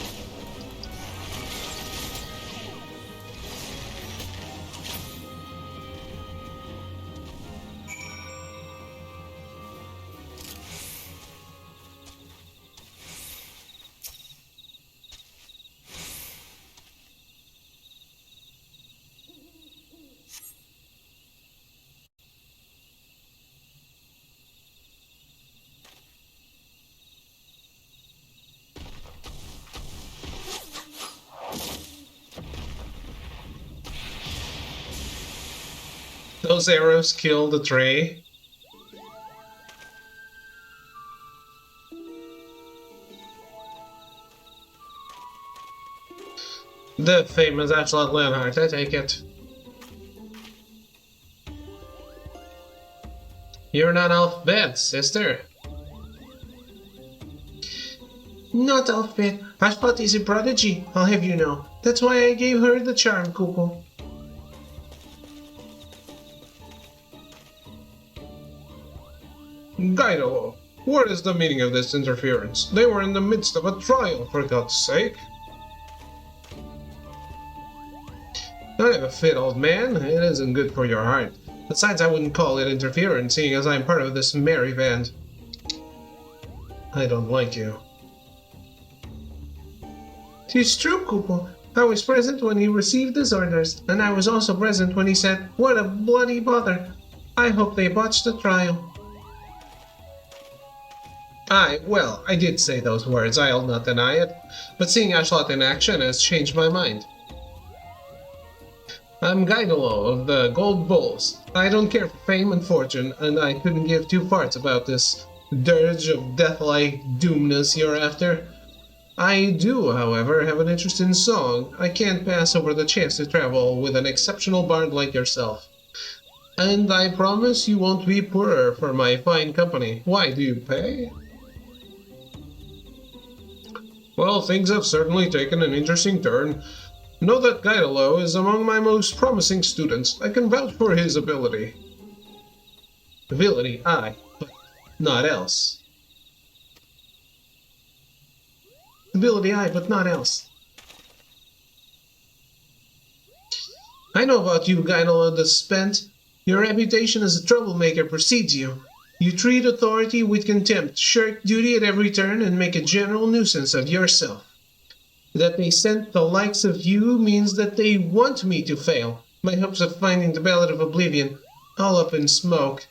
Those arrows kill the tray. The famous Athlete Leonhardt, I take it. You're not Elf-Bed, sister. Not Elf-Bed. Ashpot is a prodigy, I'll have you know. That's why I gave her the charm, Coco. Guido. What is the meaning of this interference? They were in the midst of a trial, for God's sake. Don't have a fit, old man. It isn't good for your heart. Besides, I wouldn't call it interference, seeing as I'm part of this merry band. I don't like you. Tis true, Kupo. I was present when he received his orders, and I was also present when he said, "What a bloody bother. I hope they botched the trial." Well, I did say those words, I'll not deny it, but seeing Ashlot in action has changed my mind. I'm Gaidolo of the Gold Bulls. I don't care for fame and fortune, and I couldn't give two farts about this dirge of death-like doomness you're after. I do, however, have an interest in song. I can't pass over the chance to travel with an exceptional bard like yourself. And I promise you won't be poorer for my fine company. Why, do you pay? Well, things have certainly taken an interesting turn. Know that Gaidolo is among my most promising students. I can vouch for his ability. Ability, aye, but not else. Ability, aye, but not else. I know about you, Gaidolo the Spent. Your reputation as a troublemaker precedes you. You treat authority with contempt, shirk duty at every turn, and make a general nuisance of yourself. That they sent the likes of you means that they want me to fail. My hopes of finding the Ballad of Oblivion, all up in smoke.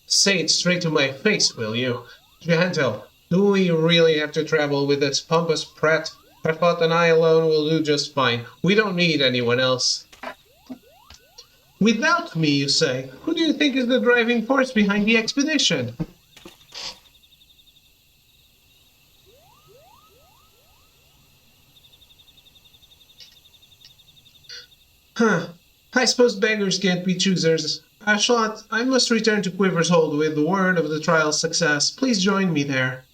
Say it straight to my face, will you? Janto, do we really have to travel with this pompous prat? Parfot and I alone will do just fine. We don't need anyone else. Without me, you say? Who do you think is the driving force behind the expedition? I suppose beggars can't be choosers. Ashlot, I must return to Quiver's Hold with the word of the trial's success. Please join me there.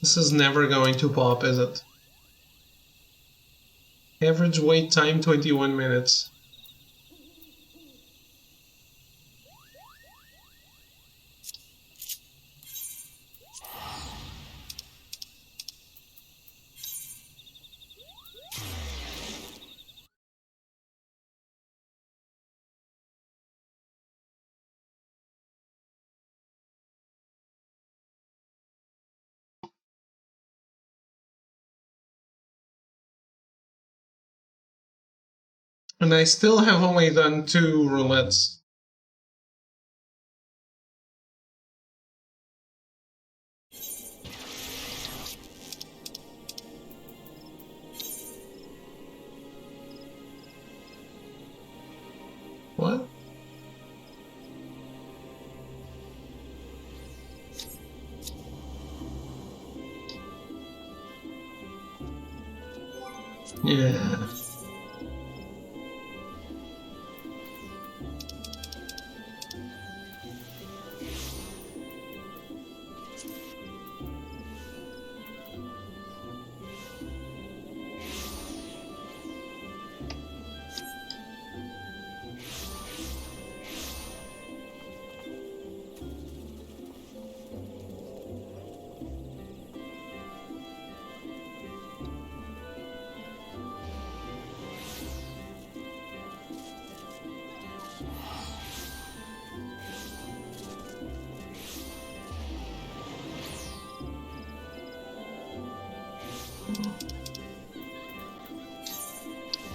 This is never going to pop, is it? Average wait time 21 minutes. And I still have only done 2 roulettes. What? Yeah.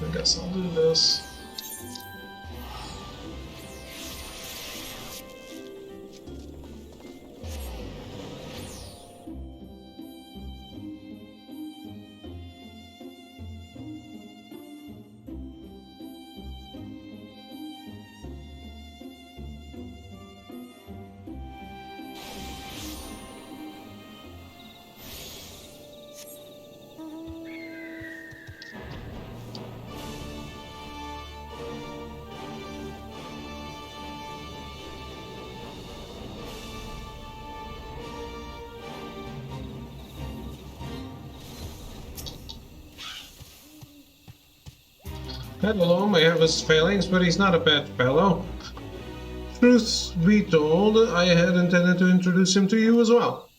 I guess I'll do this. Hello, may have his failings, but he's not a bad fellow. Truth be told, I had intended to introduce him to you as well.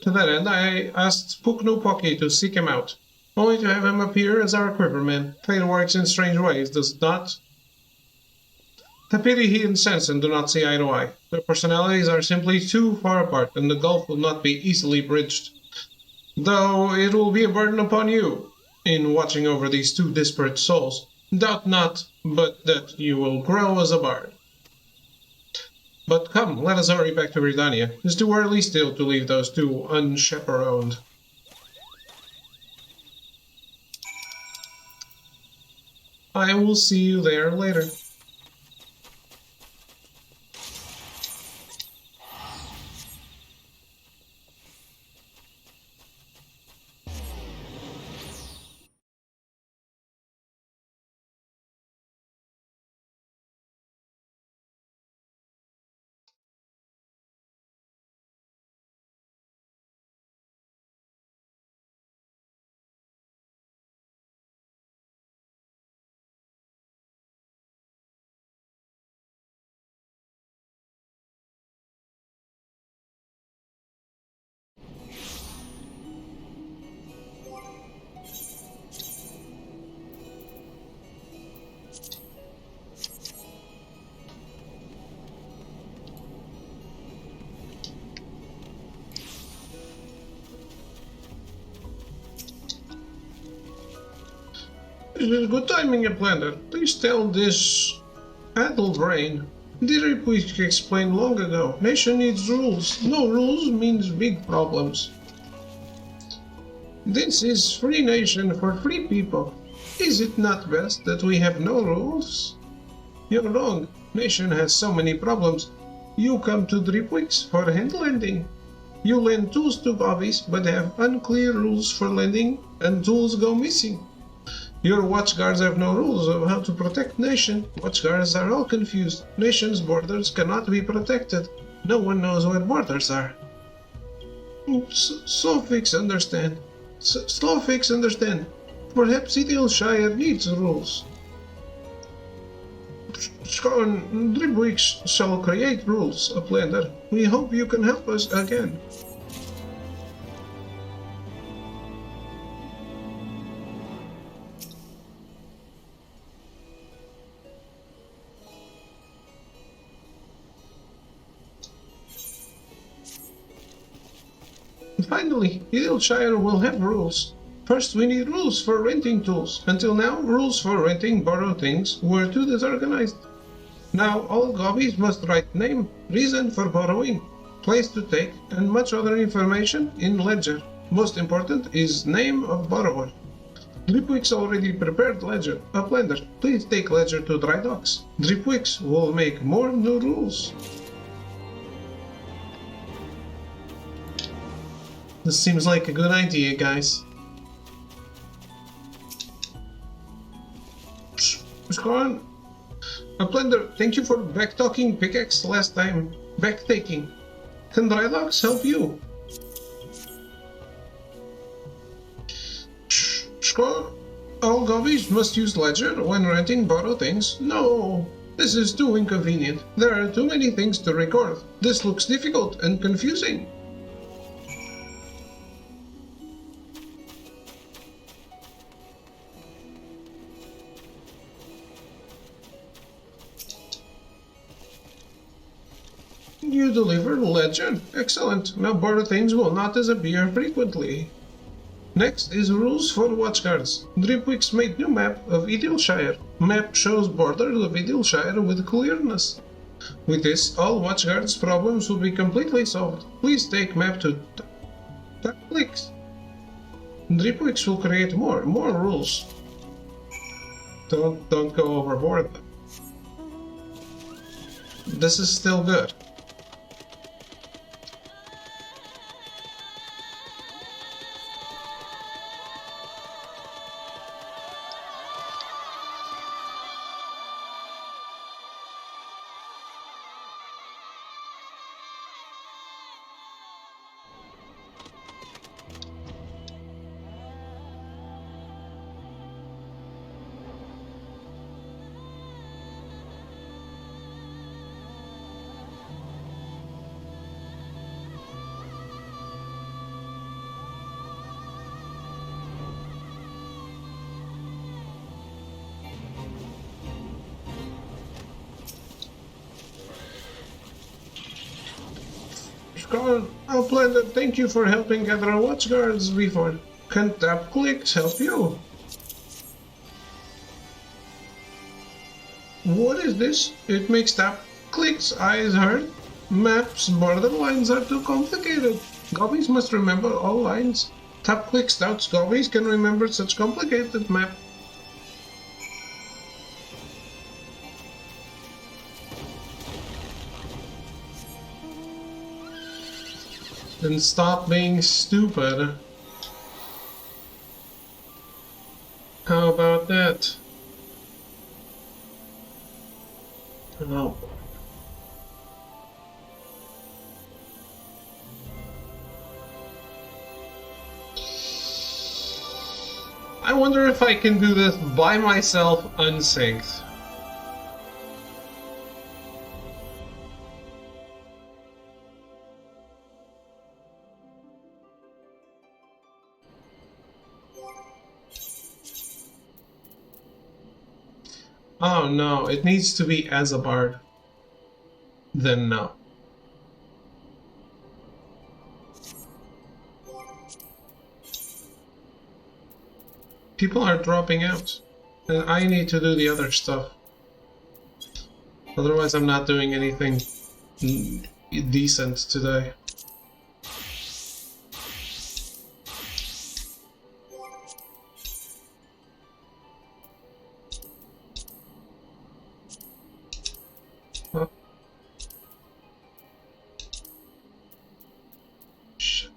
To that end, I asked Puknopoki to seek him out, only to have him appear as our quiverman. Fate works in strange ways, does it not? The pity he and Sanson do not see eye to eye. Their personalities are simply too far apart, and the gulf will not be easily bridged. Though it will be a burden upon you in watching over these two disparate souls. Doubt not, but that you will grow as a bard. But come, let us hurry back to Britannia. It's too early still to leave those two unchaperoned. I will see you there later. It is good timing, you planner. Please tell this addled brain. Did we explain long ago? Nation needs rules. No rules means big problems. This is free nation for free people. Is it not best that we have no rules? You're wrong. Nation has so many problems. You come to Dripwix for hand lending. You lend tools to Bobbies, but have unclear rules for lending, and tools go missing. Your watchguards have no rules of how to protect nation. Watchguards are all confused. Nation's borders cannot be protected. No one knows what borders are. Slowfix understand. Slowfix understand. Perhaps Idilshire needs rules. Dribwix shall create rules, Uplander. We hope you can help us again. Finally, Idilshire will have rules. First, we need rules for renting tools. Until now, rules for renting borrowed things were too disorganized. Now, all gobbies must write name, reason for borrowing, place to take, and much other information in ledger. Most important is name of borrower. Dripwix already prepared ledger. Uplander, please take ledger to dry docks. Dripwix will make more new rules. This seems like a good idea, guys. Scorn. Uplander, thank you for backtalking pickaxe last time. Backtaking. Can Drydocks help you? Scorn. All gobbies must use ledger when renting borrowed things? No. This is too inconvenient. There are too many things to record. This looks difficult and confusing. You deliver ledger. Excellent. Now borrowed things will not disappear frequently. Next is rules for watchguards. Dripwix made new map of Idilshire. Map shows borders of Idilshire with clearness. With this, all watchguards' problems will be completely solved. Please take map to Tapwix. Dripwix will create more rules. Don't go overboard. This is still good. God, Outlander, thank you for helping gather our watch guards before. Can tap clicks help you? What is this? It makes tap clicks eyes hurt. Maps borderlines are too complicated. Gobbies must remember all lines. Tap clicks doubts Gobbies can remember such complicated map. Then stop being stupid. How about that? Oh. I wonder if I can do this by myself unsynced. Oh no, it needs to be as a bard. Then no. People are dropping out, and I need to do the other stuff. Otherwise I'm not doing anything decent today. Huh? Shit.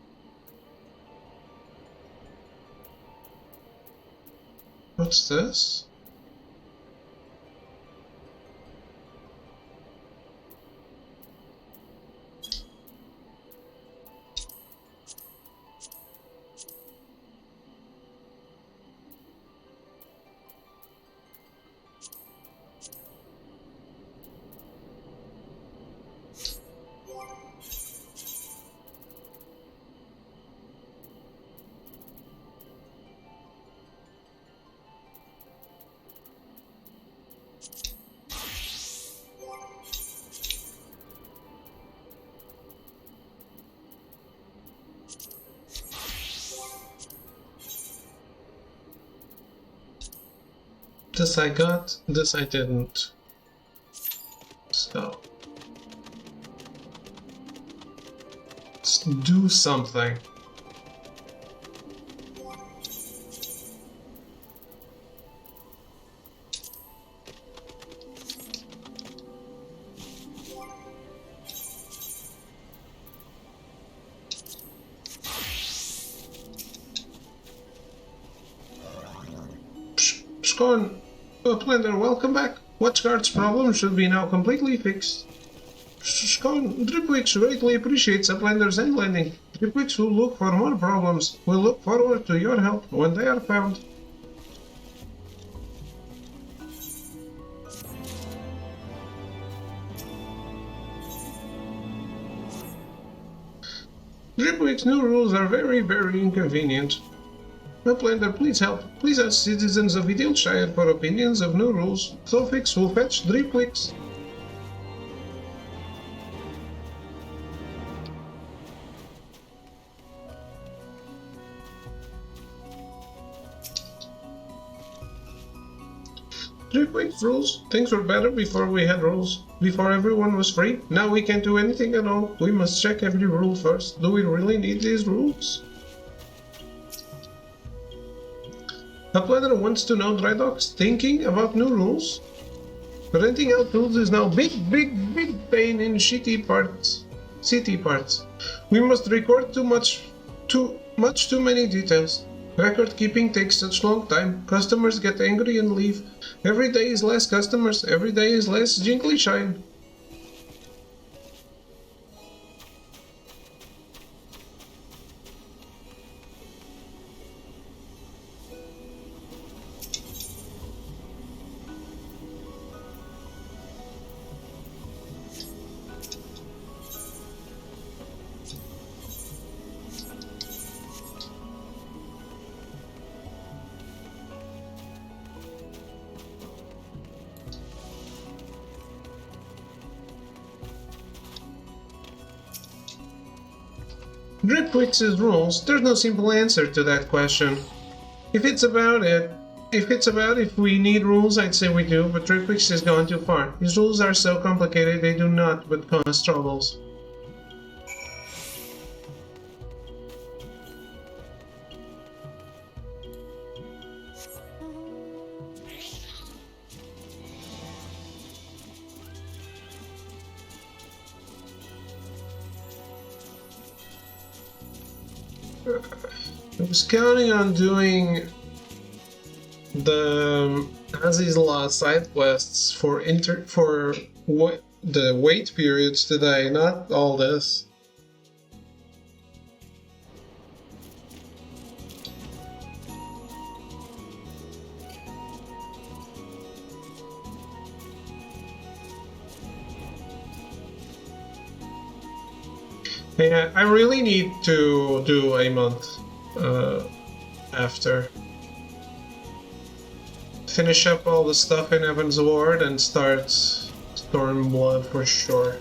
What's this? This I got, this I didn't. So let's do something. Scorn, Splendor, welcome back. Watchguard's problem should be now completely fixed. Scorn, Dripwix greatly appreciates Splendor's end landing. Dripwix will look for more problems. We'll look forward to your help when they are found. Dripwix's new rules are very, very inconvenient. Uplander, please help. Please ask citizens of Idilshire for opinions of new rules. Thofix will fetch Dripwix. Dripwix rules. Things were better before we had rules. Before everyone was free. Now we can't do anything at all. We must check every rule first. Do we really need these rules? Uplander wants to know Drydoc's thinking about new rules. Renting out tools is now big pain in city parts. We must record too many details. Record keeping takes such long time. Customers get angry and leave. Every day is less customers. Every day is less Jinkly Shine. Dripwix's rules, there's no simple answer to that question. If it's about if we need rules, I'd say we do, but Dripwix has gone too far. His rules are so complicated they do not but cause troubles. I was counting on doing the Azi's Law side quests for the wait periods today, not all this. Yeah, I really need to do a month after. Finish up all the stuff in Heavensward and start Stormblood for sure.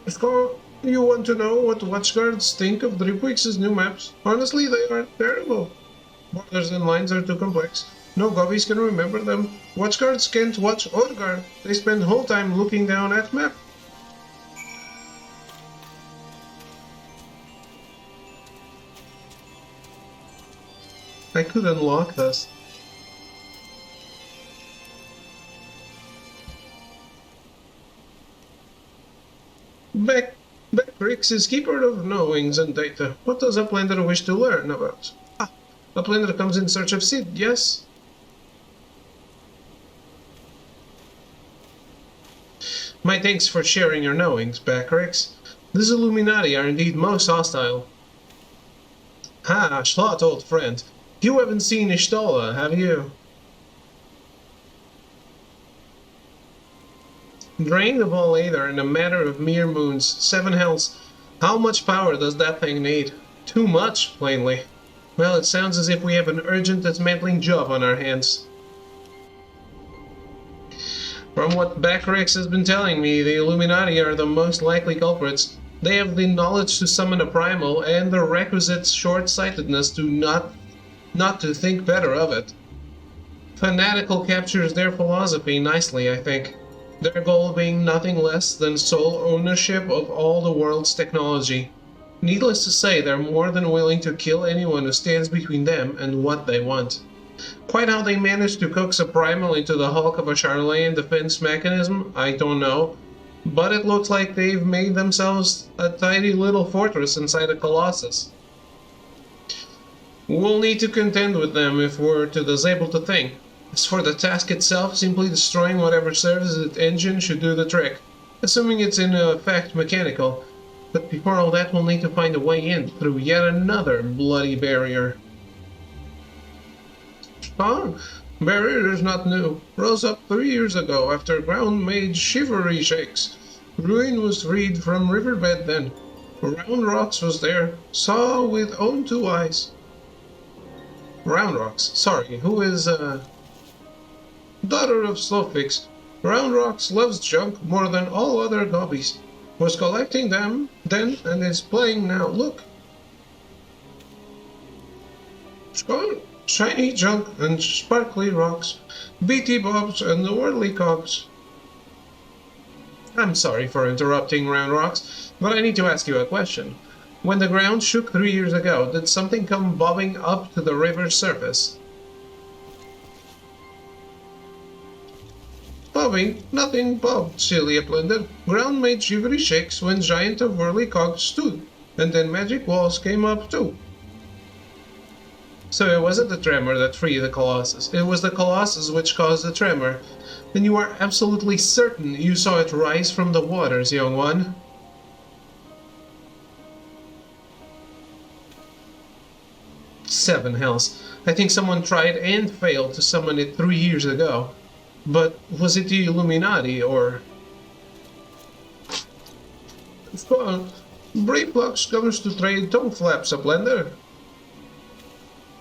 So, you want to know what Watchguards think of Dripwix's new maps? Honestly, they aren't terrible. Borders and lines are too complex. No gobbies can remember them. Watchguards can't watch or guard. They spend whole time looking down at map. I could unlock this. Beckrix is keeper of knowings and data. What does Uplander wish to learn about? Ah, Uplander comes in search of Sid, yes? My thanks for sharing your knowings, Beckrix. These Illuminati are indeed most hostile. Ha, Schlot, old friend. You haven't seen Ishtola, have you? Drained of all Aether in a matter of mere moons, 7 hells. How much power does that thing need? Too much, plainly. Well, it sounds as if we have an urgent dismantling job on our hands. From what Beckrix has been telling me, the Illuminati are the most likely culprits. They have the knowledge to summon a primal and the requisite short-sightedness to not to think better of it. Fanatical captures their philosophy nicely, I think. Their goal being nothing less than sole ownership of all the world's technology. Needless to say, they're more than willing to kill anyone who stands between them and what they want. Quite how they managed to coax a primal into the hulk of a Charlatan defense mechanism, I don't know, but it looks like they've made themselves a tidy little fortress inside a Colossus. We'll need to contend with them if we're to disable the thing. As for the task itself, simply destroying whatever serves as its engine should do the trick, assuming it's in effect mechanical. But before all that, we'll need to find a way in through yet another bloody barrier. Ah, barrier is not new. Rose up 3 years ago after ground made shivery shakes. Ruin was freed from riverbed then. Round Rocks was there, saw with own 2 eyes. Round Rocks, sorry, who is, daughter of Slowfix. Round Rocks loves junk more than all other gobbies. Was collecting them then and is playing now. Look. Shiny junk and sparkly rocks. BT bobs and the whirly cogs. I'm sorry for interrupting, Round Rocks, but I need to ask you a question. When the ground shook 3 years ago, did something come bobbing up to the river's surface? Bobbing? Nothing bobbed, silly Uplander. Ground made shivery shakes when giant of whirly cogs stood, and then magic walls came up too. So it wasn't the tremor that freed the Colossus, it was the Colossus which caused the tremor. Then you are absolutely certain you saw it rise from the waters, young one? Seven hells. I think someone tried and failed to summon it 3 years ago. But was it the Illuminati, or... Bravelocks comes to trade tongue flaps, Uplander.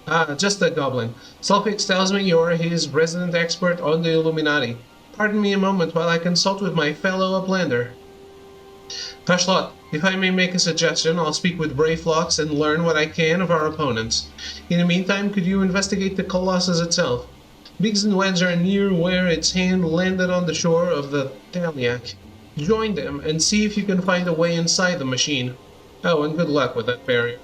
Ah, just a goblin. Sulfix tells me you're his resident expert on the Illuminati. Pardon me a moment while I consult with my fellow Uplander. Tashlot, if I may make a suggestion, I'll speak with Brayflox and learn what I can of our opponents. In the meantime, could you investigate the Colossus itself? Biggs and Wedge are near where its hand landed on the shore of the Taliac. Join them and see if you can find a way inside the machine. Oh, and good luck with that barrier.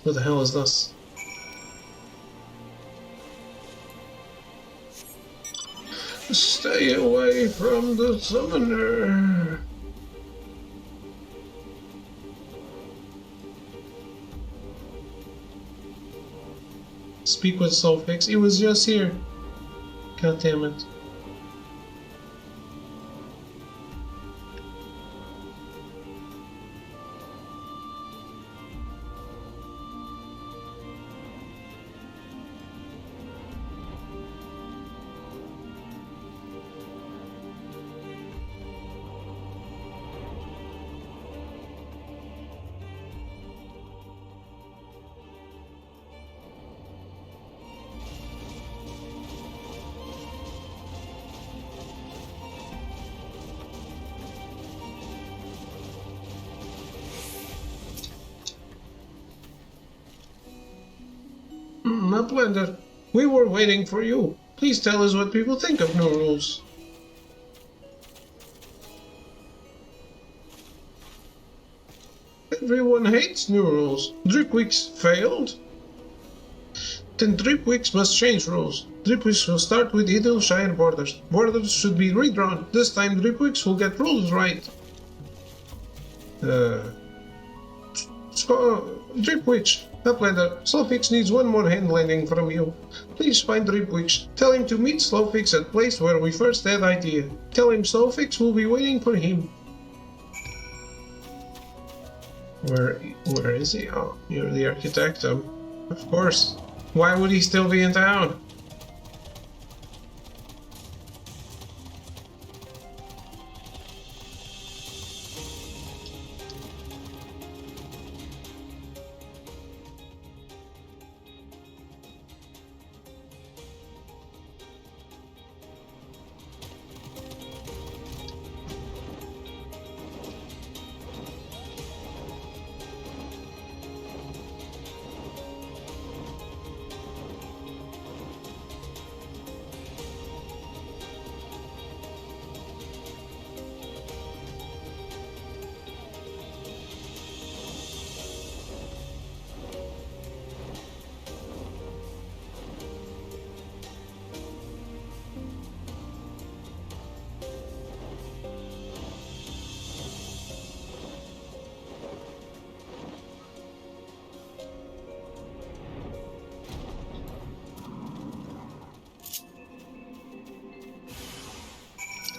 What the hell is this? Stay away from the summoner. Speak with Soulfix. He was just here. God damn it. Blender, we were waiting for you. Please tell us what people think of new rules. Everyone hates new rules. Dripwix failed? Then Dripwix must change rules. Dripwix will start with Idle-Shire borders. Borders should be redrawn. This time Dripwix will get rules right. Dripwix, Uplander, Slowfix needs one more hand landing from you. Please find Dripwix. Tell him to meet Slowfix at place where we first had idea. Tell him Slowfix will be waiting for him. Where is he? Oh, you're the architect. Of course. Why would he still be in town?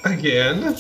Again?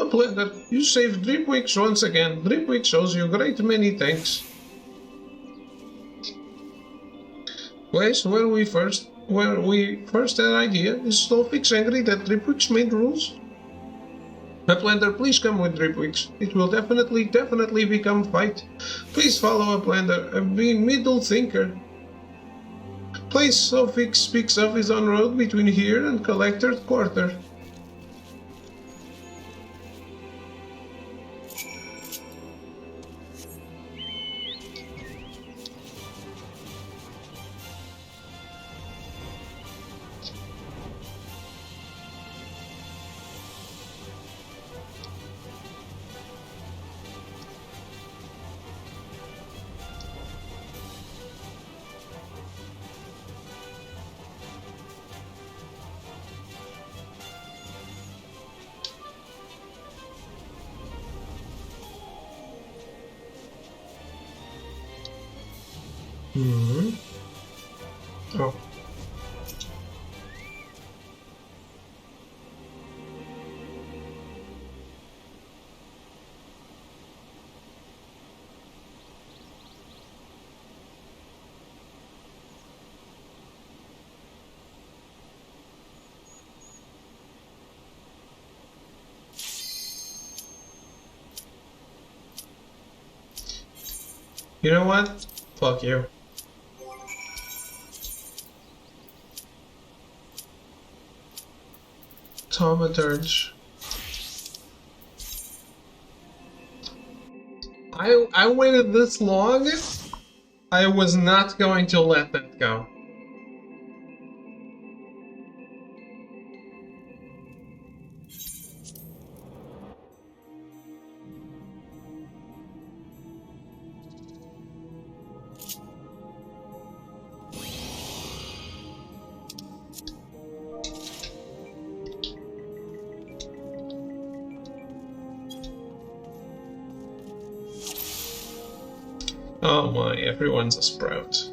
Blender, you saved Dripwix once again. Dripwix owes you a great many thanks. Place where we first had idea, is Slowfix angry that Dripwix made rules? Uplander, please come with Dripwix. It will definitely become fight. Please follow Uplander and be middle thinker. Place Slowfix speaks of his own road between here and Collector's Quarter. Hmm. Oh. You know what? Fuck you. Thaumaturge. I waited this long. I was not going to let that go. Oh my, everyone's a sprout.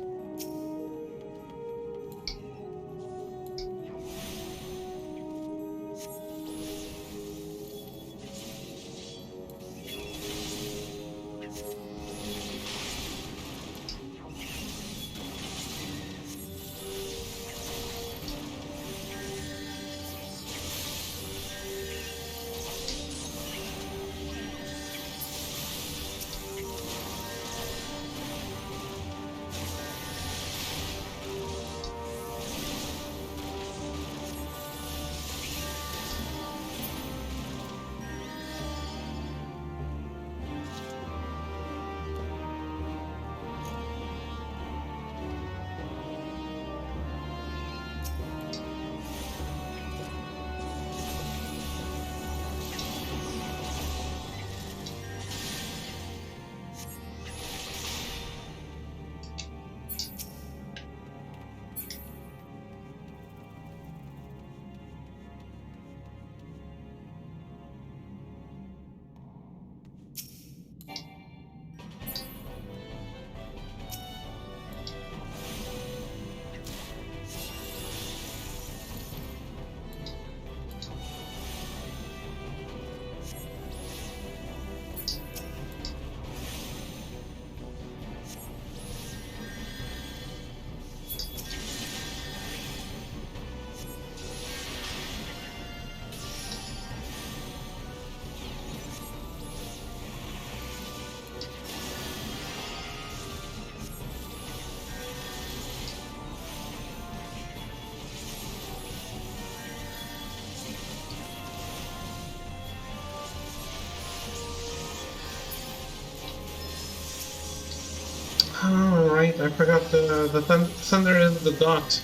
Oh, right, I forgot the thunder is the dot.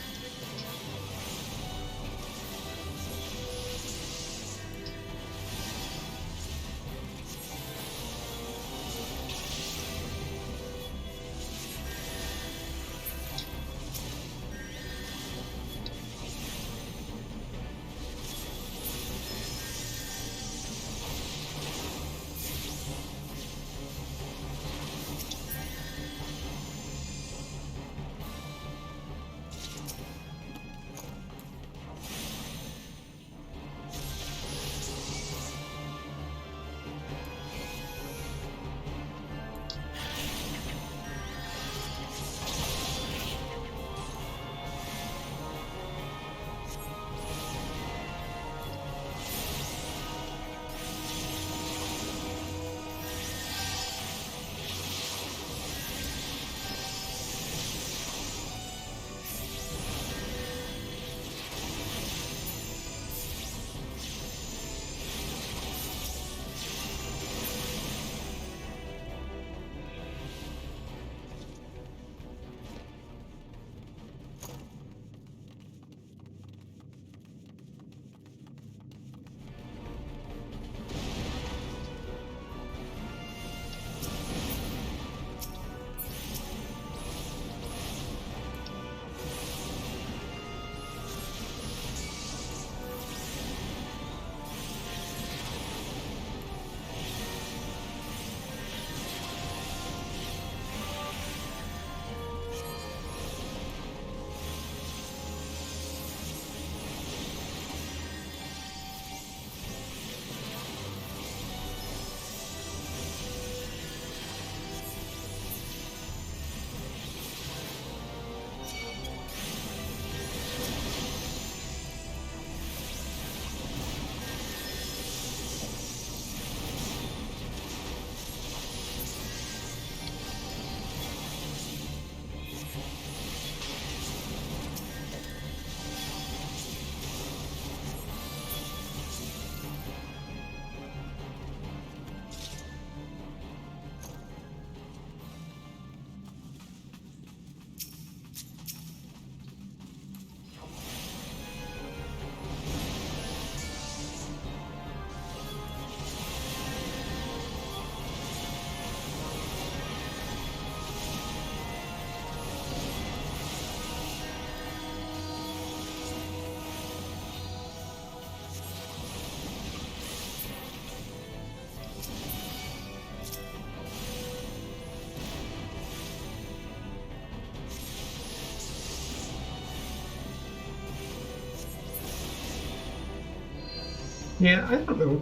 Yeah, I don't know.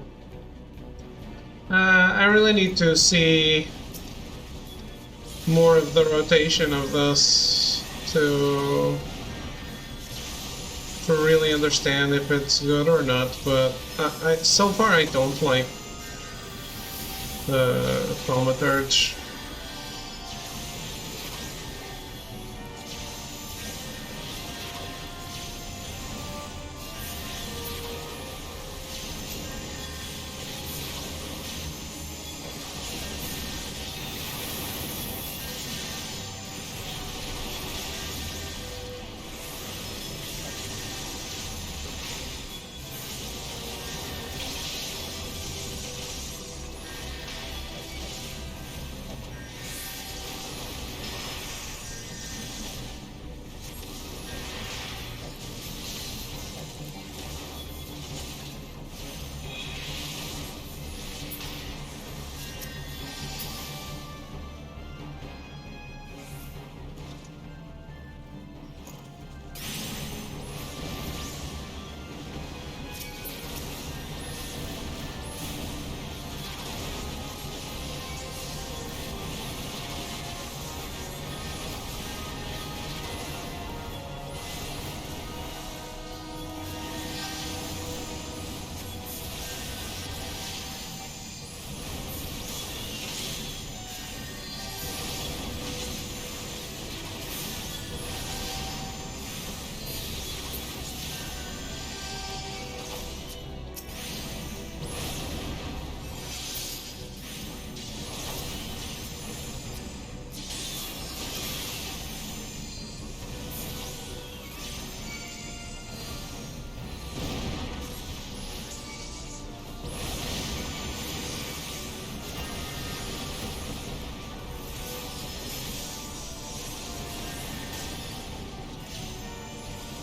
I really need to see more of the rotation of this to really understand if it's good or not. But so far I don't like the Thaumaturge.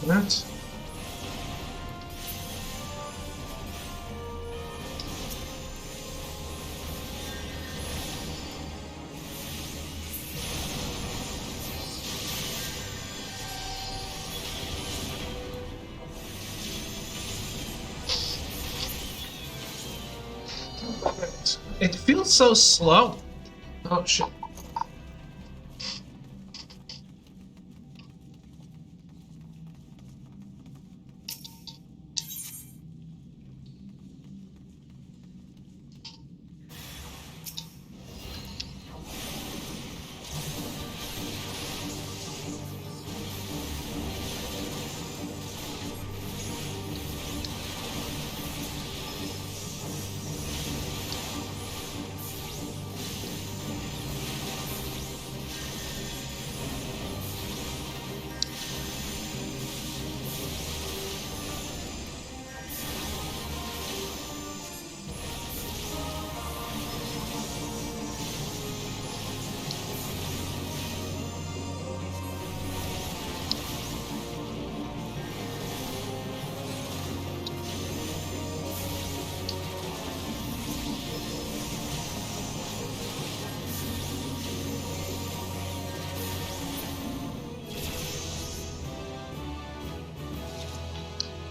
What? It feels so slow. Oh shit.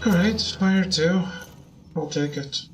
Alright, fire 2. I'll take it.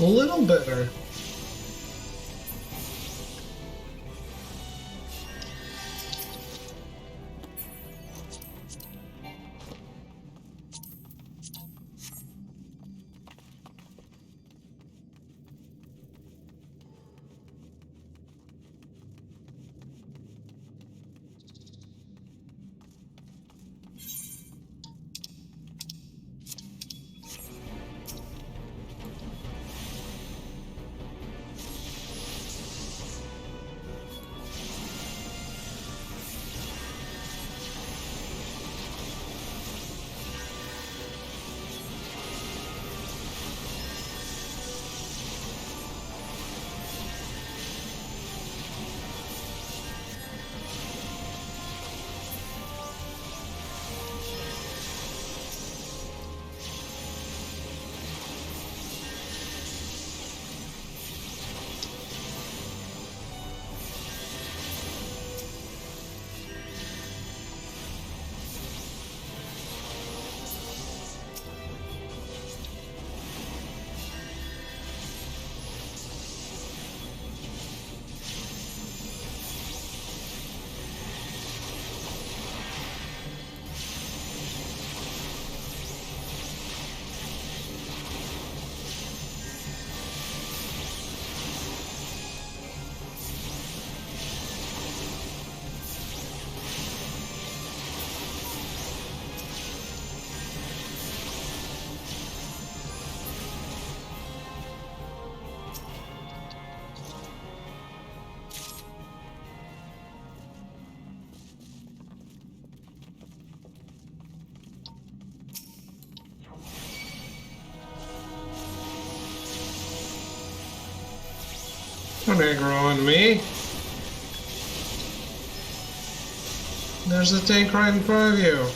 A little better. Don't aggro on me. There's a tank right in front of you.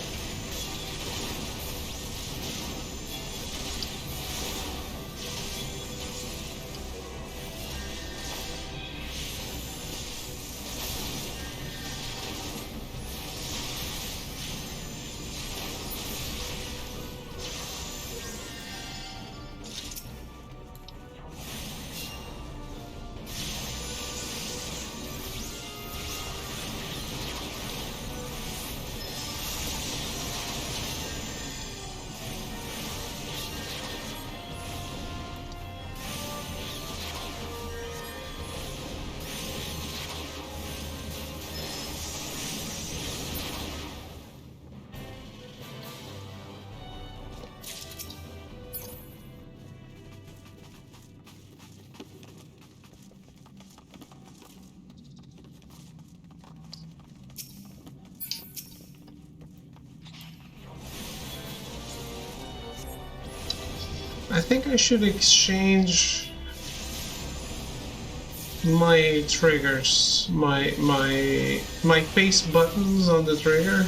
I think I should exchange my triggers, my face buttons on the trigger.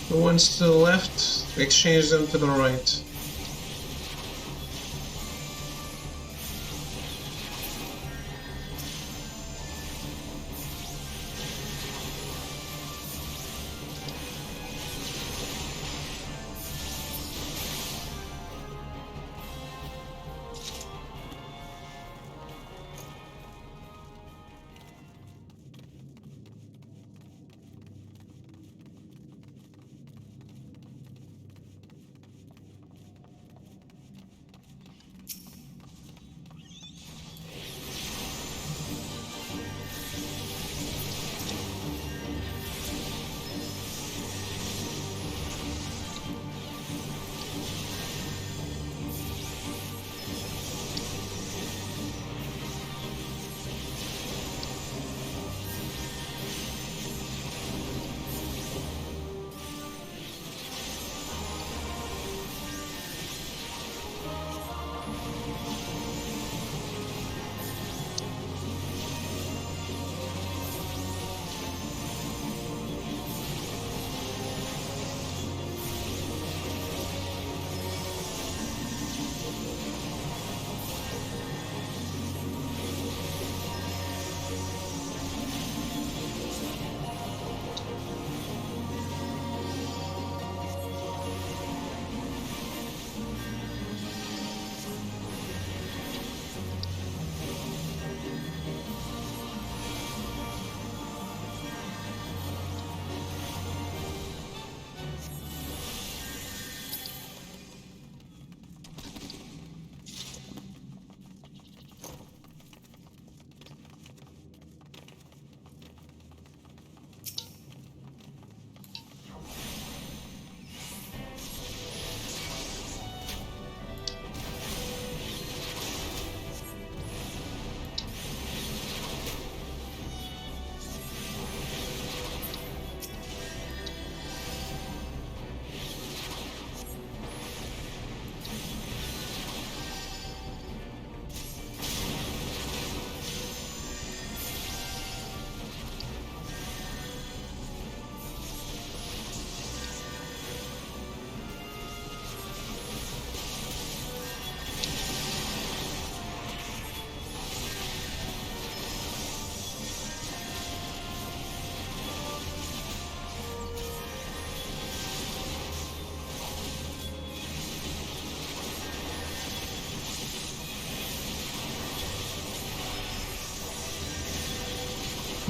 The ones to the left, exchange them to the right.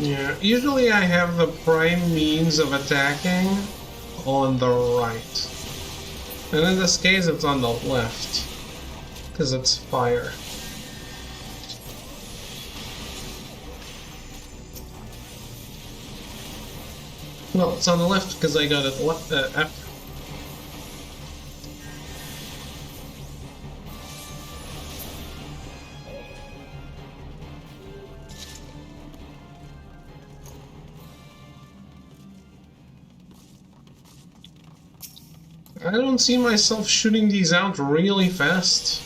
Yeah, usually I have the prime means of attacking on the right. And in this case it's on the left. Because it's fire. Well, it's on the left because I got it after. I don't see myself shooting these out really fast.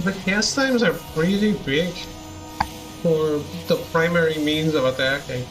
The cast times are pretty big for the primary means of attacking.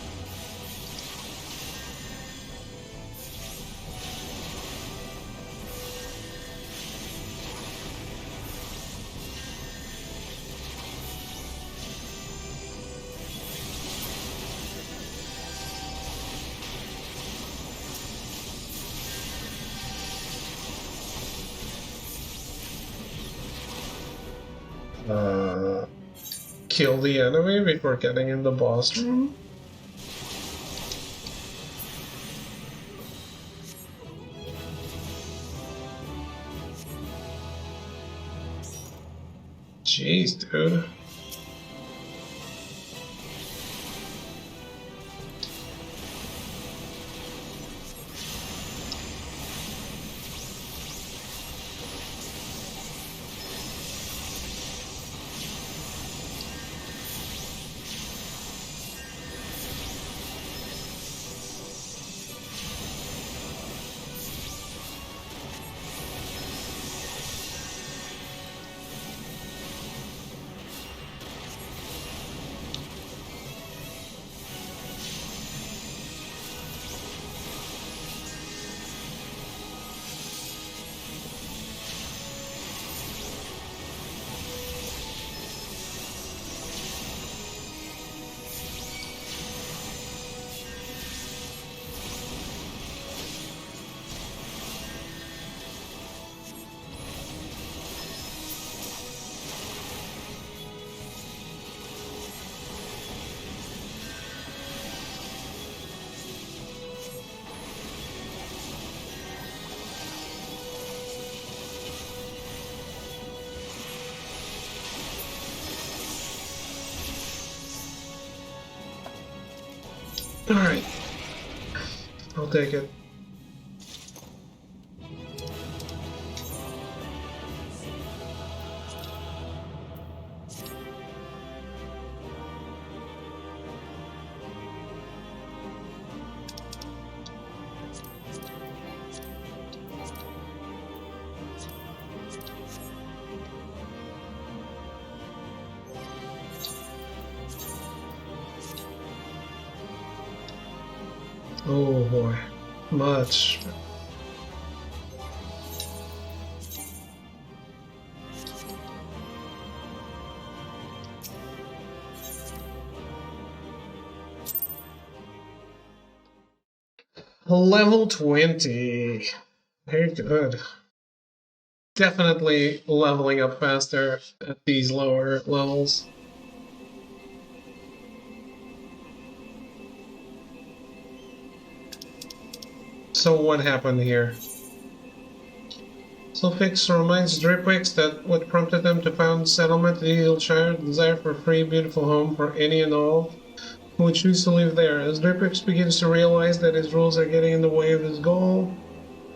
Kill the enemy before getting in the boss room. Jeez, dude. Alright. I'll take it. Oh boy, much. Level 20. Very good. Definitely leveling up faster at these lower levels. So what happened here? Sulfix reminds Dripwix that what prompted them to found settlement in Eagleshire, the desire for a free, beautiful home for any and all who would choose to live there. As Dripwix begins to realize that his rules are getting in the way of his goal,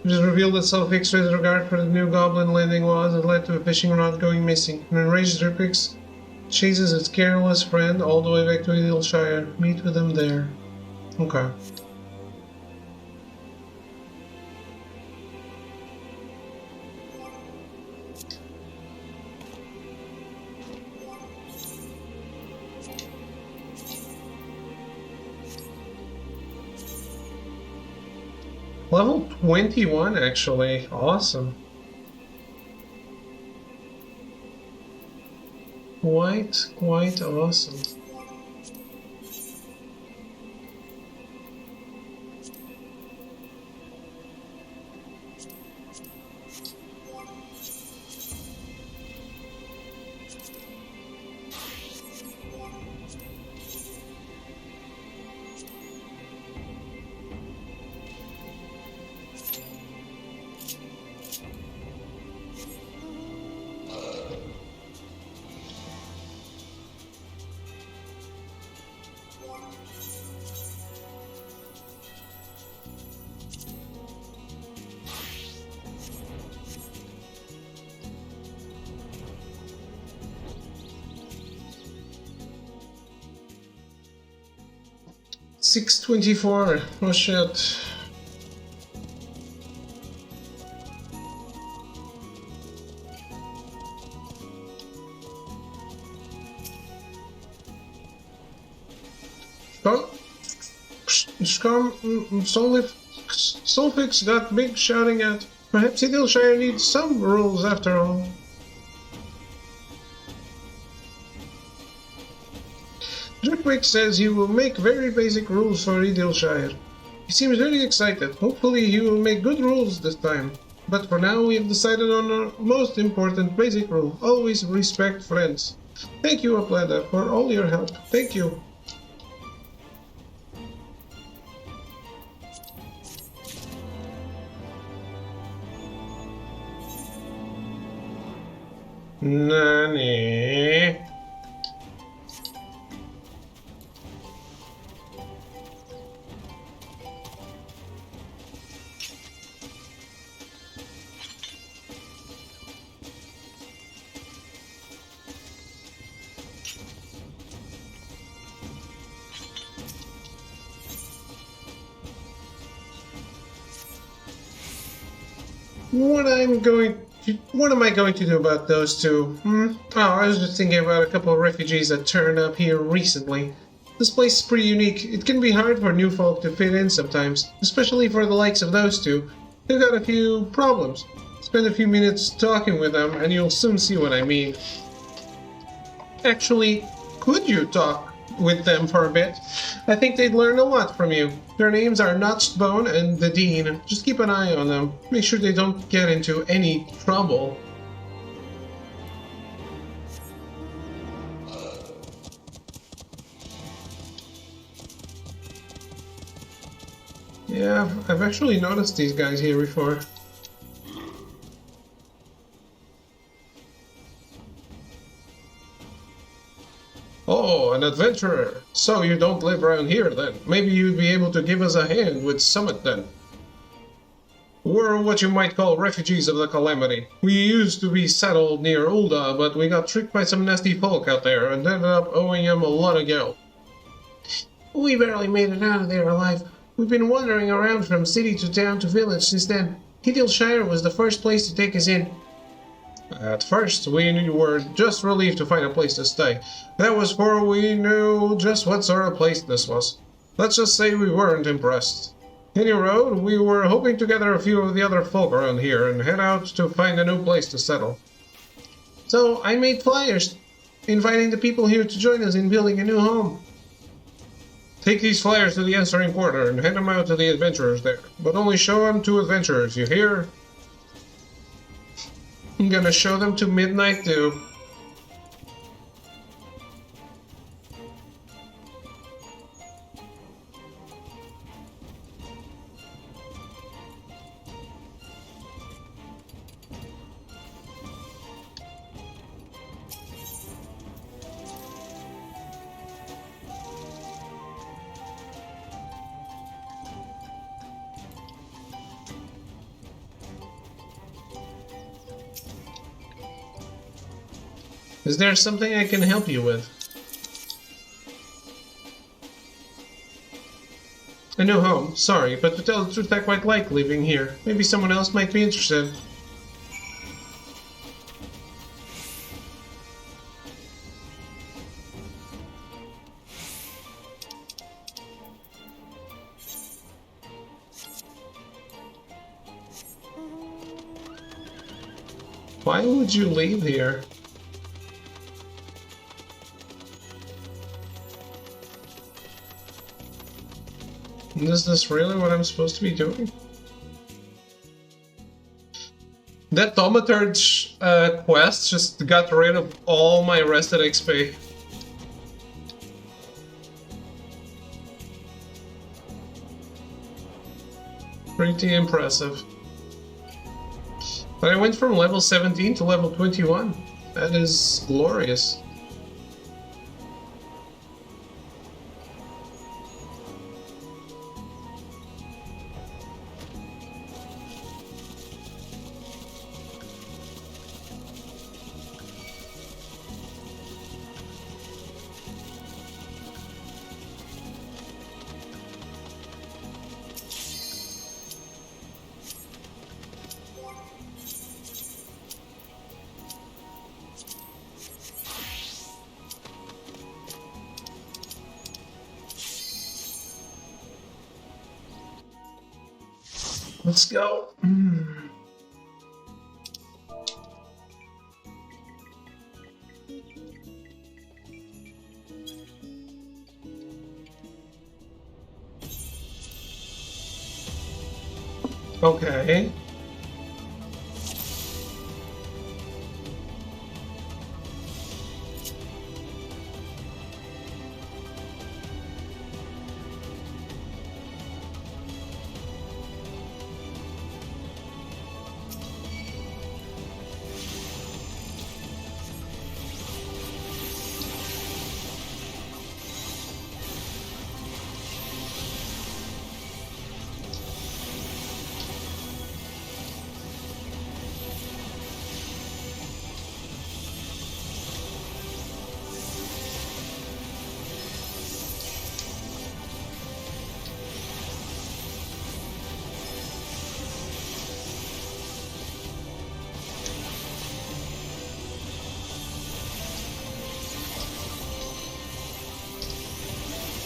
it is revealed that Sulfix's disregard for the new goblin landing laws had led to a fishing rod going missing. An enraged Dripwix chases its careless friend all the way back to Eagleshire. Meet with them there. Okay. Level 21, actually. Awesome. Quite awesome. 624. Oh shit. Solfix got big shouting at. Perhaps Idilshire needs some rules after all. Driftwick says he will make very basic rules for Idilshire. He seems very excited. Hopefully he will make good rules this time. But for now we have decided on our most important basic rule. Always respect friends. Thank you, Apleda, for all your help. Thank you. Nani? What am I going to do about those two? Oh, I was just thinking about a couple of refugees that turned up here recently. This place is pretty unique. It can be hard for new folk to fit in sometimes, especially for the likes of those two. They've got a few problems. Spend a few minutes talking with them and you'll soon see what I mean. Actually, could you talk with them for a bit? I think they'd learn a lot from you. Their names are Notched-Bone and the Dean. Just keep an eye on them. Make sure they don't get into any trouble. Yeah, I've actually noticed these guys here before. Oh, an adventurer. So you don't live around here then. Maybe you'd be able to give us a hand with Summit then. We're what you might call refugees of the Calamity. We used to be settled near Ulda, but we got tricked by some nasty folk out there and ended up owing them a lot of geld. We barely made it out of there alive. We've been wandering around from city to town to village since then. Hidilshire was the first place to take us in. At first, we were just relieved to find a place to stay. That was before we knew just what sort of place this was. Let's just say we weren't impressed. Any road, we were hoping to gather a few of the other folk around here and head out to find a new place to settle. So I made flyers, inviting the people here to join us in building a new home. Take these flyers to the answering quarter and hand them out to the adventurers there. But only show them to adventurers, you hear? I'm gonna show them to Midnight too. Is there something I can help you with? A new home, sorry, but to tell the truth I quite like living here. Maybe someone else might be interested. Why would you leave here? Is this really what I'm supposed to be doing? That Thaumaturge quest just got rid of all my rested XP. Pretty impressive. But I went from level 17 to level 21. That is glorious. Let's go. Okay.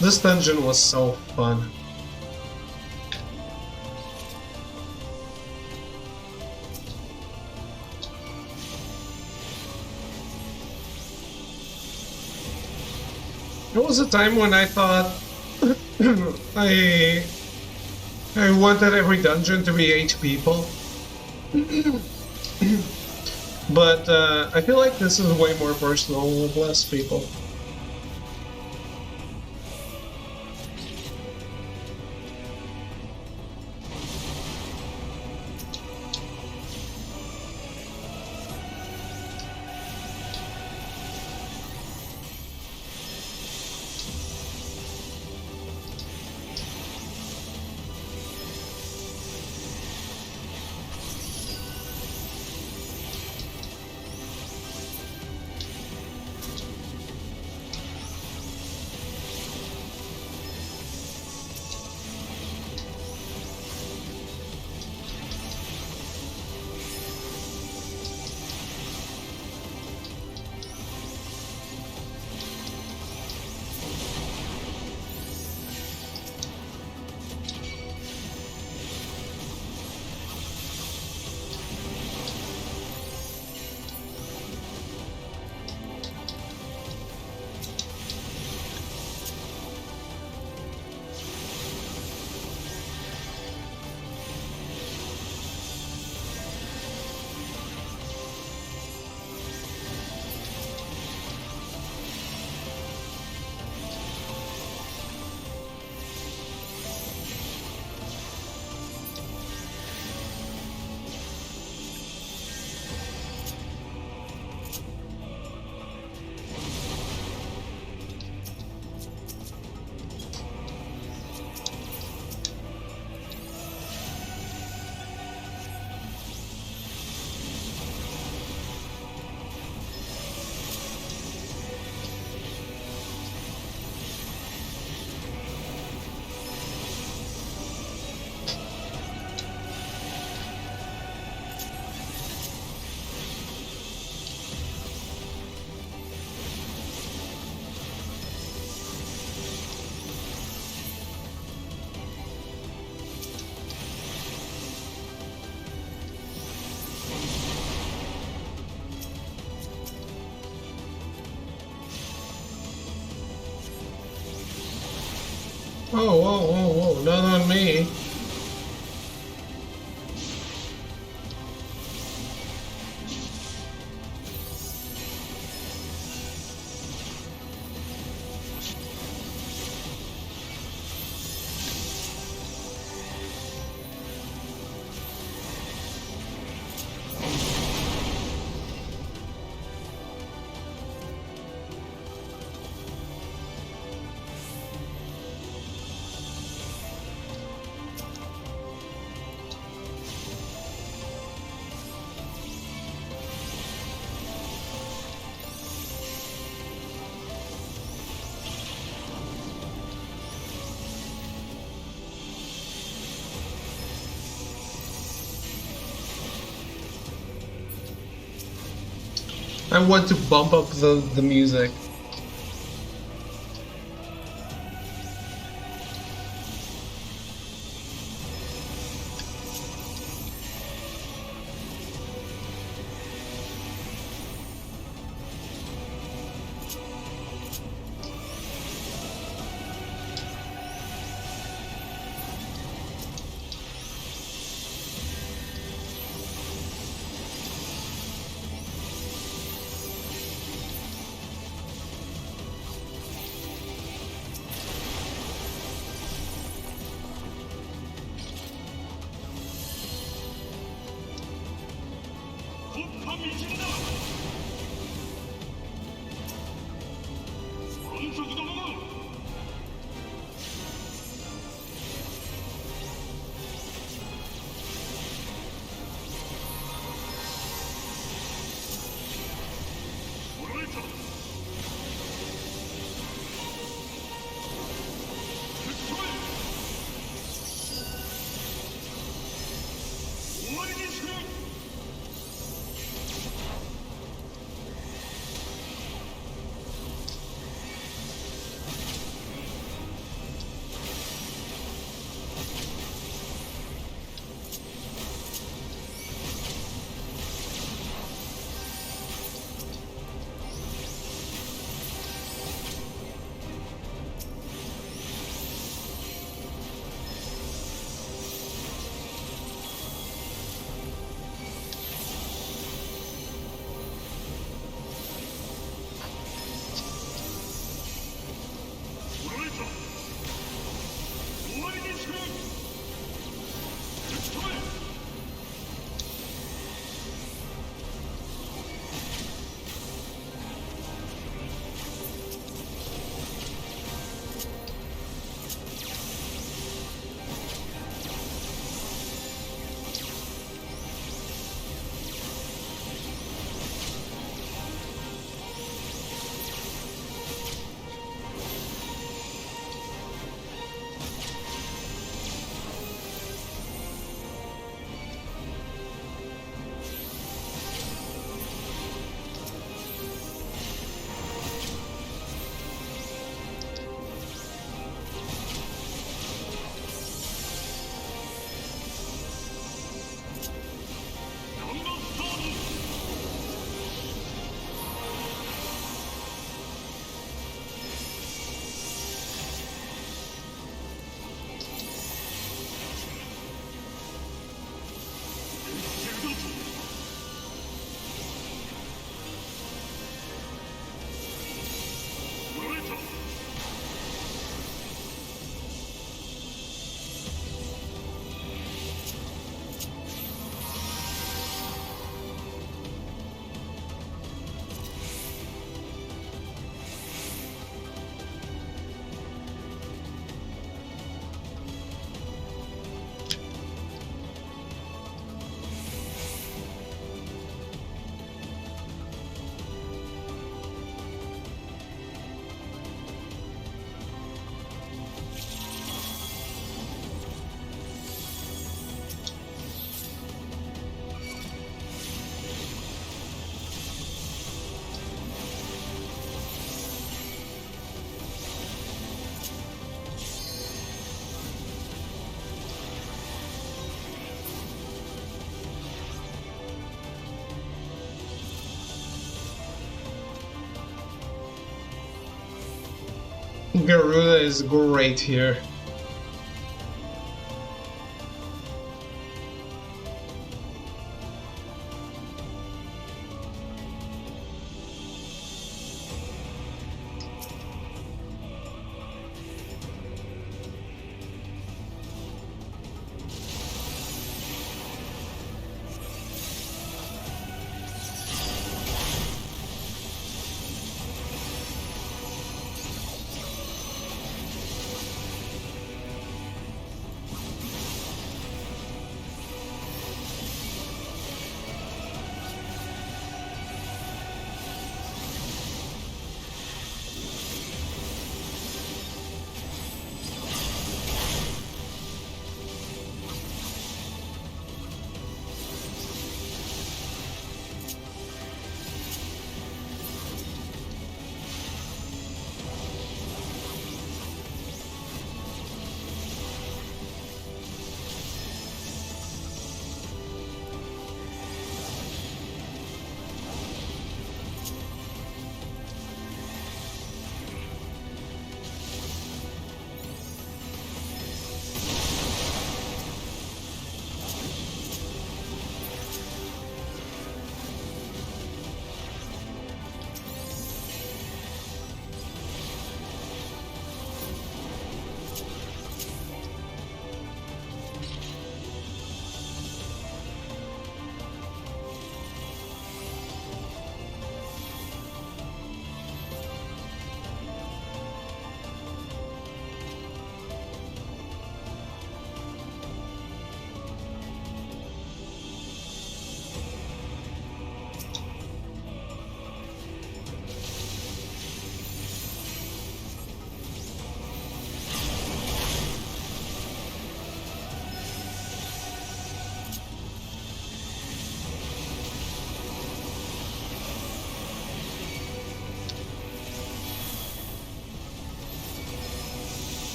This dungeon was so fun. There was a time when I thought I wanted every dungeon to be 8 people. But I feel like this is way more personal with less people. Whoa, whoa, whoa, whoa, not on me. I want to bump up the music. Garuda is great here.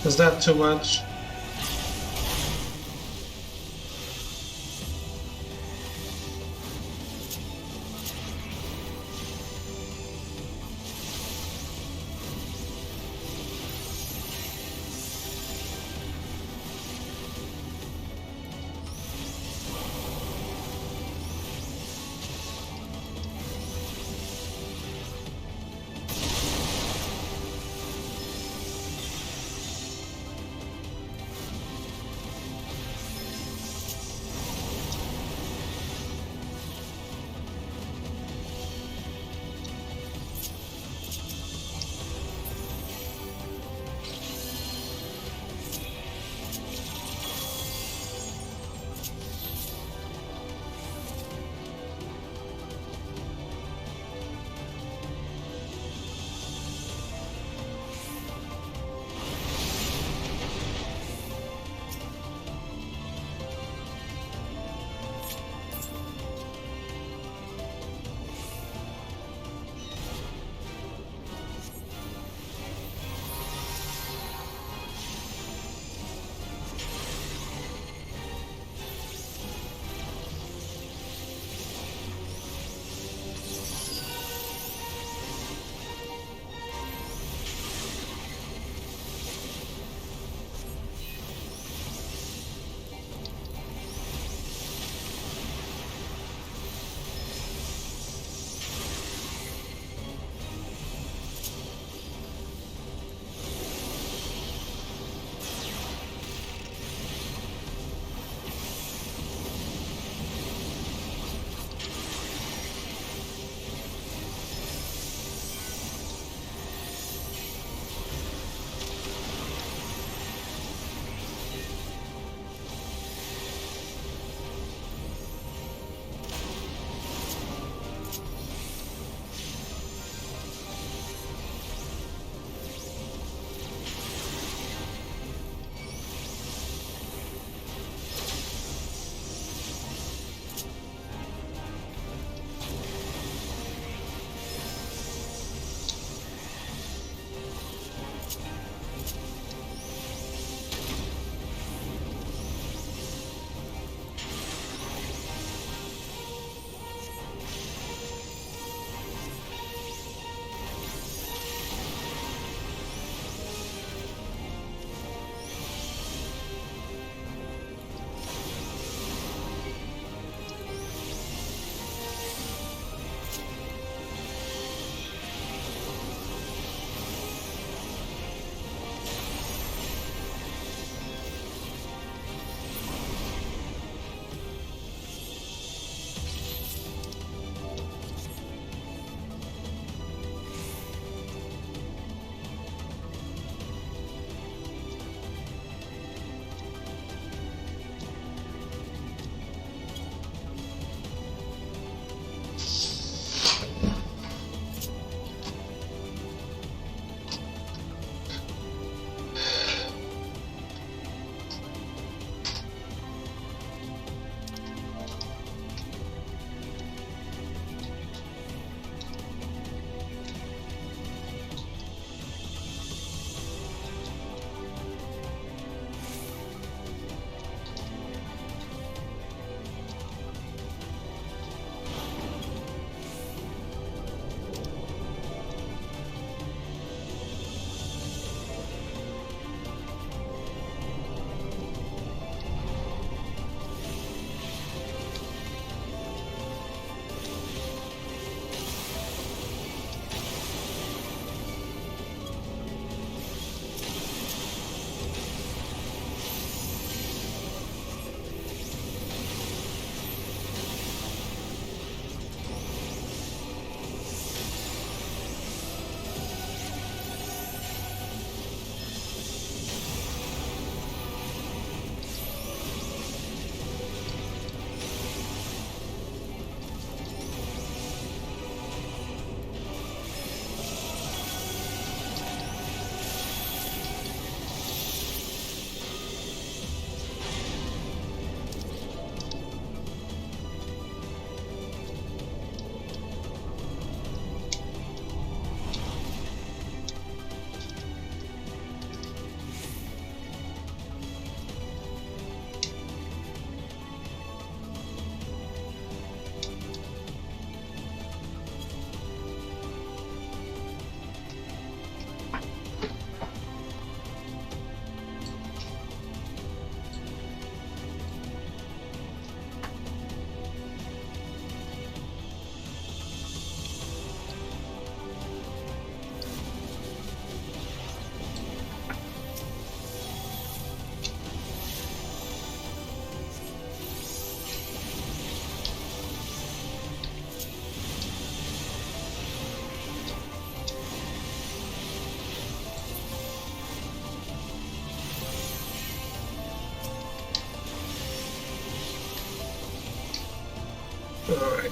Is that too much?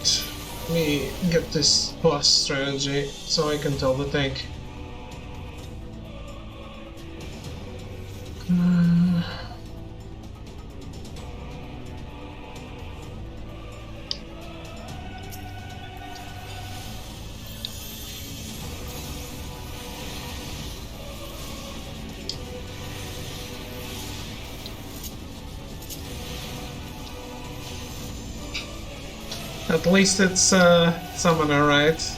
Alright, let me get this boss strategy so I can tell the tank. At least it's summoner, right?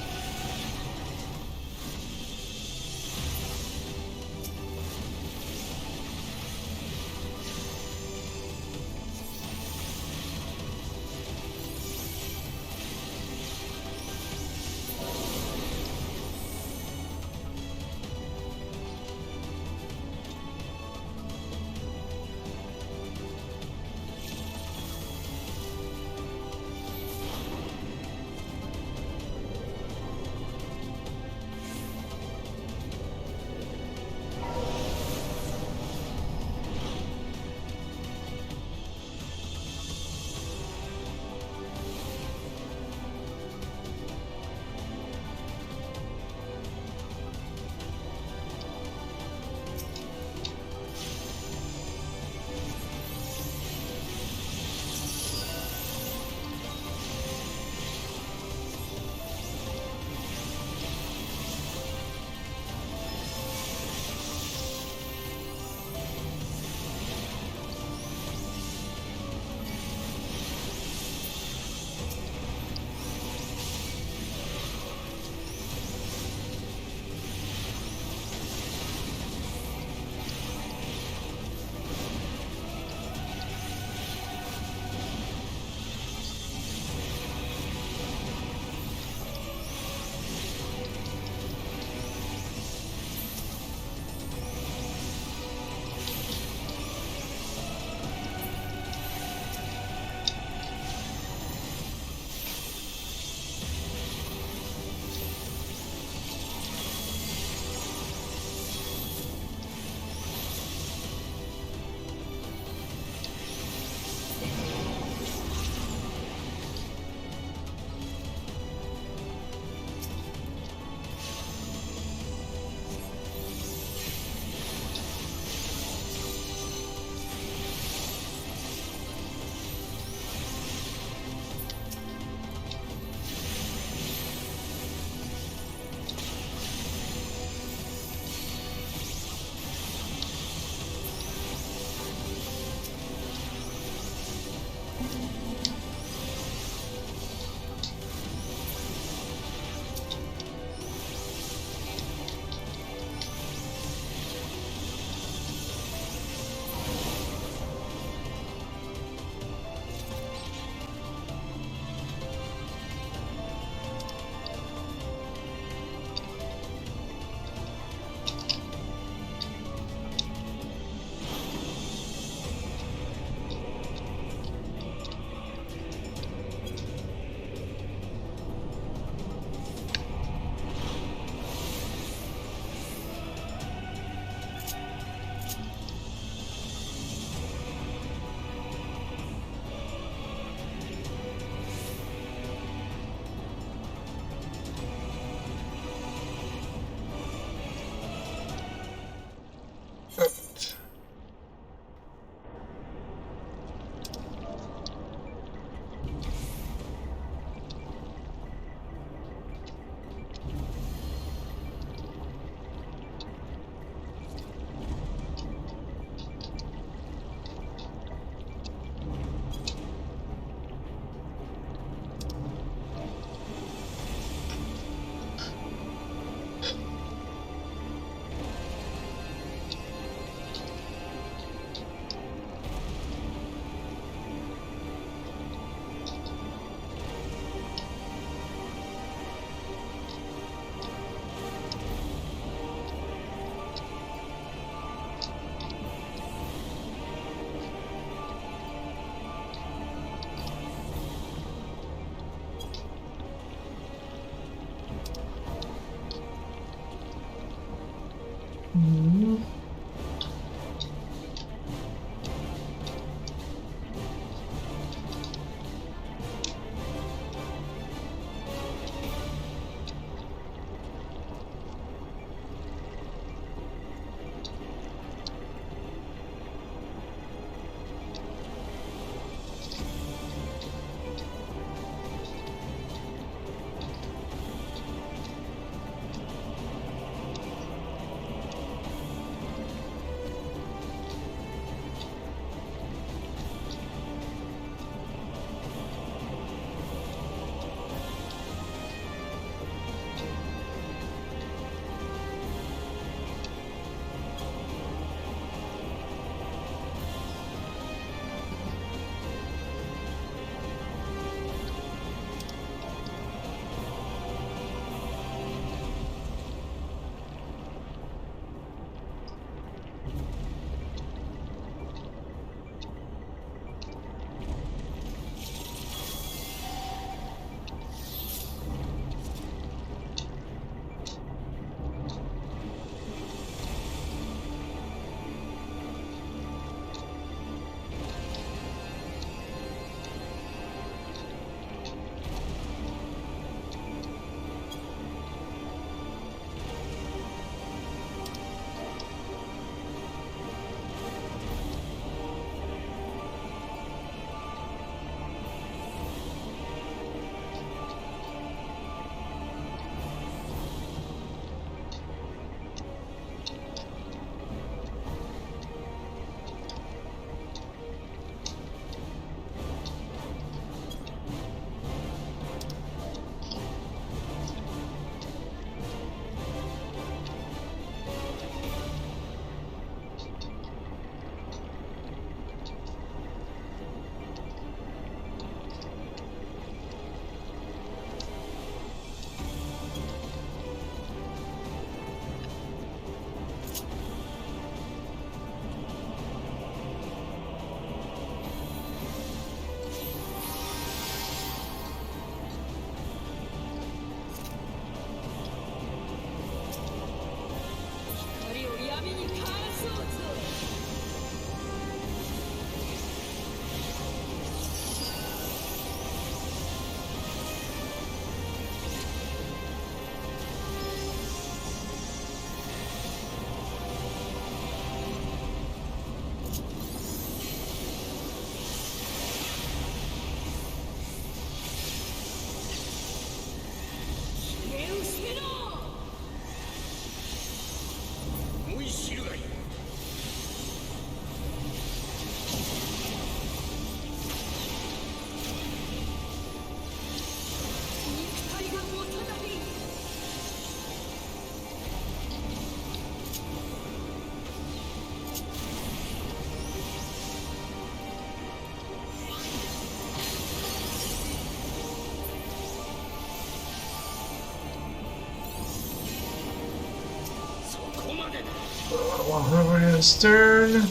this turn.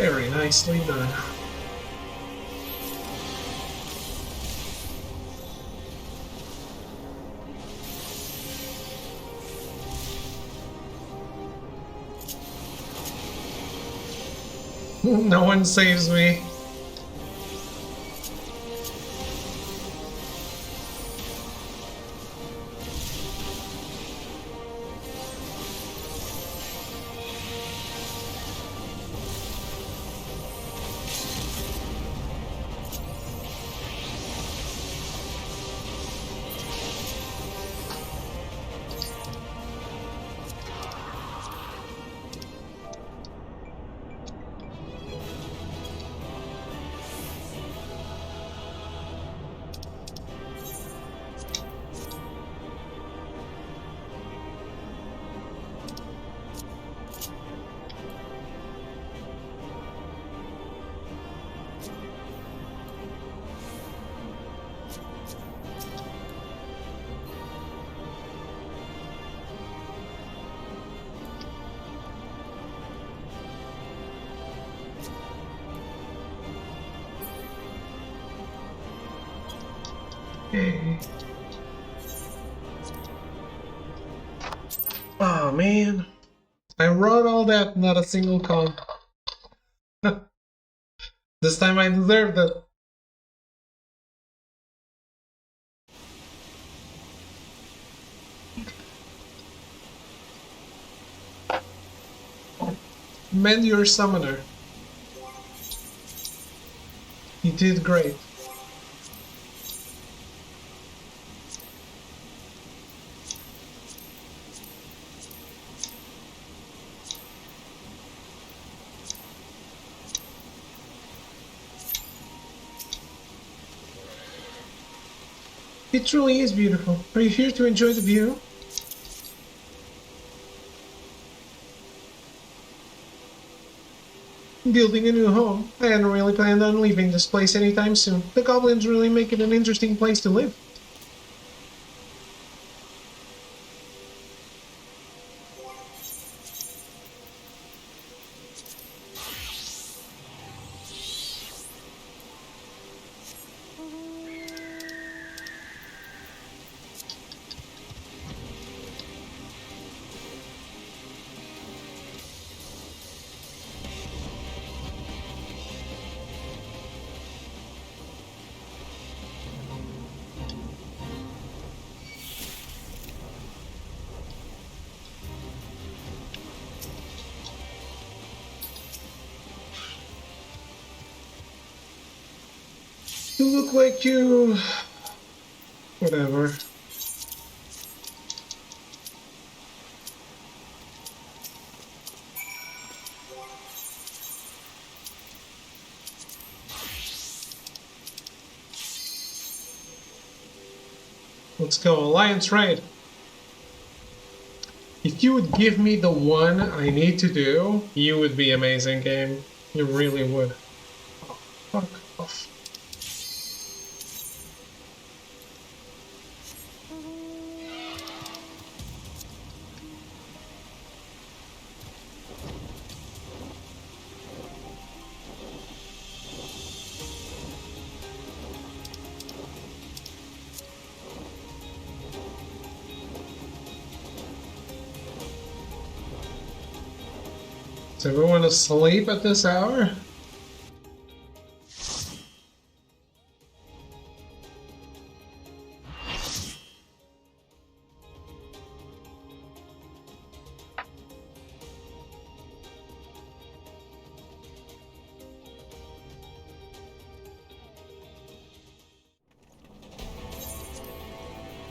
Very nicely done. No one saves me. Oh man. I wrote all that, not a single con. This time I deserved it. Mend your summoner. You did great. It truly is beautiful. Are you here to enjoy the view? Building a new home. I hadn't really planned on leaving this place anytime soon. The goblins really make it an interesting place to live. You look like you... whatever. Let's go, Alliance Raid. If you would give me the one I need to do, you would be amazing, game. You really would. Oh, fuck off. Is everyone asleep at this hour?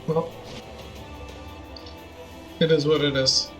Well, it is what it is.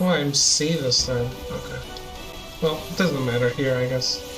Oh, I'm C this time. Okay. Well, it doesn't matter here, I guess.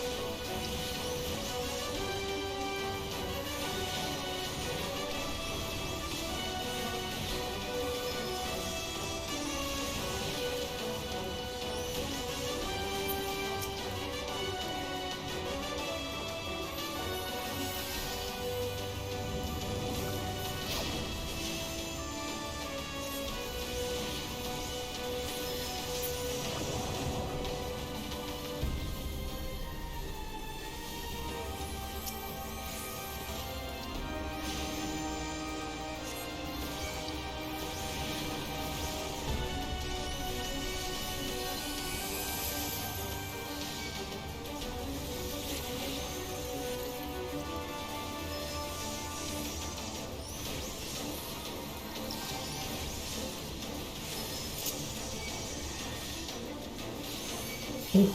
Ooh.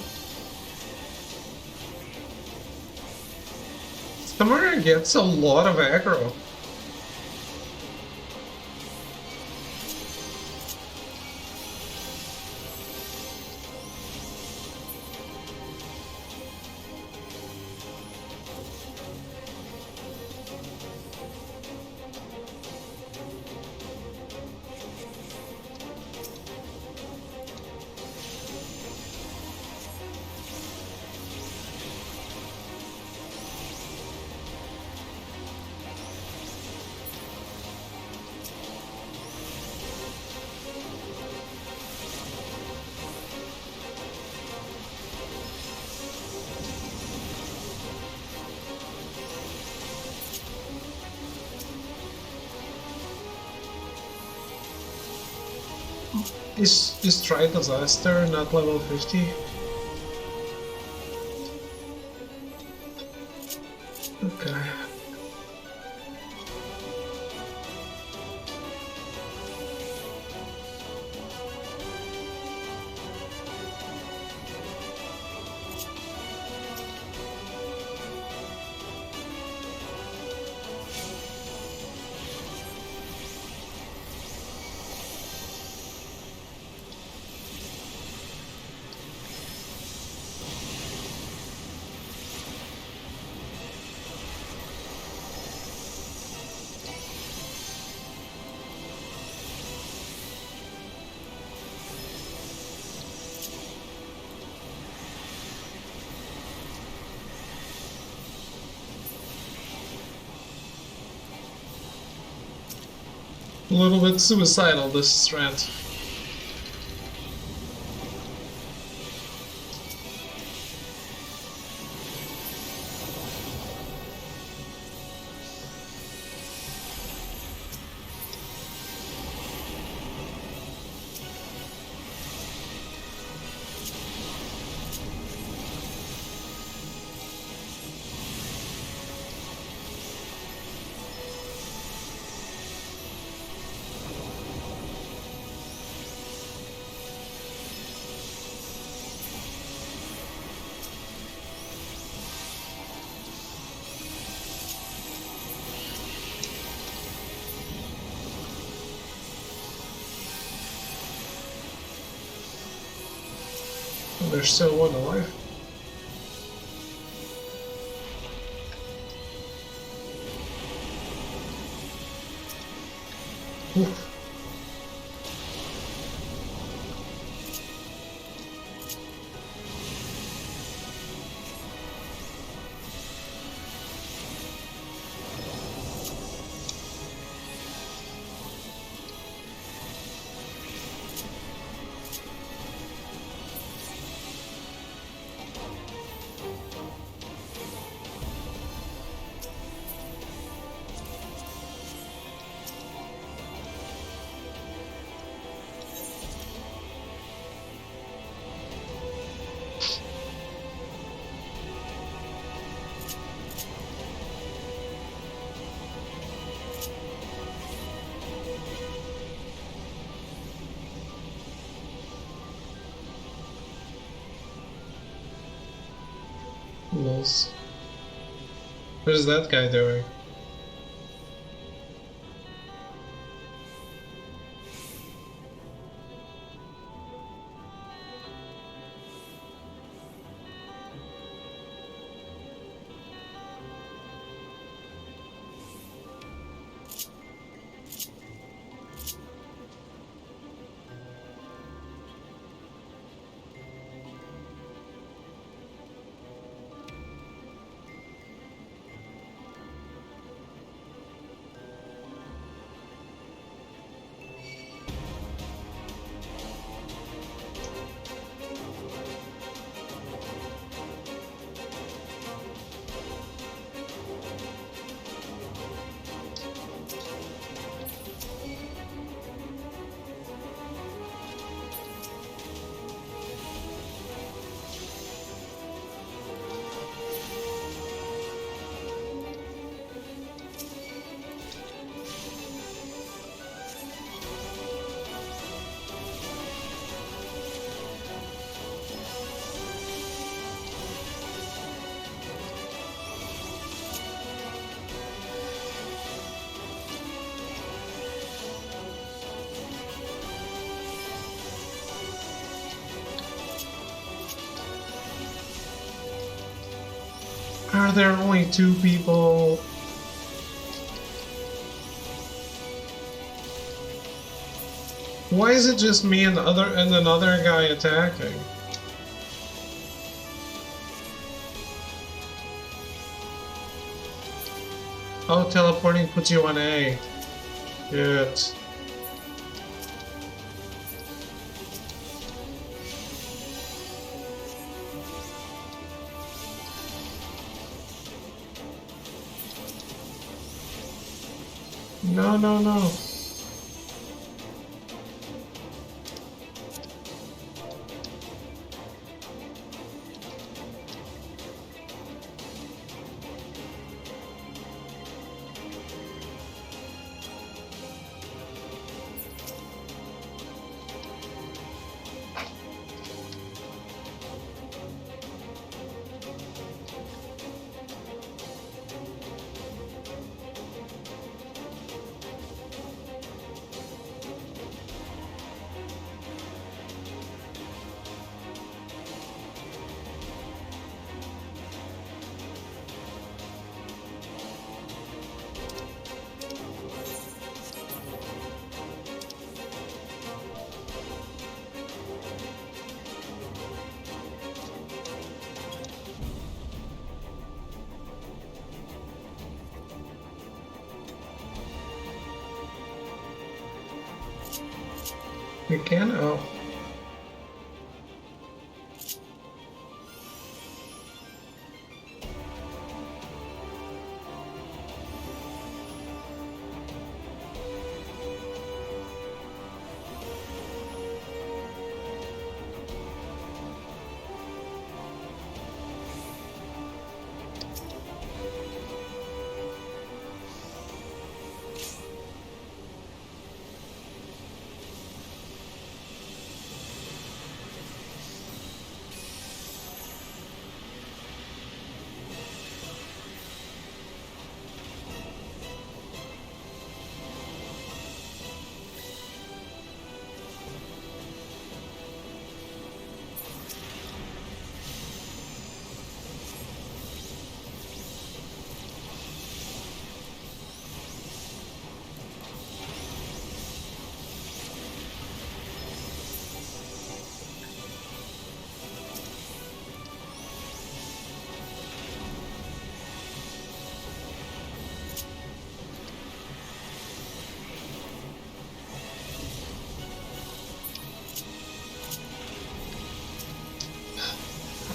Samara gets a lot of aggro. Is Try Disaster not level 50? Okay. A little bit suicidal, this strat. There's still one alive. Oof. Nice. What is that guy doing? are there only 2 people? Why is it just me and another guy attacking? Oh, teleporting puts you on A. Good. No, no, no. We can? Oh.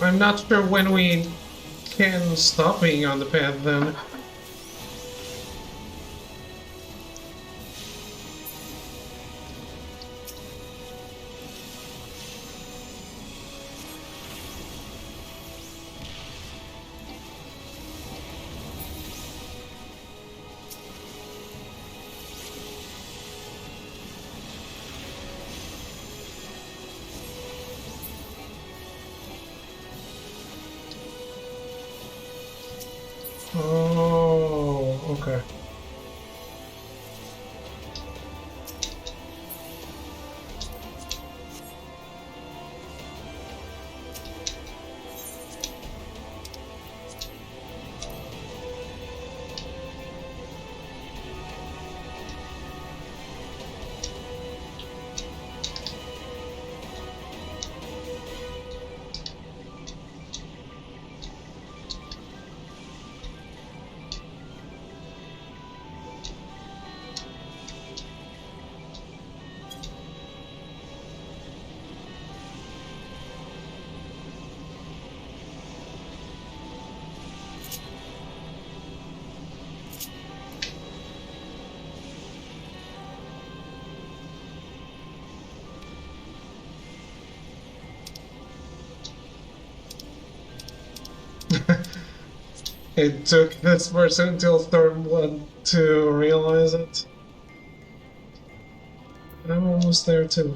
I'm not sure when we can stop being on the path then. Oh, okay. It took this person until Stormblood to realize it. I'm almost there too.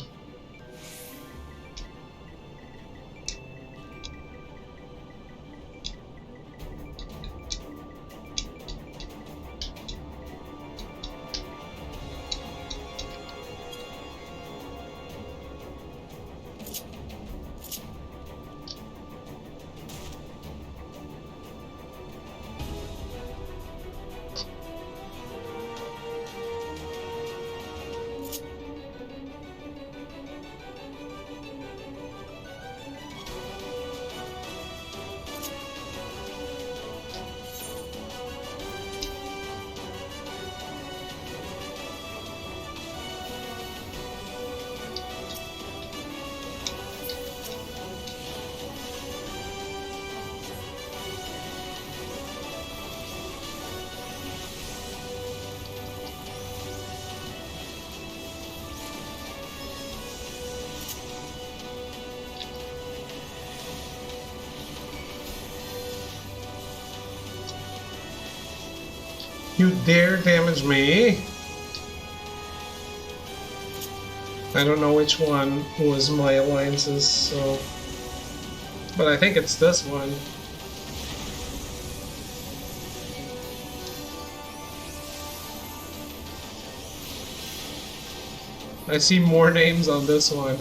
You dare damage me? I don't know which one was my alliances, so... But I think it's this one. I see more names on this one.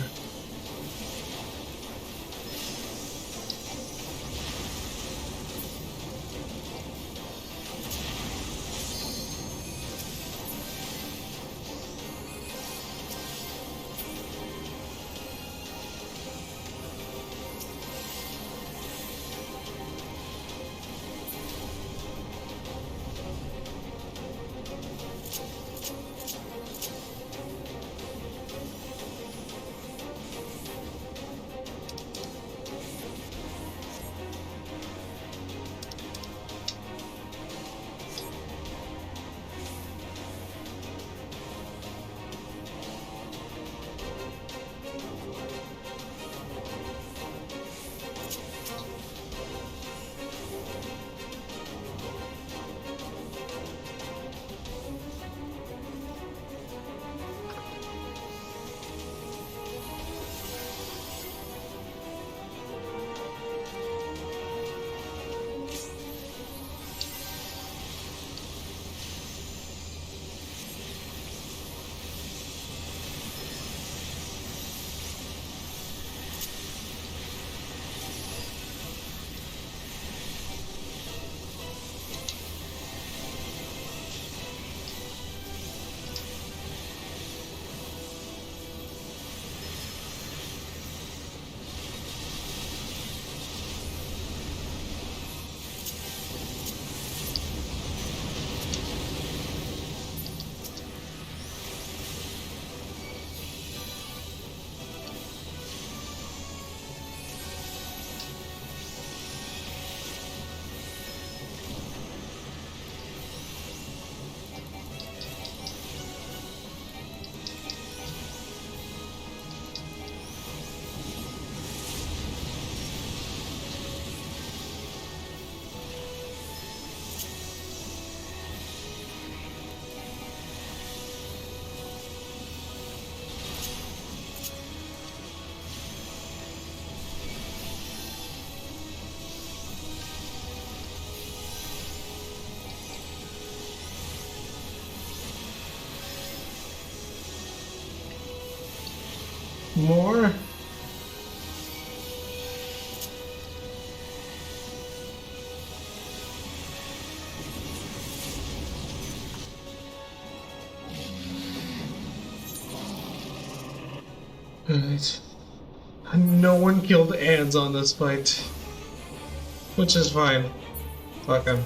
More? Alright. No one killed ants on this fight. Which is fine. Fuck him.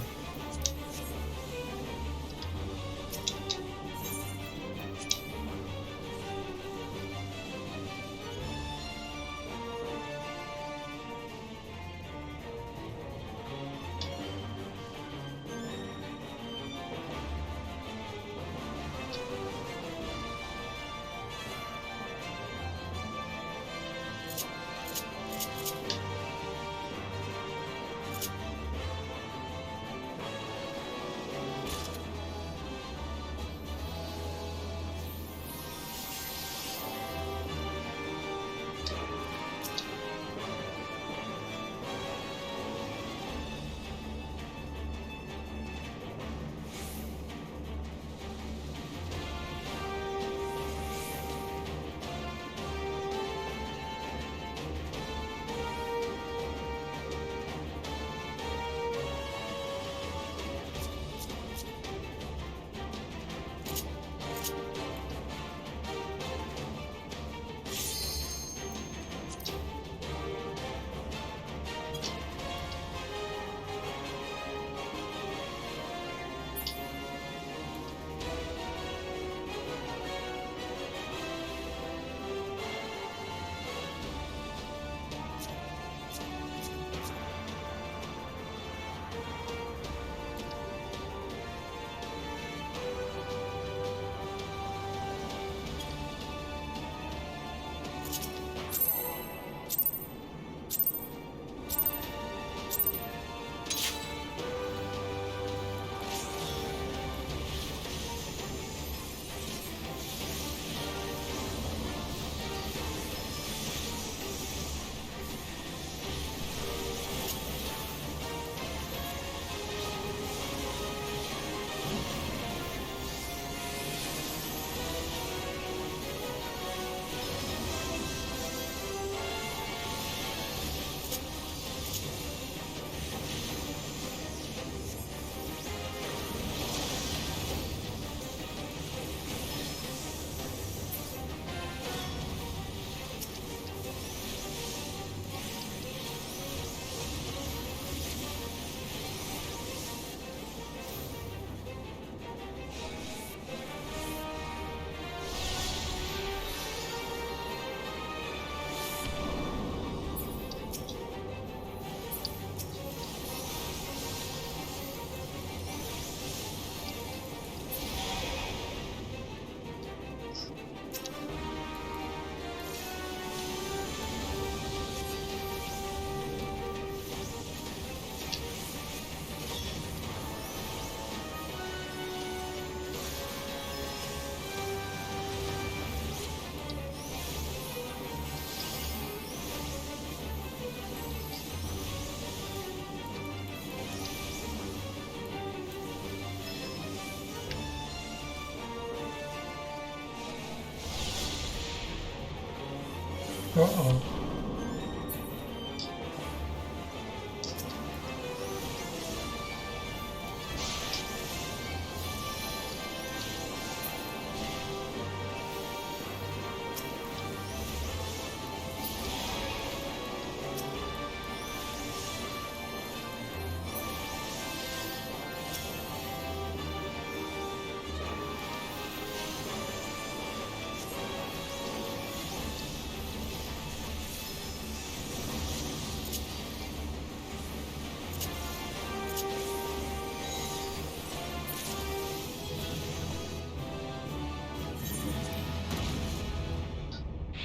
Uh-oh.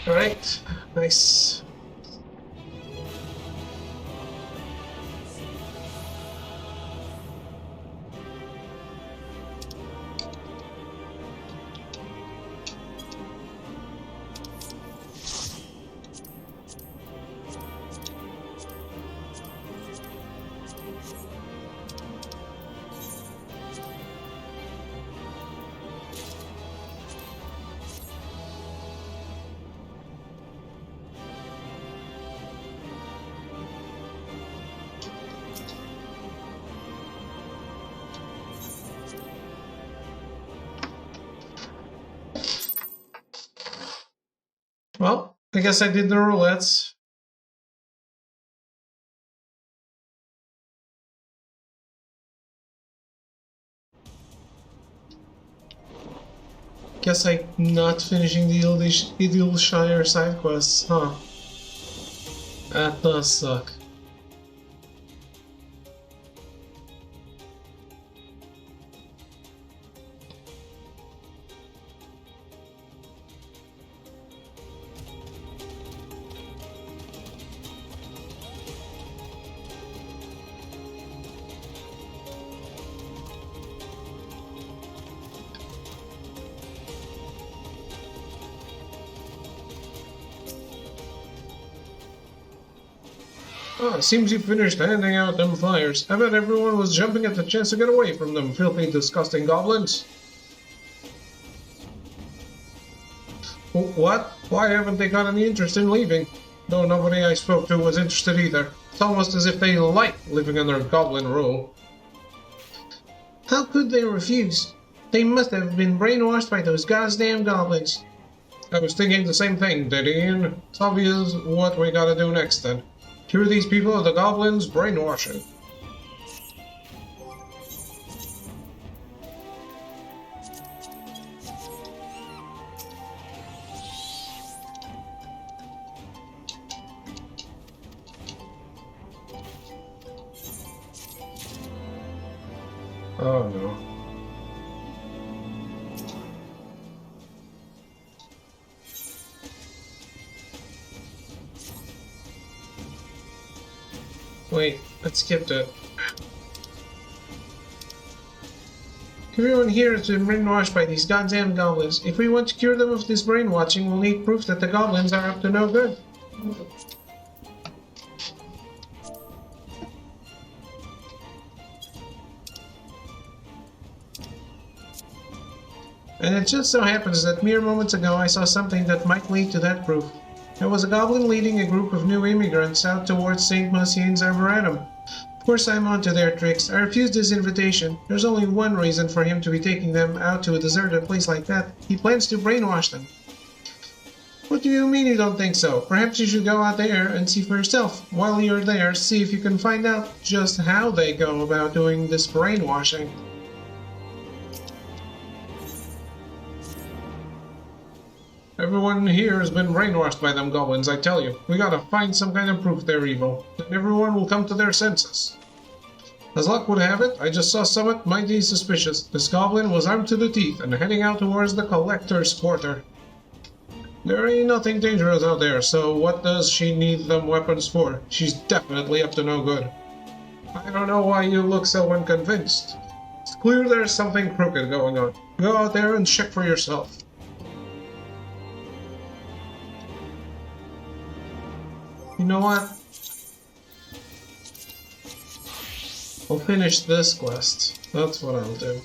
Alright, nice. Well, I guess I did the roulettes. Guess I'm not finishing the Idilshire side quests, huh? That does suck. Oh, it seems you finished handing out them flyers. I bet everyone was jumping at the chance to get away from them filthy, disgusting goblins. What? Why haven't they got any interest in leaving? Though nobody I spoke to was interested either. It's almost as if they like living under goblin rule. How could they refuse? They must have been brainwashed by those goddamn goblins. I was thinking the same thing, Didion. It's obvious what we gotta do next then. Cure these people of the goblins' brainwashing. Oh no. Wait, I skipped it. Everyone here has been brainwashed by these goddamn goblins. If we want to cure them of this brainwashing, we'll need proof that the goblins are up to no good. And it just so happens that mere moments ago I saw something that might lead to that proof. There was a goblin leading a group of new immigrants out towards St. Mucian's Arboretum. Of course I'm onto their tricks. I refused his invitation. There's only one reason for him to be taking them out to a deserted place like that. He plans to brainwash them. What do you mean you don't think so? Perhaps you should go out there and see for yourself. While you're there, see if you can find out just how they go about doing this brainwashing. Everyone here has been brainwashed by them goblins, I tell you. We gotta find some kind of proof they're evil. Then everyone will come to their senses. As luck would have it, I just saw somewhat mighty suspicious. This goblin was armed to the teeth and heading out towards the collector's quarter. There ain't nothing dangerous out there, so what does she need them weapons for? She's definitely up to no good. I don't know why you look so unconvinced. It's clear there's something crooked going on. Go out there and check for yourself. You know what? I'll finish this quest. That's what I'll do.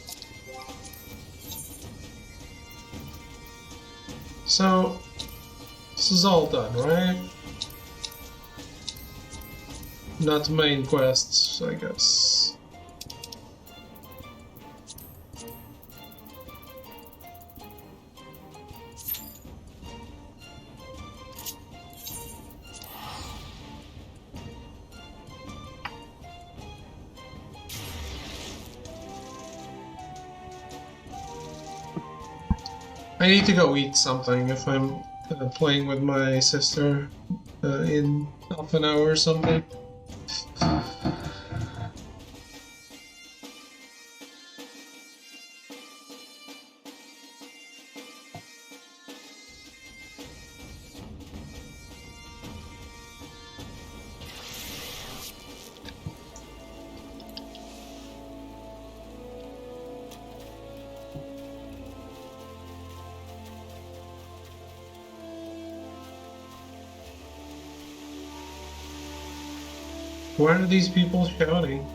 This is all done, right? Not main quests, I guess. I need to go eat something if I'm playing with my sister in half an hour or something. Why are these people shouting?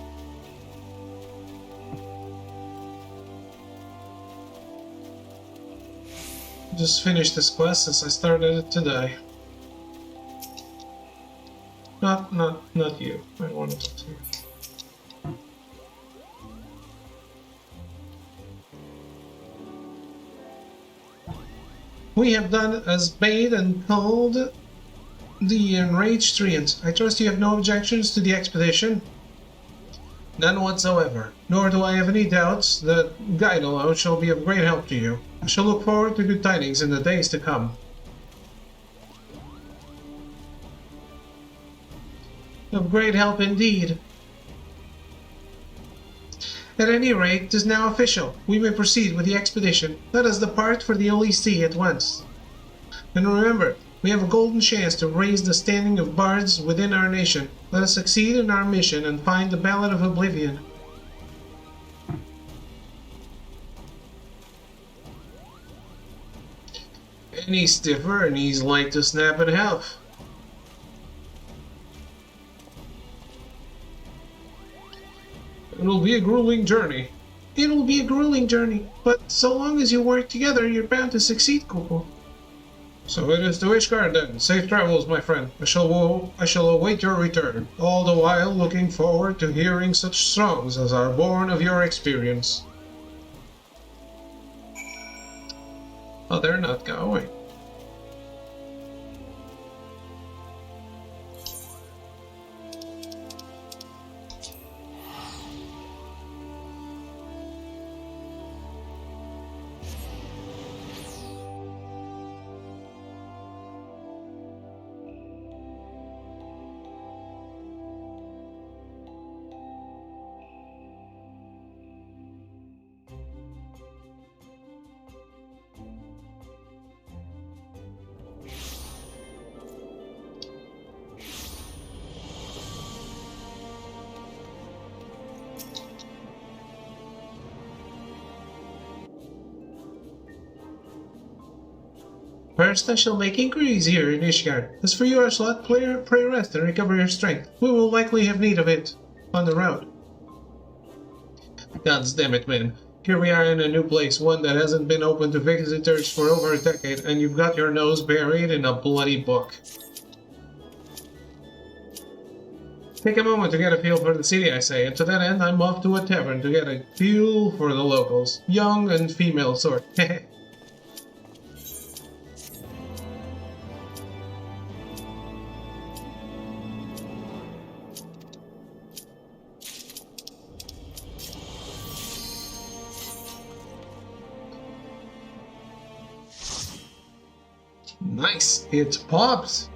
Just finished this quest since I started it today. Not you. I wanted to. We have done as bade and told the enraged treant. I trust you have no objections to the expedition? None whatsoever. Nor do I have any doubts that guide alone shall be of great help to you. I shall look forward to good tidings in the days to come. Of great help indeed. At any rate, it is now official. We may proceed with the expedition. Let us depart for the Holy See at once. And remember, we have a golden chance to raise the standing of bards within our nation. Let us succeed in our mission and find the Ballad of Oblivion. And he's stiffer and he's like to snap in half. It'll be a grueling journey. It will be a grueling journey, but so long as you work together, you're bound to succeed, Kupo. So it is to Ishgard then. Safe travels, my friend. I shall await your return, all the while looking forward to hearing such songs as are born of your experience. Oh, they're not going. First, I shall make inquiries here in Ishgard. As for you, Arslot, pray rest and recover your strength. We will likely have need of it on the road. God damn it, man. Here we are in a new place, one that hasn't been open to visitors for over a decade, and you've got your nose buried in a bloody book. Take a moment to get a feel for the city, I say, and to that end, I'm off to a tavern to get a feel for the locals. Young and female sort. Nice, it pops!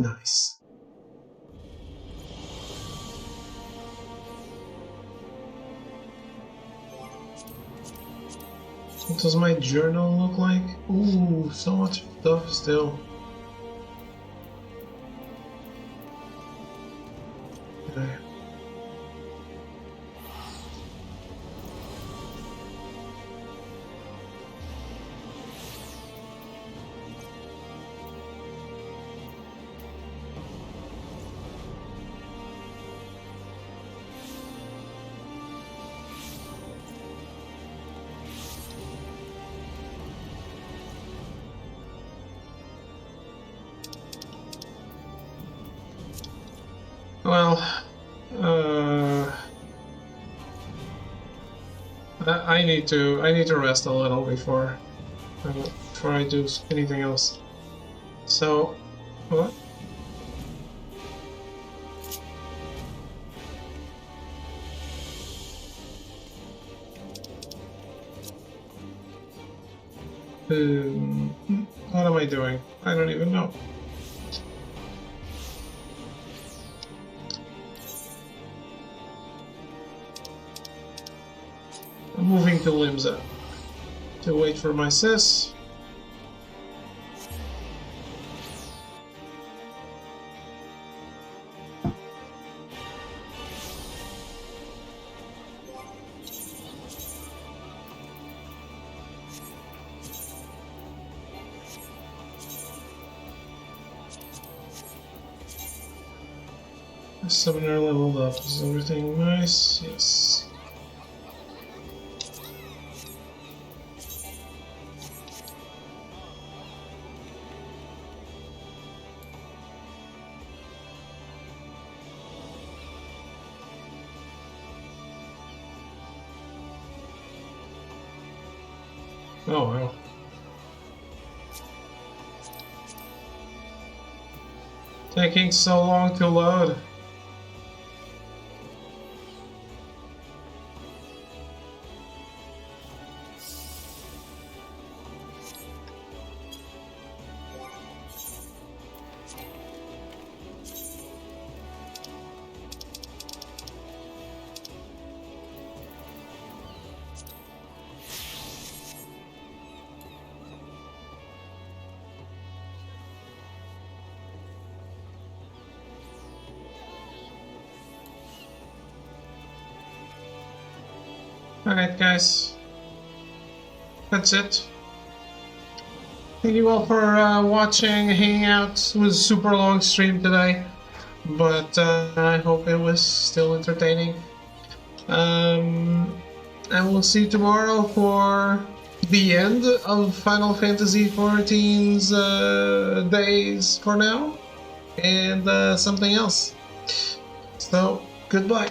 Nice. What does my journal look like? Ooh, so much stuff still. Okay. Well, I need to rest a little before I do anything else. So, what? What am I doing? I don't even know. I'm moving to Limsa to wait for my sis. Summoner leveled up. Is everything nice? Yes. Oh wow. Taking so long to load. Alright guys, that's it. Thank you all for watching, hanging out. It was a super long stream today, but I hope it was still entertaining. And we'll see you tomorrow for the end of Final Fantasy XIV's days for now, and something else. So, goodbye.